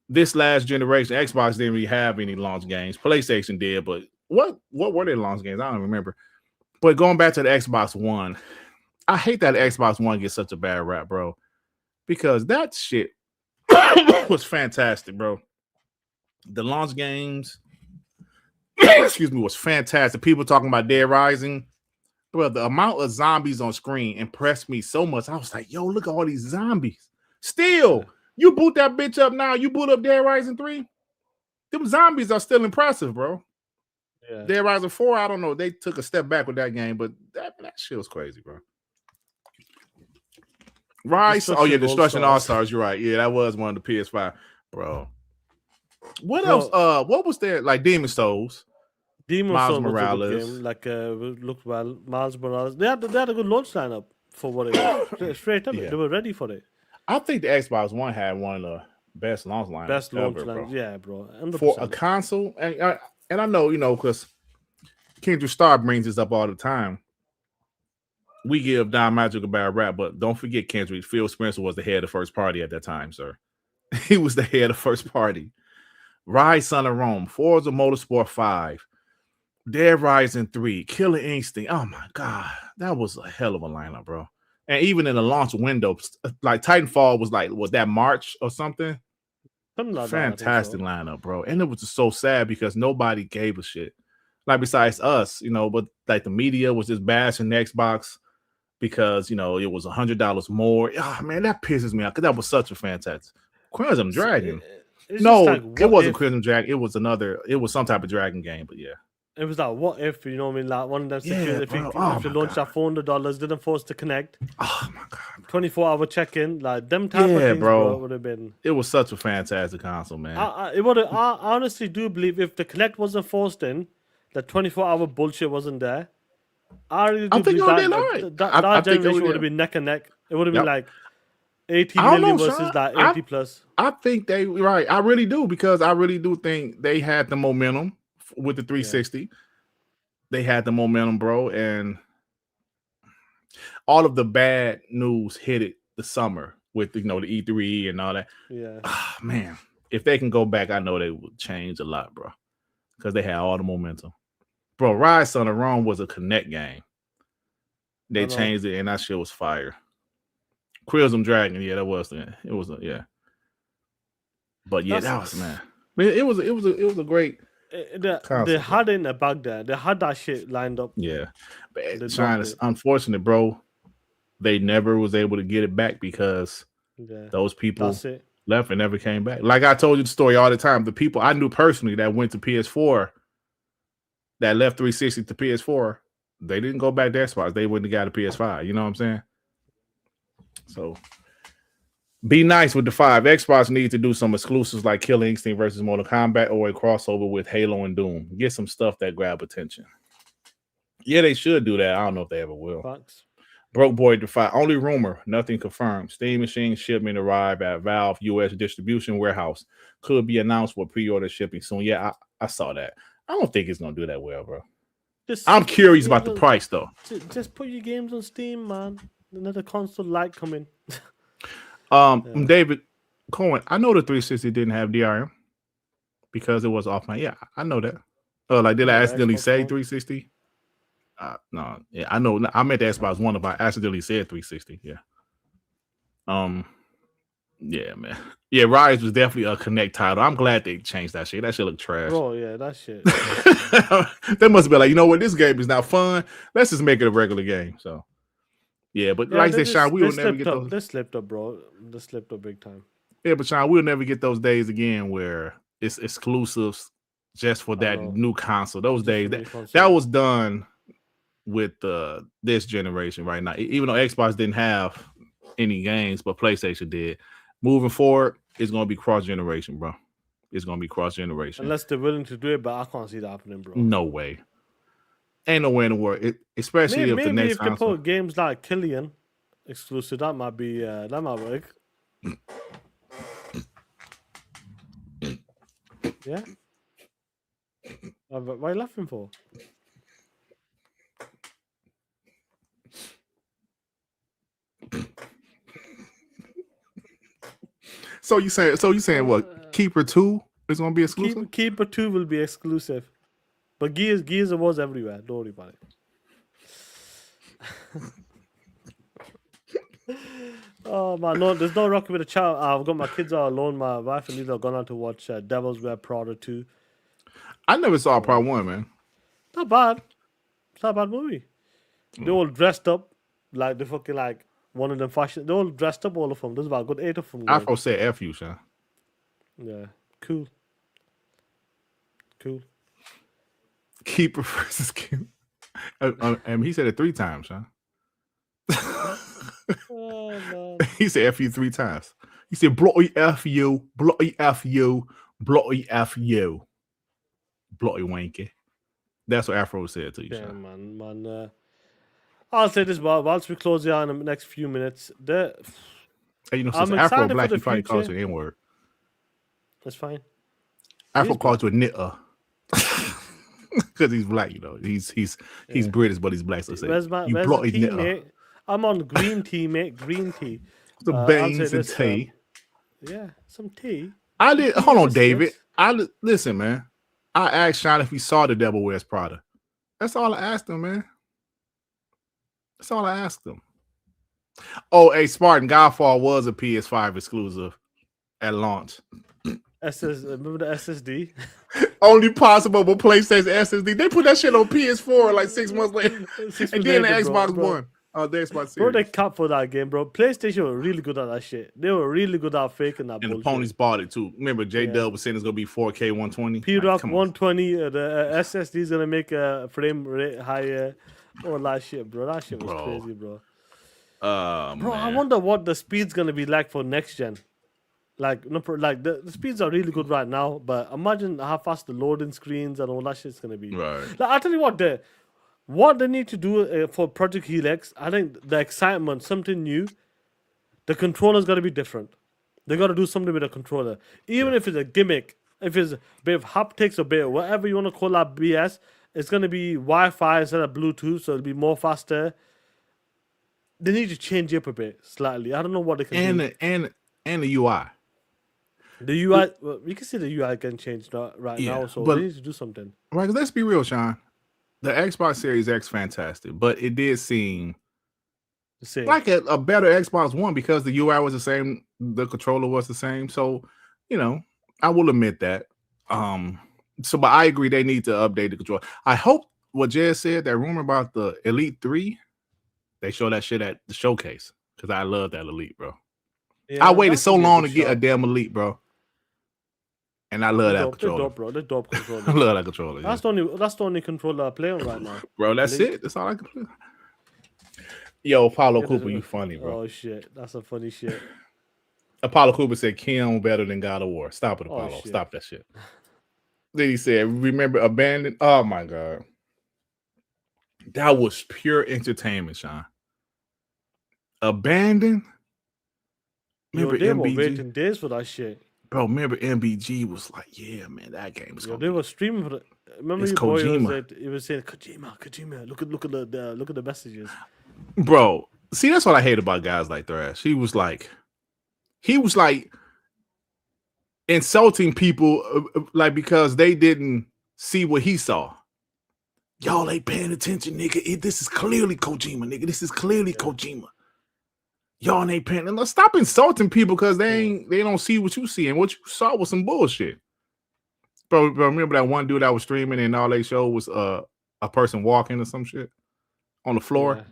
this last generation, Xbox didn't really have any launch games. PlayStation did, but what were their launch games? I don't remember. But going back to the Xbox One, I hate that Xbox One gets such a bad rap, bro, because that shit was fantastic, bro. The launch games, excuse me, was fantastic. People talking about Dead Rising. Bro, the amount of zombies on screen impressed me so much. I was like, yo, look at all these zombies. Still, you boot that bitch up now. You boot up Dead Rising 3. Them zombies are still impressive, bro. Yeah. Dead Rising 4, I don't know. They took a step back with that game, but that shit was crazy, bro. Rise. Oh, yeah, Destruction All-Stars. You're right. Yeah, that was one of the PS5, bro. What else? What was there? Like Demon Souls. Miles Morales. Game. Like looked well. Miles Morales. They had a good launch lineup for what it was. Straight up, they were ready for it. I think the Xbox One had one of the best launch lineups. Best launch lineup, yeah, bro. 100%. For a console, and I know, you know, because Kendrick Starr brings this up all the time. We give Don Magic a bad rap, but don't forget, Kendrick, Phil Spencer was the head of first party at that time, sir. He was the head of first party. Rise, Son of Rome, Forza Motorsport 5, Dead Rising 3, Killer Instinct. Oh my God, that was a hell of a lineup, bro. And even in the launch window, like Titanfall was that March or something? Like fantastic lineup, bro. And it was just so sad because nobody gave a shit. Like besides us, you know, but like the media was just bashing the Xbox because, you know, it was $100 more. Oh man, that pisses me off because that was such a fantastic Crimson Dragon. No, like, it wasn't Crimson Dragon. It was some type of dragon game, but yeah. It was like, what if, you know what I mean? Like one of them if you launched that $400, didn't force to connect. Oh my God. 24-hour check-in, like them type of things, bro, would have been. It was such a fantastic console, man. I honestly do believe if the Connect wasn't forced in, the 24-hour bullshit wasn't there. I really do believe that generation would have been neck and neck. It would have been like 80 million versus like 80 plus. I think right. I really do, because I really do think they had the momentum with the 360. Yeah. They had the momentum, bro, and all of the bad news hit it the summer with, you know, the E3 and all that. Yeah. Oh, man. if they can go back, I know they would change a lot, bro. Because they had all the momentum. Bro, Rise on the Rome was a connect game. They changed it, and that shit was fire. Crimson Dragon, yeah, that was it. It was yeah. But yeah, that was man. It was a great. They had it in the bag there. They had that shit lined up. Yeah, but China's unfortunate, bro. They never was able to get it back because those people left and never came back. Like I told you the story all the time. The people I knew personally that went to PS4, that left 360 to PS4, they didn't go back to Xbox. They wouldn't have got a PS5. You know what I'm saying? So be nice with the 5. Xbox needs to do some exclusives like Killer Instinct versus Mortal Kombat or a crossover with Halo and Doom. Get some stuff that grab attention. Yeah, they should do that. I don't know if they ever will. Thanks. Broke Boy Defy. Only rumor, nothing confirmed. Steam Machine shipment arrive at Valve U.S. distribution warehouse. Could be announced for pre-order shipping soon. Yeah, I saw that. I don't think it's going to do that well, bro. I'm curious about the price, though. Just put your games on Steam, man. Another console light coming. David Cohen, I know the 360 didn't have DRM because it was offline. Yeah, I know that. Like, did I accidentally say 360? No, yeah, I know. I meant the Xbox One. If I accidentally said 360, yeah. Yeah, man. Yeah, Rise was definitely a Connect title. I'm glad they changed that shit. That shit looked trash. Bro, yeah, that shit. They must have been like, you know what, this game is not fun. Let's just make it a regular game. So, yeah, but like they said, Sean, we will never get those. They slipped up, bro. They slipped up big time. Yeah, but Sean, we'll never get those days again where it's exclusives just for that new console. Those days that was done with this generation right now. Even though Xbox didn't have any games, but PlayStation did. Moving forward, it's gonna be cross-generation, bro. It's gonna be cross-generation. Unless they're willing to do it, but I can't see that happening, bro. No way. Ain't no way in the world. Especially if the next console. Maybe if they put games like Killian exclusive, that might be that might work. Yeah. What are you laughing for? So you saying what? Keeper 2 is gonna be exclusive? Keeper 2 will be exclusive. But Gears was everywhere. Don't worry about it. Oh man, no, there's no Rocky with a child. I've got my kids all alone. My wife and Lisa have gone out to watch Devil's Wear Prada 2. I never saw Part 1, man. Not bad. It's not a bad movie. They all dressed up like the fucking like one of them fashion. They all dressed up, all of them. There's about a good 8 of them. Afro said F you, Sean. Yeah, cool. Keeper versus Keeper. And he said it 3 times, huh? Oh, man. He said F you 3 times. He said bloody F you, bloody F you, bloody F you, bloody wanky. That's what Afro said to you, yeah, Sean. man. I'll say this, whilst we close here in the next few minutes. Hey, since Afro Black, he probably calls you an N-word. That's fine. Afro calls you a knitter. Because he's black, He's British, but he's black. So where's the tea, mate? I'm on green tea, mate. Green tea. The beans and tea. Yeah, some tea. I did. Hold on, David. Listen, man. I asked Sean if he saw The Devil Wears Prada. That's all I asked him, man. That's all I asked him. Oh, hey, Spartan, Godfall was a PS5 exclusive at launch. Remember the SSD? Only possible with PlayStation SSD. They put that shit on PS4 like 6 months later. And then the Xbox One. The Xbox Series. Bro, they cut for that game, bro. PlayStation were really good at that shit. They were really good at faking that and bullshit. The ponies bought it too. Remember, J-Dub was saying it's going to be 4K 120? P-Rock 120. The SSD is going to make a frame rate higher. All that shit, bro. That shit was crazy, bro. Bro, man. I wonder what the speed's going to be like for next gen. Like the speeds are really good right now, but imagine how fast the loading screens and all that shit's going to be. Right. Like, I'll tell you what they need to do for Project Helix, I think the excitement, something new, the controller's got to be different. They got to do something with the controller. Even if it's a gimmick, if it's a bit of haptics or bit of whatever you want to call that BS, it's going to be Wi-Fi instead of Bluetooth, so it'll be more faster. They need to change it up a bit, slightly. I don't know what they can do. And the UI. The UI, well, we can see the UI getting changed right Yeah, now, so but- they need to do something. Right, 'cause let's be real, Sean. The Xbox Series X fantastic, but it did seem The same. like a better Xbox One because the UI was the same, the controller was the same. So, you know, I will admit that. So, but I agree they need to update the controller. I hope what Jez said, that rumor about the Elite 3, they show that shit at the showcase because I love that Elite, bro. Yeah, I waited that so could be a long good to get a shout. damn Elite, bro. And I love They're that dope, they're controller. dope, bro. They're dope I controllers. love that controller. Yeah. That's the only controller I play on right now. Bro, that's Elite. it. That's all I can play. Yo, Apollo Yeah, Cooper, you funny, bro. Oh shit, that's a funny shit. Apollo Cooper said Kim better than God of War. Stop it, Oh, Apollo. shit. Stop that shit. Then he said, remember Abandoned? Oh my God. That was pure entertainment, Sean. Abandoned? Yo, Remember they were MBG? waiting days for that shit. Bro, remember MBG was like, yeah, man, that game was Yo, gonna they be. were streaming for the. Remember It's your boy Kojima. he was saying Kojima. Look at the messages. Bro, see, that's what I hate about guys like Thrash. He was like insulting people like because they didn't see what he saw. Y'all ain't paying attention, nigga. This is clearly Kojima, nigga. This is clearly Kojima. Y'all ain't paying. Let's stop insulting people because they don't see what you see, and what you saw was some bullshit. Bro, remember that one dude that was streaming and all they showed was a person walking or some shit on the floor. Yeah.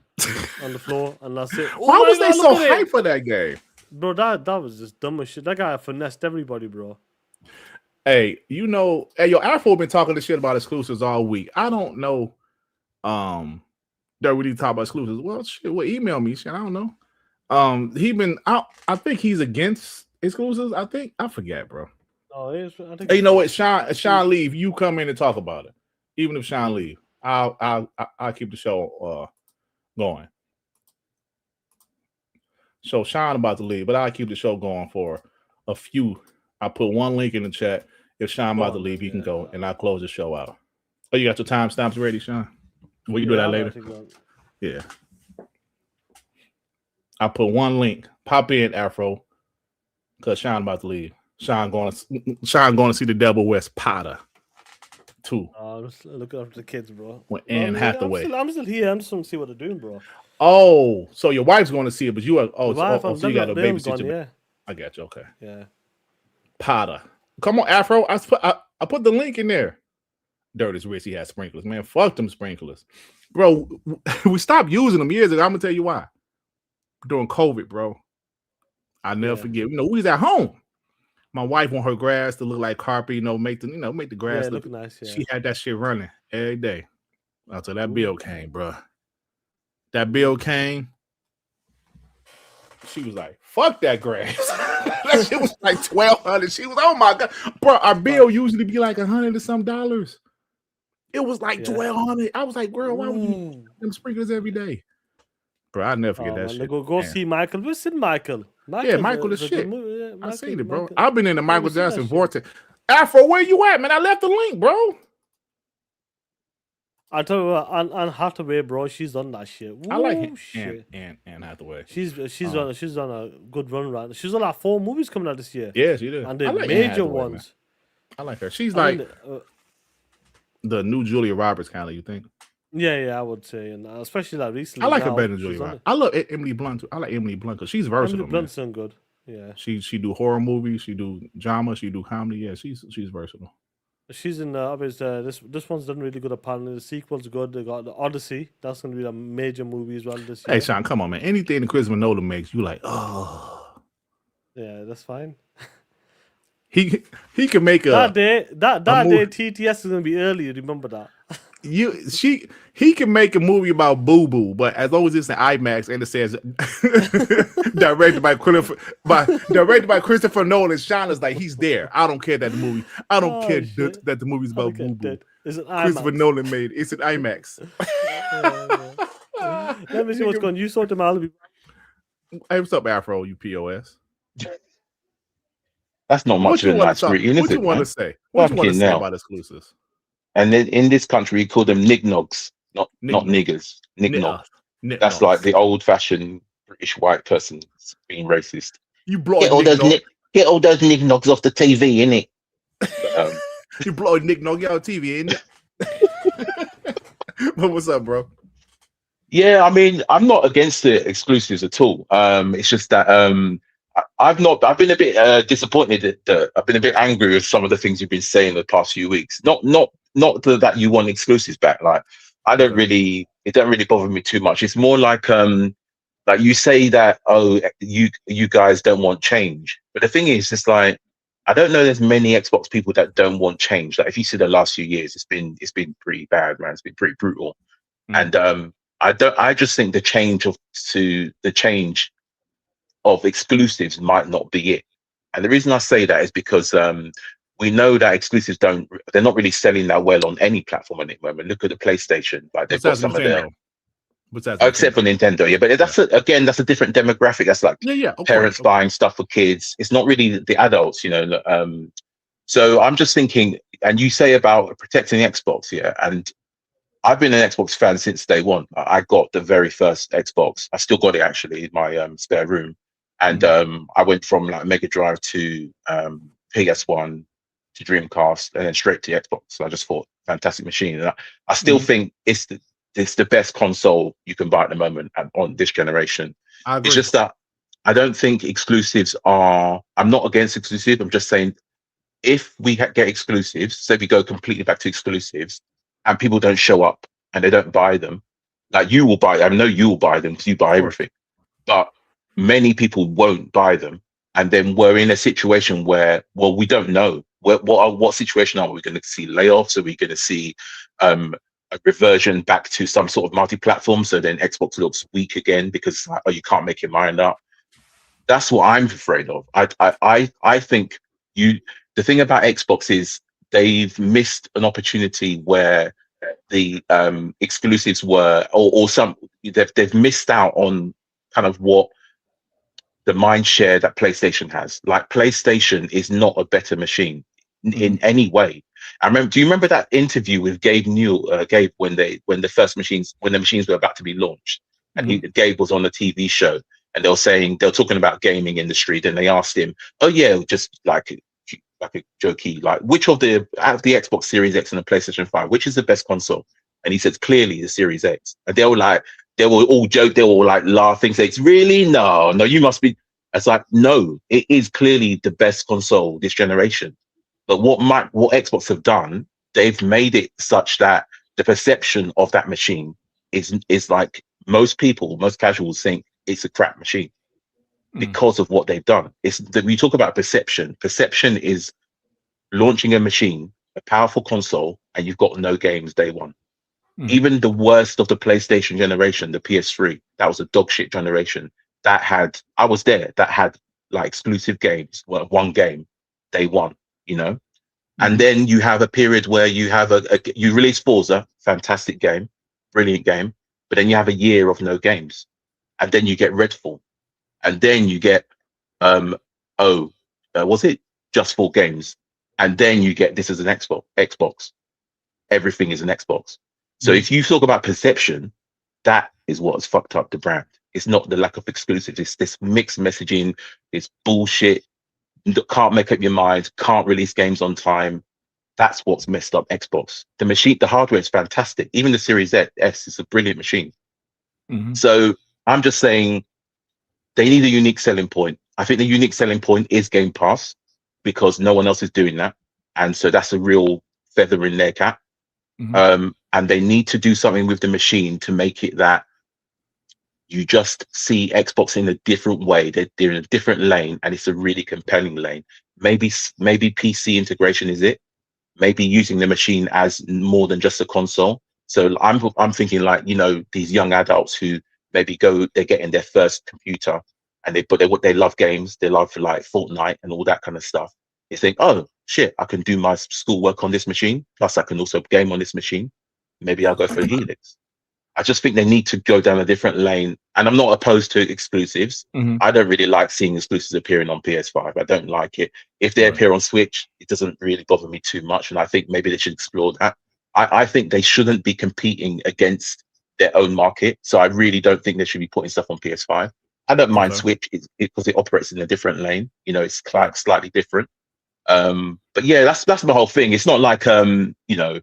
On the floor, and that's it. Why was they so hyped for that game? Bro, that was just dumb as shit. That guy finessed everybody, bro. Hey, you know, hey, yo, Afro been talking this shit about exclusives all week. I don't know. That really talk about exclusives. Well, shit, well, email me, shit. I don't know. I think he's against exclusives. I forget, bro. Oh, I think Hey, you know what, Sean leave. You come in and talk about it. Even if Sean leave, I'll keep the show going. So Sean about to leave, but I'll keep the show going for a few. I put one link in the chat. If Sean about to leave, he can go, and I'll close the show out. Oh, you got your timestamps ready, Sean? Will you do that later? Yeah. I put one link. Pop in, Afro, because Sean about to leave. Sean going to see the Devil West Potter 2. Just look after the kids, bro. With Anne Hathaway. I'm still here. I'm just want to see what they're doing, bro. Oh, so your wife's going to see it, but you are. So you got a babysitter. babysitter. Yeah. I got you. Okay. Yeah. Potter. Come on, Afro. I put the link in there. Dirt is rich. He has sprinklers. Man, fuck them sprinklers. Bro, we stopped using them years ago. I'm going to tell you why. During COVID, bro. I'll never forget. You know, we was at home. My wife want her grass to look like carpet, make the grass look nice. Yeah. She had that shit running every day until that bill came, bro. That bill came. She was like, "Fuck that grass." That shit was like $1,200. She was, "Oh my God, bro." Our bill usually be like $100 or some dollars. It was like $1,200. I was like, "Girl, why would you use them sprinklers every day?" Bro, I never forget that shit. Go see Michael. We've seen Michael. Yeah, Michael is shit. Yeah, I seen it, bro. I've been in the Michael Jackson vortex. Afro, where you at, man? I left the link, bro. I tell you what, Anne Hathaway, bro, she's on that shit. I like it. Shit. Anne Hathaway. She's on a good run right now. She's on like 4 movies coming out this year. Yeah, she did. And the like major Hathaway, ones. Man. I like her. She's like the new Julia Roberts, kind of. You think? Yeah, I would say, and especially like recently. I like her better than Julia Roberts. I love Emily Blunt too. I like Emily Blunt because she's versatile. Emily Blunt's done good. Yeah, she do horror movies, she do drama, she do comedy. Yeah, she's versatile. She's in obviously this one's done really good. Apparently, the sequel's good. They got the Odyssey. That's gonna be a major movie as well this year. Hey, Sean, come on, man. Anything that Christopher Nolan makes, you like, oh. Yeah, that's fine. He can make a that day TTS is gonna be early. Remember that. He can make a movie about Boo Boo, but as long as it's an IMAX and it says directed by Christopher Nolan, Sean is like, he's there. I don't care that the movie. I don't care that the movie's about Boo Boo. Christopher Nolan made it. It's an IMAX. Let me see what's going on. You sort them out. Hey, what's up, Afro? You POS. That's not much of a nice greeting, is it? What you want to say? What you want to say about exclusives? And then in this country, we call them nignogs, not niggers. Nignog. That's like the old-fashioned British white person being racist. You brought Get all those nignogs off the TV, innit? You blow Nick Nogi out TV, ain't it? But what's up, bro? Yeah, I mean, I'm not against the exclusives at all. It's just that I've been a bit disappointed that I've been a bit angry with some of the things you've been saying the past few weeks. Not that you want exclusives back. Like, it don't really bother me too much. It's more like you say that, oh, you guys don't want change. But the thing is, it's like, I don't know there's many Xbox people that don't want change. Like, if you see the last few years, it's been pretty bad, man. It's been pretty brutal. And I just think the change of exclusives might not be it. And the reason I say that is because we know that exclusives they're not really selling that well on any platform at the moment. Look at the PlayStation, like they've got some of their, except for Nintendo, yeah. But that's that's a different demographic. That's like parents buying stuff for kids. It's not really the adults, you know. So I'm just thinking, and you say about protecting the Xbox, yeah, and I've been an Xbox fan since day one. I got the very first Xbox. I still got it actually in my spare room, and I went from like Mega Drive to PS1 to Dreamcast, and then straight to Xbox. So I just thought, fantastic machine. And I still think it's the best console you can buy at the moment on this generation. It's just that I don't think exclusives are. I'm not against exclusive. I'm just saying, if we get exclusives, say we go completely back to exclusives, and people don't show up and they don't buy them, like you will buy. I know you will buy them because you buy everything, but many people won't buy them. And then we're in a situation where, well, we don't know what situation are we going to see? Layoffs? Are we going to see a reversion back to some sort of multi-platform? So then Xbox looks weak again because you can't make your mind up. That's what I'm afraid of. I think the thing about Xbox is they've missed an opportunity where the exclusives were, or some they've missed out on kind of what the mind share that PlayStation has. Like, PlayStation is not a better machine in any way. Do you remember that interview with Gabe when the machines were about to be launched, and Gabe was on the TV show, and they were talking about gaming industry. Then they asked him, "Oh yeah, just like a jokey, like, which out of the Xbox Series X and the PlayStation 5, which is the best console?" And he says, clearly the Series X. And they were all joke, they were all like laughing, saying, really? No, you must be. It's like, no, it is clearly the best console this generation. But what Xbox have done, they've made it such that the perception of that machine is like, most casuals think it's a crap machine because of what they've done. It's that we talk about perception. Perception is launching a machine, a powerful console, and you've got no games day one. Even the worst of the PlayStation generation, the PS3, that was a dog shit generation. I was there. That had like exclusive games. Well, one game, day one, you know. And then you have a period where you have you release Forza, fantastic game, brilliant game, but then you have a year of no games, and then you get Redfall, and then you get was it just 4 games, and then you get this as an Xbox. Everything is an Xbox. So if you talk about perception, that is what has fucked up the brand. It's not the lack of exclusives. It's this mixed messaging. It's bullshit. Can't make up your mind. Can't release games on time. That's what's messed up Xbox. The hardware is fantastic. Even the Series S is a brilliant machine. So I'm just saying they need a unique selling point. I think the unique selling point is Game Pass, because no one else is doing that. And so that's a real feather in their cap. And they need to do something with the machine to make it that you just see Xbox in a different way. They're in a different lane, and it's a really compelling lane. Maybe PC integration is it. Maybe using the machine as more than just a console. So I'm thinking, like, you know, these young adults who maybe they're getting their first computer, and they love games. They love like Fortnite and all that kind of stuff. They think, oh shit, I can do my schoolwork on this machine. Plus I can also game on this machine. Maybe I'll go for Helix. I just think they need to go down a different lane. And I'm not opposed to exclusives. I don't really like seeing exclusives appearing on PS5. I don't like it. If they appear on Switch, it doesn't really bother me too much. And I think maybe they should explore that. I think they shouldn't be competing against their own market. So I really don't think they should be putting stuff on PS5. I don't mind Okay. Switch because it operates in a different lane. You know, it's like slightly different. But yeah, that's the whole thing. It's not like you know,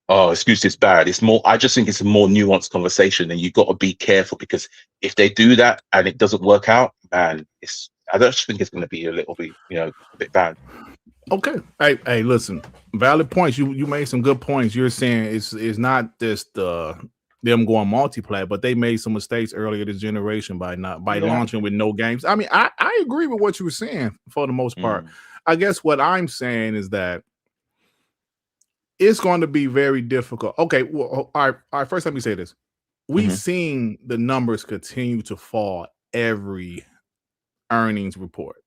oh, exclusive's bad. It's more. I just think it's a more nuanced conversation, and you've got to be careful because if they do that and it doesn't work out, man, I just think it's going to be a little bit, you know, a bit bad. Okay. Hey, listen. Valid points. You made some good points. You're saying it's not just them going multiplayer, but they made some mistakes earlier this generation by launching with no games. I mean, I agree with what you were saying for the most part. I guess what I'm saying is that it's going to be very difficult. Okay, well, all right. First, let me say this: we've seen the numbers continue to fall every earnings report.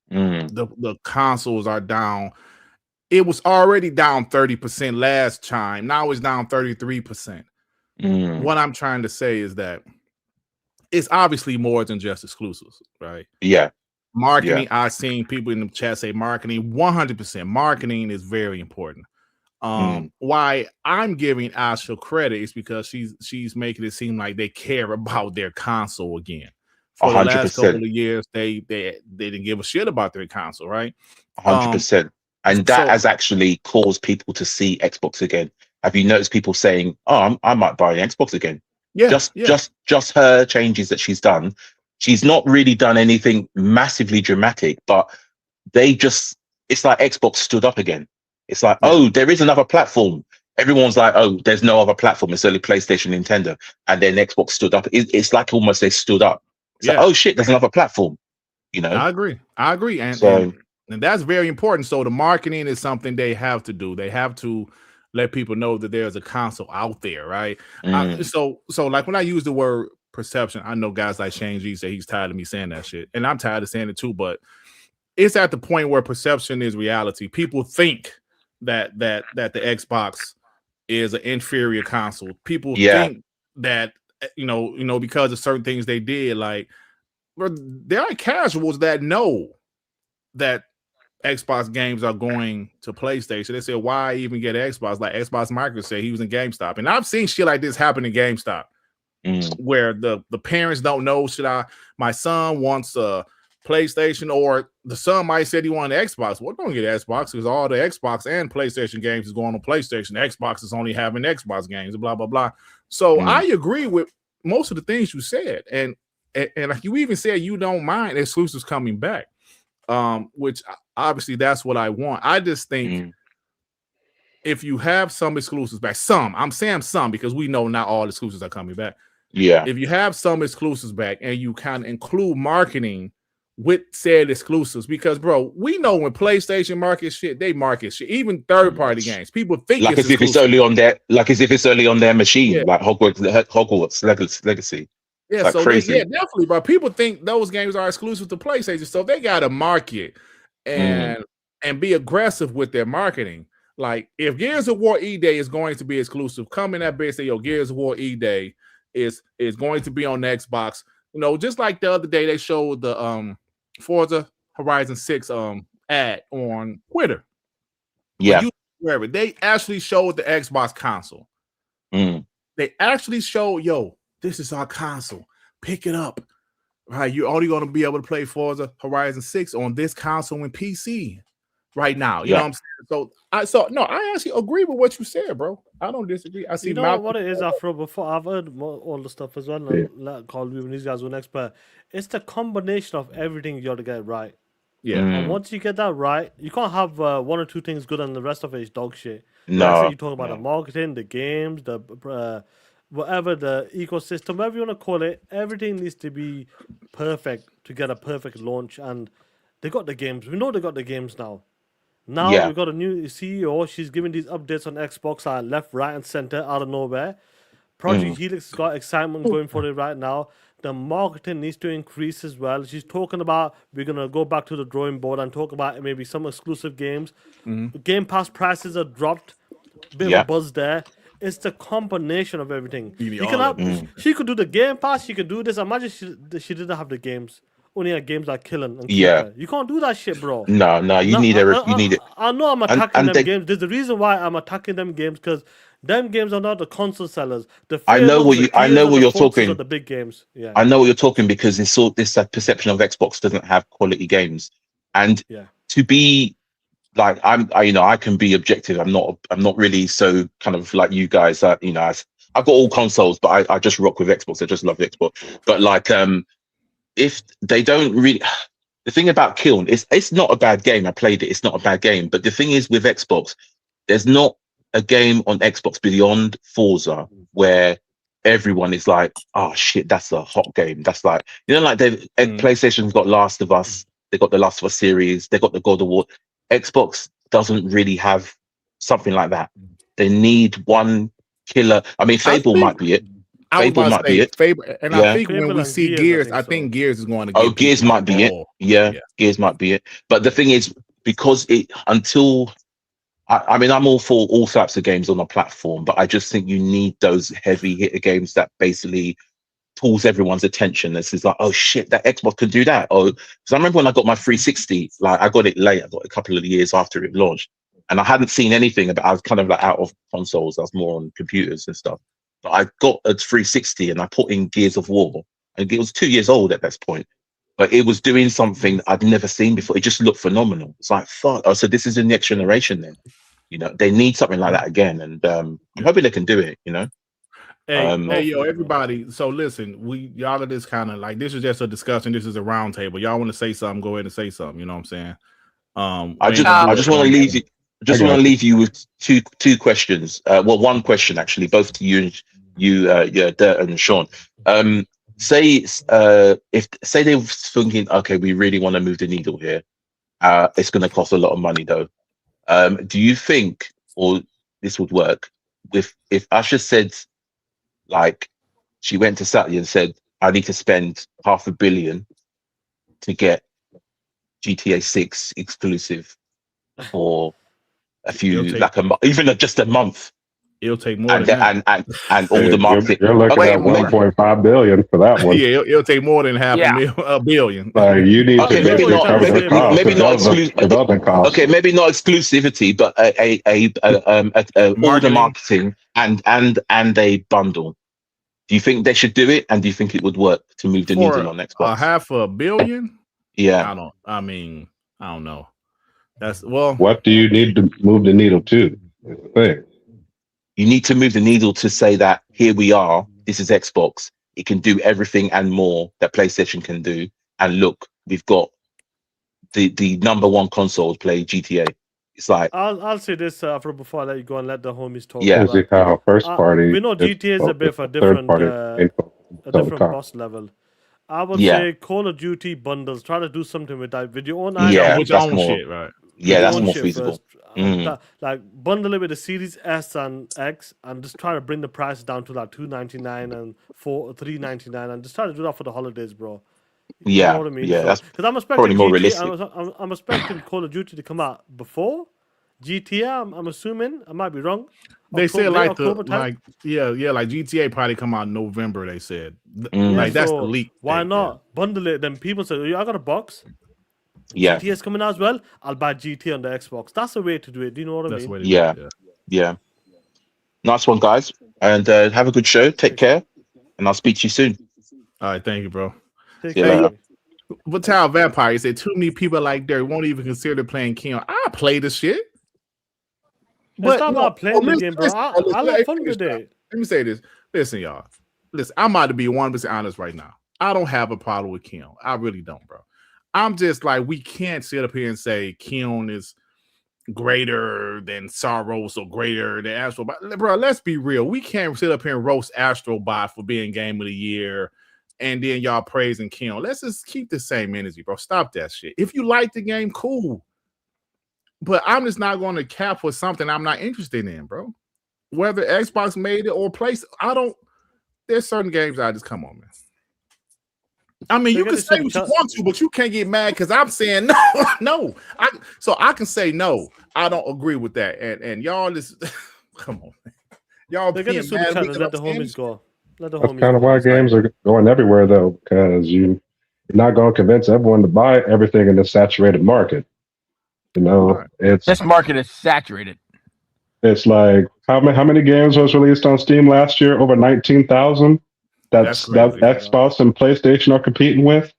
The consoles are down. It was already down 30% last time. Now it's down 33%. What I'm trying to say is that it's obviously more than just exclusives, right? Yeah. Marketing. I've seen people in the chat say marketing. 100%. Marketing is very important. Why I'm giving Asha credit is because she's making it seem like they care about their console again. For 100%. The last couple of years, they didn't give a shit about their console, right? 100%. And that has actually caused people to see Xbox again. Have you noticed people saying, "Oh, I might buy an Xbox again"? Yeah, just her changes that she's done. She's not really done anything massively dramatic, but it's like Xbox stood up again. It's like, oh, there is another platform. Everyone's like, oh, there's no other platform. It's only PlayStation, Nintendo. And then Xbox stood up. It's like almost they stood up. It's like, oh shit, there's another platform. You know? I agree. And that's very important. So the marketing is something they have to do. They have to let people know that there's a console out there, right? So like when I use the word perception, I know guys like Shane G say he's tired of me saying that shit. And I'm tired of saying it too, but it's at the point where perception is reality. People think that the Xbox is an inferior console. People think that you know because of certain things they did, like there are casuals that know that Xbox games are going to PlayStation. They say, why even get Xbox? Like Xbox Micro said he was in GameStop. And I've seen shit like this happen in GameStop where the parents don't know, my son wants a PlayStation, or the son might said he wanted an Xbox. Well, don't get Xbox because all the Xbox and PlayStation games is going on PlayStation. Xbox is only having Xbox games, blah, blah, blah. So I agree with most of the things you said. And like you even said you don't mind exclusives coming back. Which obviously that's what I want. I just think if you have some exclusives back, I'm saying some because we know not all exclusives are coming back. Yeah. If you have some exclusives back and you kind of include marketing with said exclusives, because bro, we know when PlayStation market shit, they market shit, even third-party games. People think like it's as if it's only on their machine, like Hogwarts Legacy. Yeah, like so crazy. Definitely, but people think those games are exclusive to PlayStation, so they got to market and be aggressive with their marketing. Like if Gears of War E-Day is going to be exclusive, come in that base say, yo, Gears of War E-Day is going to be on the Xbox. You know, just like the other day they showed the Forza Horizon 6 ad on Twitter. Yeah, wherever they actually showed the Xbox console. They actually showed, yo, this is our console. Pick it up. Right, you're only going to be able to play Forza Horizon 6 on this console and PC right now. You know what I'm saying? I actually agree with what you said, bro. I don't disagree. I see. You know what it is, Afro. Before I've heard all the stuff as well. Like Call me when these guys were an expert. It's the combination of everything you got to get right. Yeah. And once you get that right, you can't have one or two things good and the rest of it is dog shit. No. Like, so you talk about the marketing, the games, the whatever, the ecosystem, whatever you want to call it, everything needs to be perfect to get a perfect launch. And they got the games. We know they got the games now. Now we got a new CEO. She's giving these updates on Xbox left, right, and center out of nowhere. Project Helix has got excitement going for it right now. The marketing needs to increase as well. She's talking about we're going to go back to the drawing board and talk about maybe some exclusive games. Game Pass prices are dropped. Bit of a buzz there. It's the combination of everything. She could do the Game Pass. She could do this. Imagine she didn't have the games. Only had games like Killing and Keeper. You can't do that shit, bro. No, you need it. I know I'm attacking them games. There's a reason why I'm attacking them games because Them games are not the console sellers. The I fair know ones, what the you. I Gears know and what the you're Forzas are talking. the big games. Yeah. I know what you're talking because this perception of Xbox doesn't have quality games, and Yeah. to be like I can be objective. I'm not really so kind of like you guys. I've got all consoles, but I just rock with Xbox. I just love Xbox. But like if they don't really. The thing about Kiln is it's not a bad game. I played it. It's not a bad game. But the thing is with Xbox, there's not a game on Xbox beyond Forza where everyone is like, oh shit, that's a hot game. That's like, like PlayStation's got Last of Us. They got the Last of Us series. They got the God of War. Xbox doesn't really have something like that. They need one killer. I mean, Fable might be it. Fable might be it. Fable, and I think when Fable we and see Gears, I think Gears is going to Oh, get Gears people might be it. more. Yeah, Gears might be it. But the thing is, because I mean, I'm all for all types of games on a platform, but I just think you need those heavy hitter games that basically pulls everyone's attention. This is like, oh shit, that Xbox could do that. Oh, because I remember when I got my 360, like I got it late. I got it a couple of years after it launched, and I hadn't seen anything about. I was kind of like out of consoles. I was more on computers and stuff. But I got a 360 and I put in Gears of War, and it was 2 years old at this point. But it was doing something I'd never seen before. It just looked phenomenal. It's like, fuck. Oh, so this is the next generation then. They need something like that again. And I'm hoping they can do it, Hey, yo, everybody. So listen, y'all are just kind of like, this is just a discussion. This is a round table. Y'all want to say something, go ahead and say something. You know what I'm saying? I just want to leave you. Just want to leave you with two questions. Well, one question actually, both to you and Dirt and Sean. Say they were thinking, okay, we really want to move the needle here. It's going to cost a lot of money though. Do you think, or this would work if Asha said, like, she went to Satya and said, I need to spend $500 million to get GTA 6 exclusive for a few, even just a month. It'll take more and than that. And all the marketing. You're looking at 1.5 billion for that one. Yeah, it'll take more than a billion. You need to basically cover the cost. Maybe not exclusive. Okay, maybe not exclusivity, but all the marketing and a bundle. Do you think they should do it? And do you think it would work to move the needle on Xbox? $500 million? Yeah. I don't know. What do you need to move the needle to? That's the thing. You need to move the needle to say that here we are. This is Xbox. It can do everything and more that PlayStation can do. And look, we've got the number one console play GTA. It's like I'll say this before I let you go and let the homies talk. Yeah, is how first party. We know GTA is a bit of a different cost level. I would say Call of Duty bundles. Try to do something with that with your own idea. Yeah, with your own shit, right? Yeah, that's more feasible. Like bundle it with the Series S and X, and just try to bring the price down to like $299 and $399, and just try to do that for the holidays, bro. You know what I mean? Yeah, that's because I'm expecting probably more realistic. I'm expecting Call of Duty to come out before GTA. I'm assuming. I might be wrong. They said like GTA probably come out in November. They said that's the leak. Why not bundle it? Then people say, I got a box. Yeah, GTA is coming out as well. I'll buy GTA on the Xbox. That's the way to do it. Do you know what I mean? Yeah. Nice one, guys, and have a good show. Take care, and I'll speak to you soon. All right, thank you, bro. But Tower Vampire said too many people like Derek won't even consider playing Keon. I play this shit. But it's not about playing the game, bro. I have fun with it. Let me say this. Listen, y'all. Listen, I'm about to be 100% honest right now. I don't have a problem with Keon. I really don't, bro. I'm just like, we can't sit up here and say Keon is greater than Saros or greater than Astrobot. Bro, let's be real. We can't sit up here and roast Astrobot for being Game of the Year and then y'all praising Keon. Let's just keep the same energy, bro. Stop that shit. If you like the game, cool. But I'm just not going to cap for something I'm not interested in, bro. Whether Xbox made it or PlayStation, there's certain games I just come on, man. I mean, you can say what you want to, but you can't get mad because I'm saying no. So I can say no. I don't agree with that. And y'all just come on, man. Y'all they're being mad. Let the homies go. That's kind of why games are going everywhere, though, because you're not going to convince everyone to buy everything in the saturated market. You know, this market is saturated. It's like how many games was released on Steam last year? Over 19,000. That's That crazy. Xbox and PlayStation are competing with.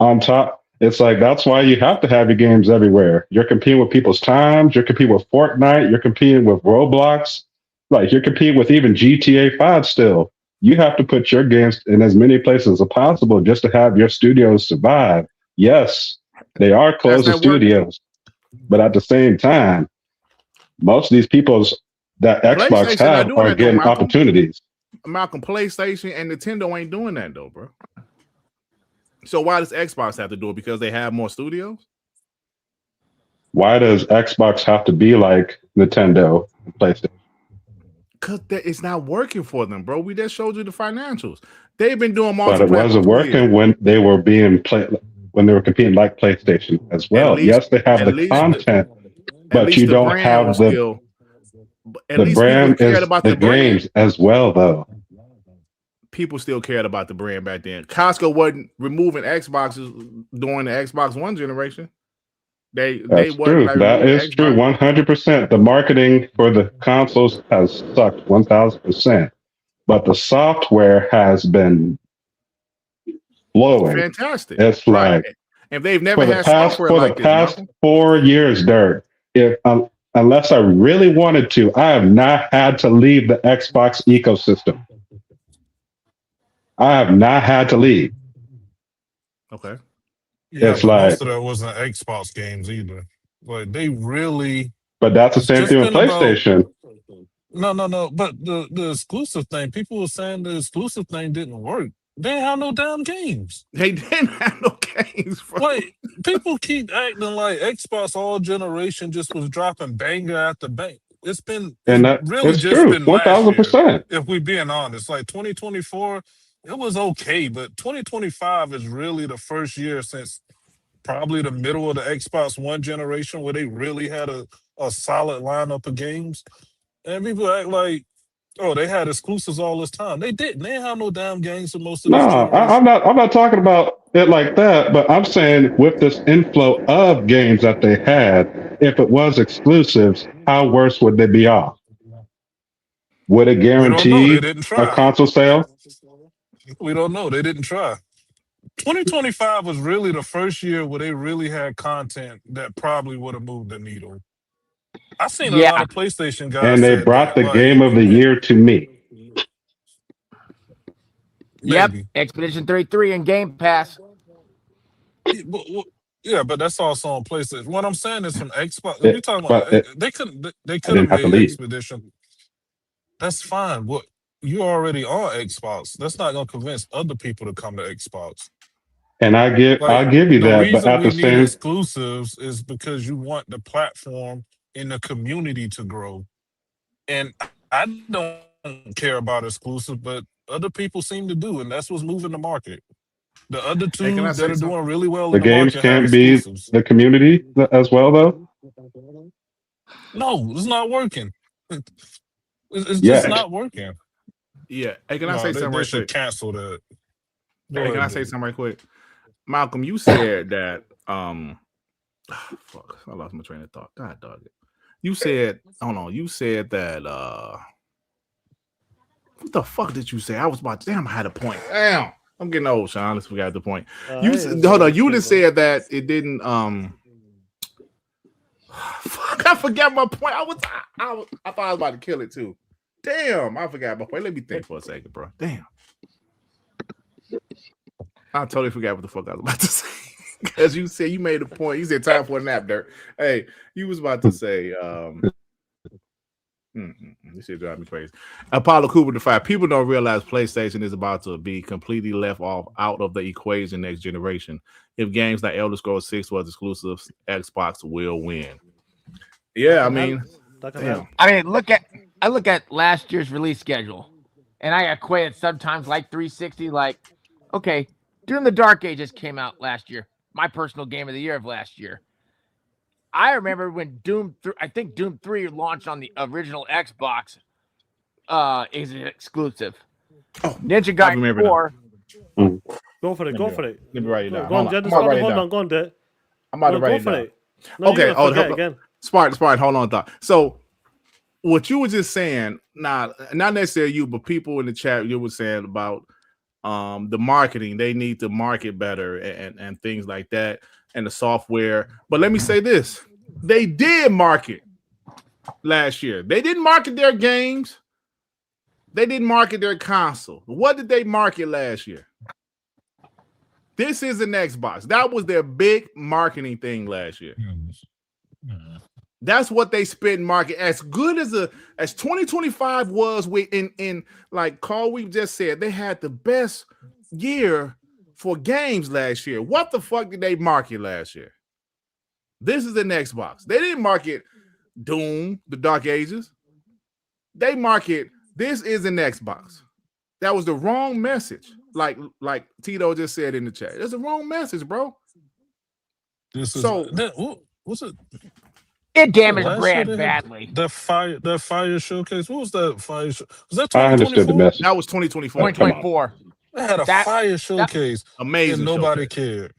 On top, it's like that's why you have to have your games everywhere. You're competing with people's times. You're competing with Fortnite. You're competing with Roblox. Like you're competing with even GTA 5 still. You have to put your games in as many places as possible just to have your studios survive. Yes, they are closing studios, but at the same time, most of these people's that Xbox PlayStation have not doing are that though, getting Malcolm. opportunities. Malcolm, PlayStation and Nintendo ain't doing that though, bro. So why does Xbox have to do it? Because they have more studios? Why does Xbox have to be like Nintendo and PlayStation? Because it's not working for them, bro. We just showed you the financials. They've been doing But it multi-platform wasn't for years. working when they were when they were competing like PlayStation as well. Yes, they have the content, but you don't have the brand is the games as well, though. People still cared about the brand back then. Costco wasn't removing Xboxes during the Xbox One generation. That's true. That is true. 100%. The marketing for the consoles has sucked 1,000%, but the software has been blowing. Fantastic. It's like, and they've never had software like this. For the past 4 years, Dirk, unless I really wanted to, I have not had to leave the Xbox ecosystem. I have not had to leave. Okay. Yeah, it's but like most of that wasn't Xbox games either. Like they really. But that's the same thing with PlayStation. No. But the exclusive thing, people were saying the exclusive thing didn't work. They didn't have no damn games. They didn't have no games. Bro. Like people keep acting like Xbox all generation just was dropping banger after banger. It's been really just true. been 1,000%. if we're being honest. Like 2024, it was okay, but 2025 is really the first year since probably the middle of the Xbox One generation where they really had a solid lineup of games. And people act like, oh, they had exclusives all this time. They didn't. They didn't have no damn games for most of this generation. I'm not talking about it like that, but I'm saying with this inflow of games that they had, if it was exclusives, how worse would they be off? Would it guarantee a console sale? We don't know. They didn't try. 2025 was really the first year where they really had content that probably would have moved the needle. I've seen a lot of PlayStation guys. And they brought the game of the year to me. Yep, Expedition 33 and Game Pass. Yeah, but that's also on PlayStation. What I'm saying is from Xbox. If you're talking about, they could have made Expedition. That's fine. What you're already on Xbox. That's not gonna convince other people to come to Xbox. And I'll give you that, but at the same exclusives is because you want the platform and the community to grow. And I don't care about exclusive, but other people seem to do, and that's what's moving the market. The other two that are doing really well the in the games market can't have be exclusives. the community as well, though. No, it's not working. It's just not working. Yeah. Hey, can I say something right quick? Cancel that. Hey, can I say something right quick? Malcolm, you said that fuck, I lost my train of thought. God dog it. You said, hold on, you said that what the fuck did you say? I was about I had a point. Damn, I'm getting old, Sean. Let's forget the point. Hold on, you just said that it didn't fuck, I forgot my point. I thought I was about to kill it too. Damn, I forgot my point. Let me think for a second, bro. Damn. I totally forgot what the fuck I was about to say. As you said, you made a point. You said time for a nap, Dirk. Hey, you was about to say this shit drive me crazy. Apollo Cooper the 5. People don't realize PlayStation is about to be completely left out of the equation next generation. If games like Elder Scrolls 6 was exclusives, Xbox will win. Yeah, I mean, I look at last year's release schedule, and I equate it sometimes like 360. Like, okay, Doom the Dark Ages came out last year. My personal game of the year of last year. I remember when Doom 3 launched on the original Xbox is an exclusive. Oh, Ninja Gaiden 4. Go for it. Let me write it down. Go on, Go on, Dirk. I'm about to write it down. No, okay. Again. Smart. Hold on, thought. So what you were just saying, not necessarily you, but people in the chat, you were saying about the marketing. They need to market better and things like that, and the software. But let me say this: they did market last year. They didn't market their games. They didn't market their console. What did they market last year? This is an Xbox. That was their big marketing thing last year. That's what they spent market. As good as 2025 was in like Carl we just said, they had the best year for games last year. What the fuck did they market last year? This is an Xbox. They didn't market Doom, the Dark Ages. They market this is an Xbox. That was the wrong message. Like Tito just said in the chat. It's the wrong message, bro. What's it? It damaged Last brand year they had badly. That fire showcase. What was that fire show? Was that I understood the 2024? message. That was 2024. 2024. They had a fire showcase. Amazing. And nobody showcase. cared.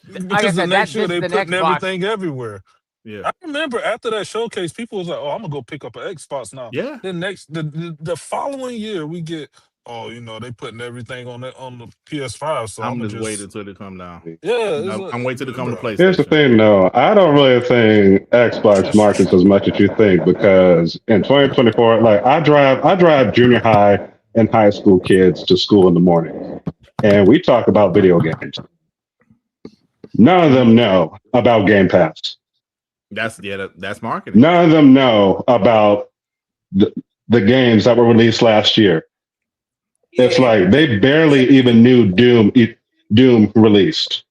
Like Because I the said, next year this they is the putting Xbox. everything everywhere. Yeah. I remember after that showcase, people was like, "Oh, I'm gonna go pick up an Xbox now." Yeah. The following year, we get, they putting everything on the PS5. So I'm I'm just waiting until they come down. Yeah, I'm waiting till they come to PlayStation. Here's the thing, though. I don't really think Xbox markets as much as you think, because in 2024, like I drive junior high and high school kids to school in the morning, and we talk about video games. None of them know about Game Pass. That's marketing. None of them know about the games that were released last year. It's like they barely even knew Doom released.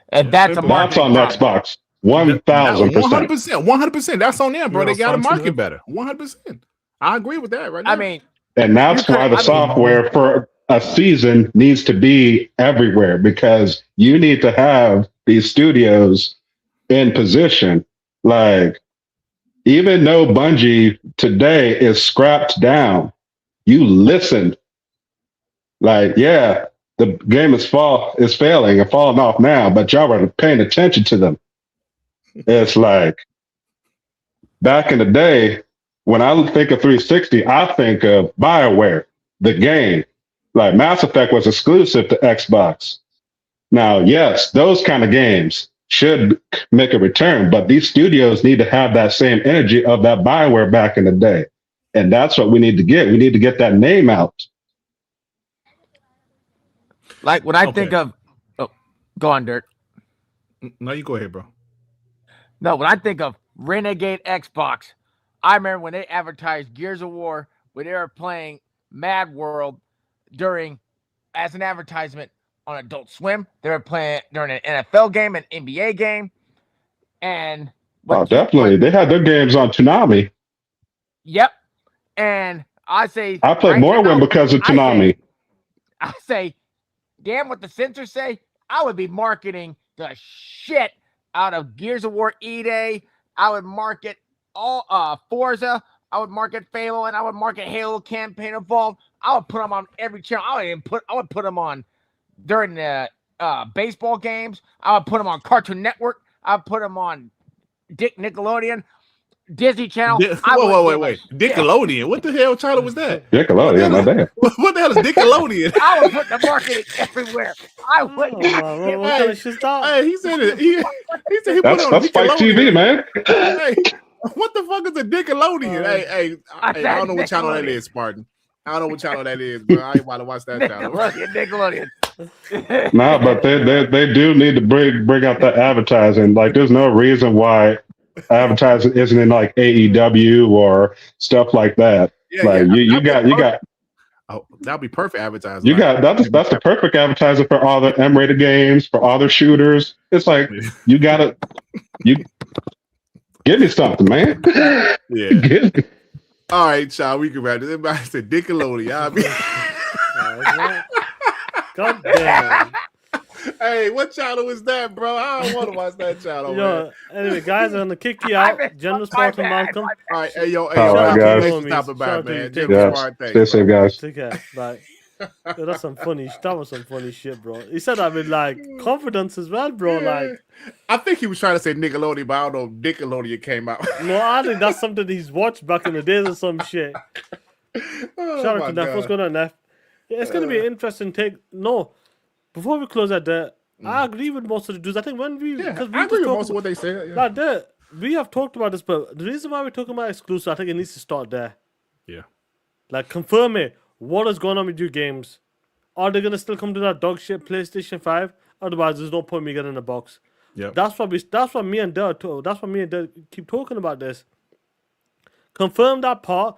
And that's a That's on Xbox. 1,000%. 100%. That's on them, bro. They got to market better. 100%. I agree with that right now. I mean, and that's why the software for a season needs to be everywhere, because you need to have these studios in position. Like, even though Bungie today is scrapped down, you listened. Like, yeah, the game is failing and falling off now, but y'all are paying attention to them. It's like back in the day, when I think of 360, I think of BioWare, the game. Like Mass Effect was exclusive to Xbox. Now, yes, those kind of games should make a return, but these studios need to have that same energy of that BioWare back in the day. And that's what we need to get. We need to get that name out. Like when I think of, go on, Dirt. No, you go ahead, bro. No, when I think of Renegade Xbox, I remember when they advertised Gears of War, when they were playing Mad World as an advertisement on Adult Swim. They were playing during an NFL game, an NBA game. And definitely. They had their games on Toonami. Yep. And I say I played Morrowind because of Toonami. I say, damn what the censors say. I would be marketing the shit out of Gears of War E-Day. I would market all Forza. I would market Fable, and I would market Halo Campaign Evolved. I would put them on every channel. I would put them on during the baseball games. I would put them on Cartoon Network. I would put them on Nickelodeon, Disney Channel. Wait. Nickelodeon. What the hell channel was that? Nickelodeon, my bad. What the hell is Nickelodeon? I would put the marketing everywhere. I would Hey, he said it. He said he put it on That's Spike TV, man. Hey, what the fuck is a Nickelodeon? Hey, I don't know what channel that is, Spartan. I don't know what channel that is, bro. I ain't want to watch that channel. Nickelodeon. Nah, but they do need to bring out that advertising. Like, there's no reason why advertising isn't in like AEW or stuff like that. You got. Oh, that'd be perfect advertising. You got that's the perfect advertising for all the M-rated games, for all the shooters. It's like you give me something, man. Yeah. All right, child, we can wrap this. Everybody said Nickelodeon. God damn. Hey, what channel is that, bro? I don't want to watch that channel, man. Anyway, guys, I'm gonna kick you out. General Spartan, Malcolm. All right, hey, guys. Stop it, man. General Spartan, thanks. Stay safe, guys. Take care. Bye. Yeah, that's some funny. That was some funny shit, bro. He said that with like confidence as well, bro. Like, I think he was trying to say Nickelodeon, but I don't know if Nickelodeon came out. no, I think that's something he's watched back in the days or some shit. Oh, Shout out my to Neff. What's God. going on, Neff? Yeah, it's gonna be an interesting take. No, before we close that there, I agree with most of the dudes. I think when we Yeah, we I agree just with talk most of what they said. Yeah. like that, we have talked about this, but the reason why we're talking about exclusive, I think it needs to start there. Yeah. Like, confirm it. What is going on with your games? Are they gonna still come to that dog shit PlayStation 5? Otherwise, there's no point me getting a box. Yep. That's what me and Dad keep talking about this. Confirm that part.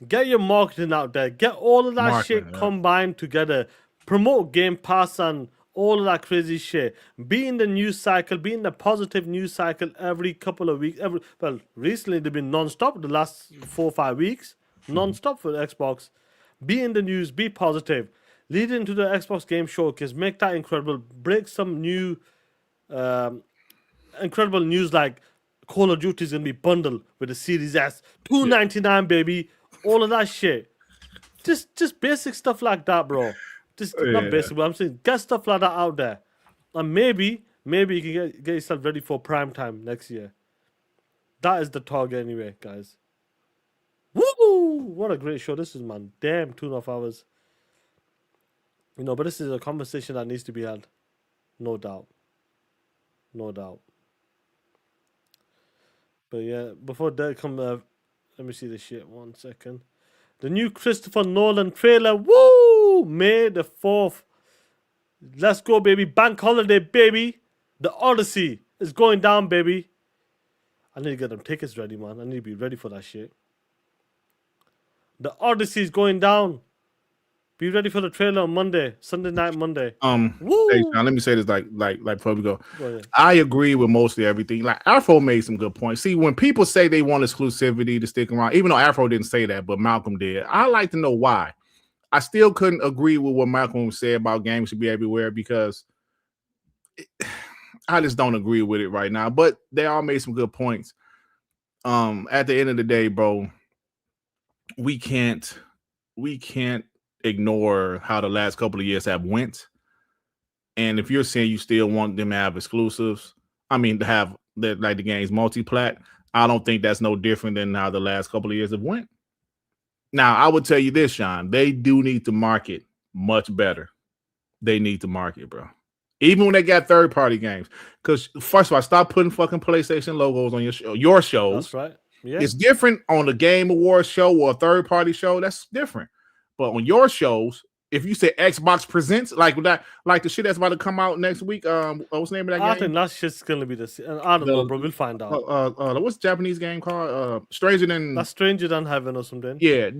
Get your marketing out there. Get all of that Marketing, shit yeah. combined together. Promote Game Pass and all of that crazy shit. Be in the news cycle. Be in the positive news cycle every couple of weeks. Recently they've been non-stop the last 4 or 5 weeks. Non-stop for Xbox. Be in the news. Be positive. Lead into the Xbox Game Showcase. Make that incredible. Break some new incredible news like Call of Duty is gonna be bundled with the Series S, $299, baby. All of that shit. Just basic stuff like that, bro. Just not basic, but I'm saying get stuff like that out there. And maybe you can get yourself ready for prime time next year. That is the target anyway, guys. Woo! What a great show this is, man. Damn, 2.5 hours. You know, but this is a conversation that needs to be had. No doubt. No doubt. But yeah, before that come, let me see the shit 1 second. The new Christopher Nolan trailer, woo! May the 4th. Let's go, baby. Bank holiday, baby. The Odyssey is going down, baby. I need to get them tickets ready, man. I need to be ready for that shit. The Odyssey is going down. Be ready for the trailer on Monday, Sunday night, Monday. Woo! Hey, Sean, let me say this like before we go. Go ahead. I agree with mostly everything. Like Afro made some good points. See, when people say they want exclusivity to stick around, even though Afro didn't say that, but Malcolm did, I like to know why. I still couldn't agree with what Malcolm said about games should be everywhere because I just don't agree with it right now. But they all made some good points. At the end of the day, bro, we can't ignore how the last couple of years have went. And if you're saying you still want them to have exclusives, I mean to have the game's multi-plat, I don't think that's no different than how the last couple of years have went. Now, I would tell you this, Sean, they do need to market much better. They need to market, bro. Even when they got third-party games. Because first of all, stop putting fucking PlayStation logos on your shows. That's right. Yeah. It's different on the Game Awards show or a third-party show. That's different. But on your shows, if you say Xbox Presents, like that, like the shit that's about to come out next week, what's the name of that game? I think that shit's gonna be I don't know, bro. We'll find out. What's the Japanese game called? Stranger Than Heaven or something. Yeah.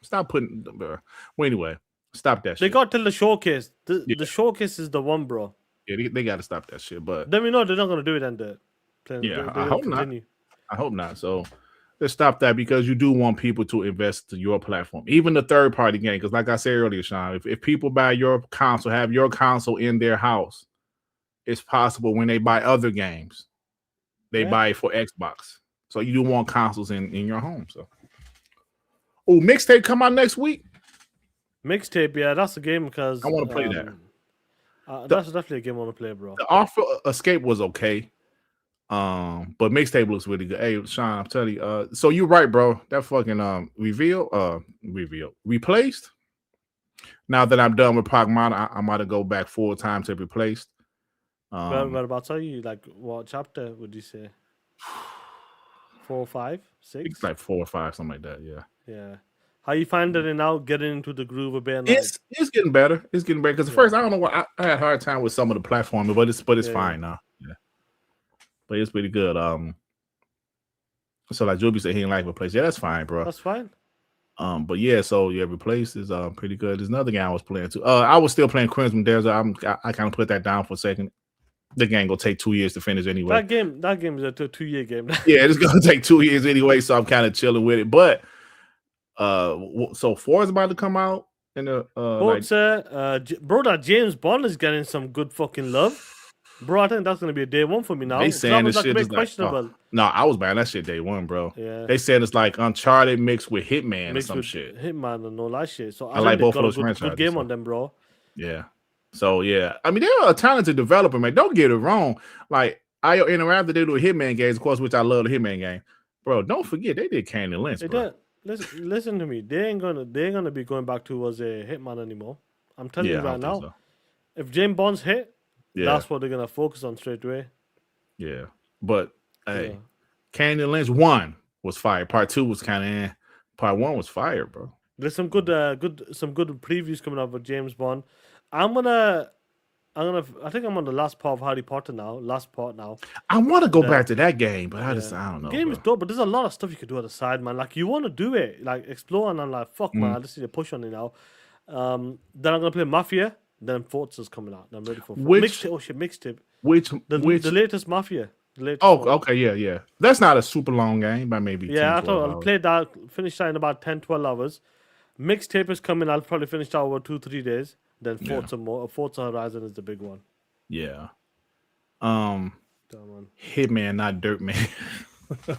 Stop putting. Well, anyway, stop that shit. They got till the showcase. The showcase is the one, bro. Yeah, they got to stop that shit. But then we know they're not gonna do it under. I hope not. I hope not. So let's stop that because you do want people to invest to your platform, even the third party game. Because like I said earlier, Sean, if people buy your console, have your console in their house, it's possible when they buy other games, they buy it for Xbox. So you do want consoles in your home. So, mixtape come out next week. Mixtape, yeah, that's a game because I want to play that. That's definitely a game I want to play, bro. The Offer Escape was okay. But mixtape looks really good. Hey, Sean, I'm telling you. So you're right, bro. That fucking replaced. Now that I'm done with Pokemon, I'm about to go back full time to Replaced. What about you? Like what chapter would you say? 4, 5, 6? It's like 4 or 5, something like that. Yeah. Yeah. How you finding it now? Getting into the groove a bit. It's getting better. It's getting better because at first I don't know what I had a hard time with some of the platforming, but it's fine now. Yeah. But it's pretty good. So like Joby said, he didn't like Replace. Yeah, that's fine, bro. That's fine. But yeah, so yeah, Replace is pretty good. There's another game I was playing too. I was still playing Crimson Desert. I kind of put that down for a second. The game gonna take 2 years to finish anyway. That game is a 2-year game. Yeah, it's gonna take 2 years anyway, so I'm kind of chilling with it. But so 4 is about to come out, and bro, that James Bond is getting some good fucking love. Bro, I think that's gonna be a day one for me now. They 'cause that saying was this like a shit bit just like questionable. no, I was buying that shit day one, bro. Yeah. They said it's like Uncharted mixed with Hitman or Mixed some with shit. Hitman and all that shit. So I I like think they both got of a those good franchises, game so. on them, bro. Yeah. So yeah, I mean they're a talented developer, man. Don't get it wrong. Like IO Interactive, they do Hitman games, of course, which I love the Hitman game, bro. Don't forget they did Candy Lynch, They bro. don't listen to me. They ain't gonna be going back to was a Hitman anymore. I'm telling Yeah, you I right don't think now. so. If James Bond's hit, Yeah, that's what they're gonna focus on straight away. yeah. But hey, Yeah. Candy Lynch 1 was fire. Part 2 was kind of Part 1 was fire, bro. There's some good previews coming up with James Bond. I think I'm on the last part of Harry Potter now. I want to go The- back to that game, but I Yeah. don't know. Game is bro. dope, but there's a lot of stuff you can do on the side, man. Like you want to do it, like explore, and I'm like, fuck, man, I just need to push on it now. Then I'm gonna play Mafia. Then Forza's coming out. I'm ready for mixtape. Which The latest Mafia. The latest Oh, one. okay, yeah. That's not a super long game, by maybe 10, Yeah, I 12 thought I'll hours. play that, finish that in about 10, 12 hours. Mixtape is coming. I'll probably finish that over 2-3 days. Then Forza Horizon is the big one. Yeah. Damn, man. Hitman, not Dirt Man.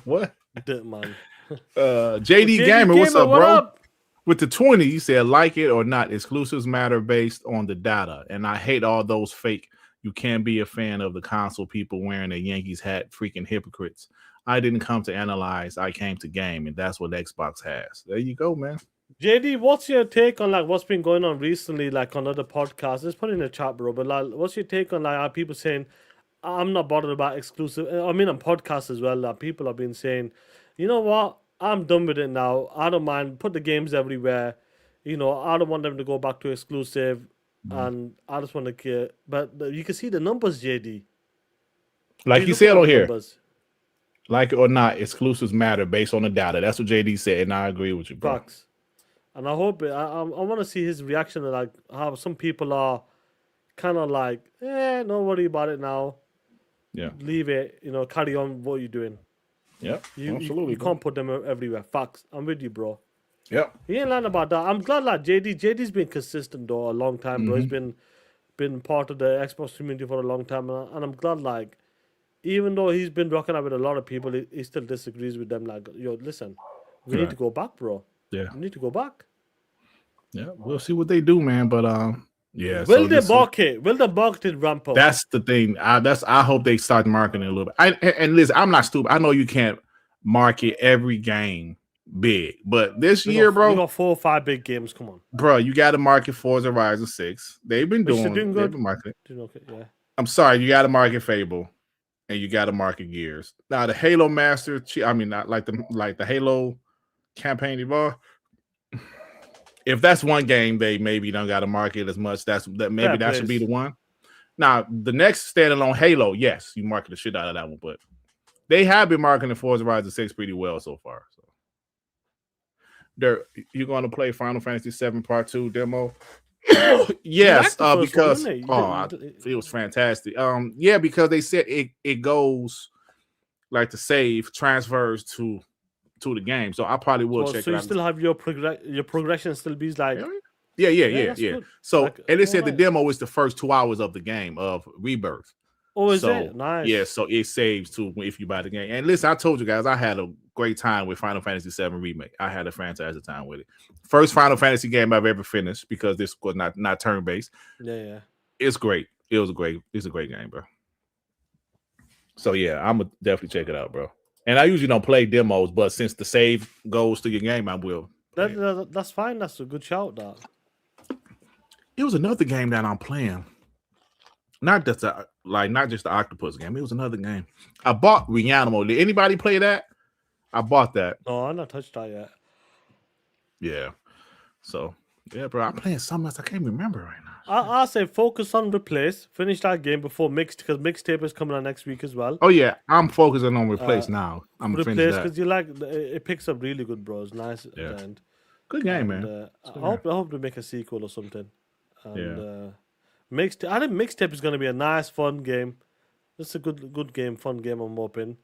What? Dirt, man. JD Gamer, what's up, what bro? up? With the 20, you said like it or not, exclusives matter based on the data. And I hate all those fake. You can't be a fan of the console people wearing a Yankees hat, freaking hypocrites. I didn't come to analyze, I came to game, and that's what Xbox has. There you go, man. JD, what's your take on like what's been going on recently, like on other podcasts? Just put it in the chat, bro. But like, what's your take on like are people saying I'm not bothered about exclusive? I mean, on podcasts as well. Like, people have been saying, you know what? I'm done with it now. I don't mind. Put the games everywhere. You know, I don't want them to go back to exclusive, and I just want to care. But you can see the numbers, JD. Like You you look said at on the here, numbers. like it or not, exclusives matter based on the data. That's what JD said, and I agree with you, bro. Facts. And I hope I want to see his reaction to like how some people are kind of like, don't worry about it now. Yeah. Leave it. You know, carry on what you're doing. Yep. You Absolutely. can't put them everywhere. Facts. I'm with you, bro. Yep. He ain't lying about that. I'm glad like JD's been consistent though a long time, bro. He's been part of the Xbox community for a long time, and I'm glad like even though he's been rocking out with a lot of people, he still disagrees with them. Like, yo, listen, we need to go back, bro. Yeah. We need to go back. Yeah. We'll see what they do, man. But yeah. Will they market? Will the market ramp up? That's the thing. I hope they start marketing a little bit. And listen, I'm not stupid. I know you can't market every game big, but this year, bro, we got 4 or 5 big games. Come on, bro, you got to market Forza Horizon 6. They've been Which they're doing good. They've been marketing. Okay, yeah. I'm sorry, you got to market Fable, and you got to market Gears. Now the Halo Master, I mean, not like the Halo campaign evolve. If that's one game they maybe don't got to market as much, that should be the one. Now the next standalone Halo, yes, you market the shit out of that one, but they have been marketing Forza Horizon 6 pretty well so far. So you're going to play Final Fantasy 7 Part 2 demo? Yes, because it was fantastic. Yeah, because they said it goes like the save transfers to the game, so I probably will check it out. So you still have your progression still be like yeah. Good. So and they said the demo is the first 2 hours of the game of Rebirth. Oh, is it? Nice. Yeah, so it saves too if you buy the game. And listen, I told you guys I had a great time with Final Fantasy 7 Remake. I had a fantastic time with it. First Final Fantasy game I've ever finished because this was not turn-based. Yeah. It's great. It's a great game, bro. So yeah, I'm gonna definitely check it out, bro. And I usually don't play demos, but since the save goes to your game, I will. That's fine. That's a good shout. That it was another game that I'm playing. Not just the octopus game. It was another game. I bought Reanimo. Did anybody play that? I bought that. No, I've not touched that yet. Yeah. So yeah, bro. I'm playing something else. I can't remember right now. I say focus on Replace. Finish that game before Mixed, because Mixtape is coming on next week as well. Oh yeah, I'm focusing on Replace now. I'm Replace because you like it picks up really good, bro. It's nice at the end. Good game, man. I hope they make a sequel or something. And, Mixtape. I think Mixtape is going to be a nice, fun game. It's a good game, fun game. I'm hoping.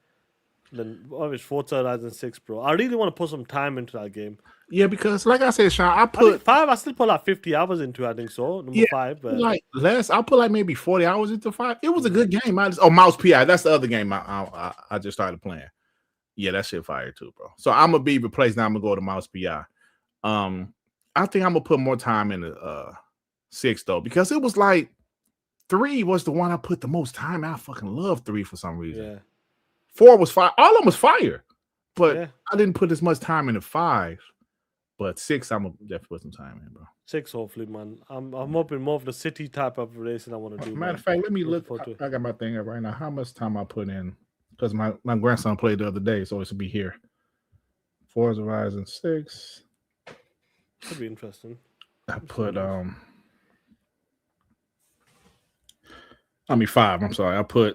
Then obviously Forza Horizon 6, bro. I really want to put some time into that game. Yeah, because like I said, Sean, I I think put 5. I still put like 50 hours into. I think so. Number 5, but like less. I put like maybe 40 hours into 5. It was a good game. Mouse PI. That's the other game I just started playing. Yeah, that shit fire too, bro. So I'm gonna be replaced now. I'm gonna go to Mouse PI. I think I'm gonna put more time into 6 though, because it was like 3 was the one I put the most time. I fucking love 3 for some reason. yeah. 4 was fire. All of them was fire, but Yeah. I didn't put as much time into 5. But 6, I'm gonna definitely put some time in, bro. 6, hopefully, man. I'm hoping more of the city type of racing I want to do. Matter man. of fact, let me Looking look. forward to it. I got my thing up right now. How much time I put in? Because my grandson played the other day, so it should be here. Forza Horizon 6. Could be interesting. I put 5. I'm sorry. I put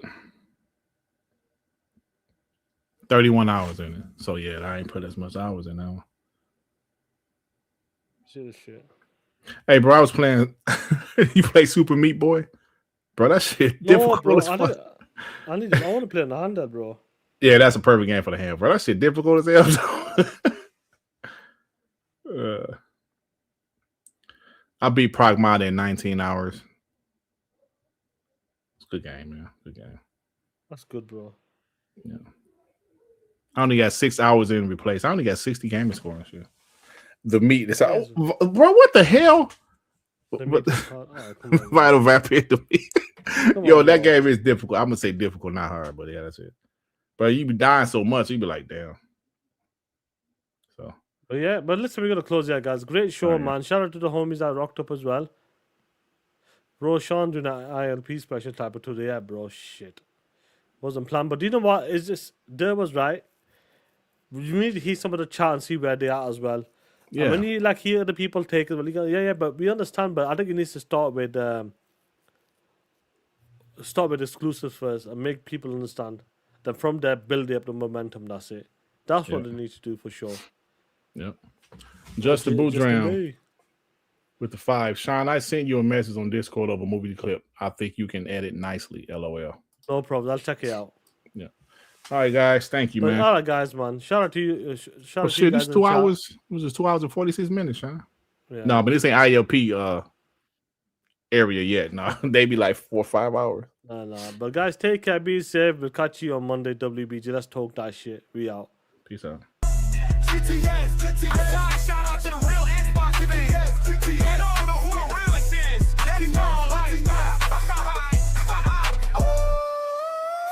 31 hours in it. So yeah, I ain't put as much hours in that one. Shit. Hey, bro, I was playing. You play Super Meat Boy, bro. That shit difficult. bro. As fuck. I want to play on the handheld, bro. Yeah, that's a perfect game for the hand, bro. That shit difficult as hell. I beat Pragmata in 19 hours. It's a good game, man. Good game. That's good, bro. Yeah. I only got 6 hours in replace. I only got 60 gaming score and shit. The meat is out. Bro, what the hell? Vital Vampire to me. Yo, that game is difficult. I'm gonna say difficult, not hard, but yeah, that's it. But you be dying so much, you be like, damn. So But yeah, but listen, we're gonna close here, guys. Great show, man. Shout out to the homies that rocked up as well. Bro, Sean doing an ILP special type of today, yeah, bro. Shit. Wasn't planned. But do you know what? Is this there was right? You need to hear some of the chat and see where they are as well. yeah. And when you like hear the people take it, well, you go, yeah, but we understand. But I think it needs to start with exclusives first and make people understand. Then from there, build up the momentum. That's it. That's what they need to do for sure. Yep. Justin Boudram with the 5. Sean, I sent you a message on Discord of a movie clip. I think you can edit nicely. LOL. No problem. I'll check it out. Yeah. All right, guys. Thank you, man. All right, guys, man. Shout out to you. Shout out to shit, you guys this in 2 chat. hours. It was just 2 hours and 46 minutes, Sean. Yeah. No, but this ain't ILP area yet. No, they be like 4 or 5 hours. No. But guys, take care. Be safe. We'll catch you on Monday, WBG. Let's talk that shit. We out. Peace out. TTS. Shout out to the real Xbox fans. And all know who the realest is.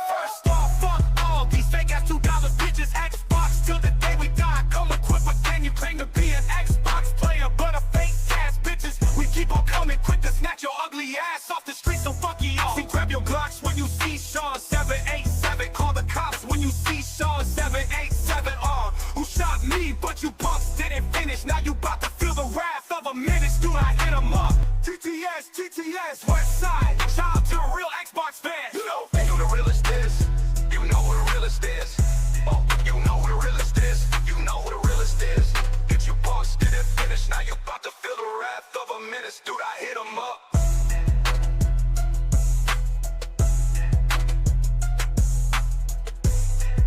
First off, fuck all these fake ass $2 bitches. Xbox till the day we die. Come equipped with gang, you claim to be an Xbox player, but a fake ass bitches. We keep on coming quick to snatch your ugly ass off the street, so fuck you all. See, grab your Glocks when you see Sean 787. Call the cops when you see Sean 787. Who shot me, but you punks didn't finish. Now you about to feel the wrath of a menace. Do not hit 'em up. TTS, West Side.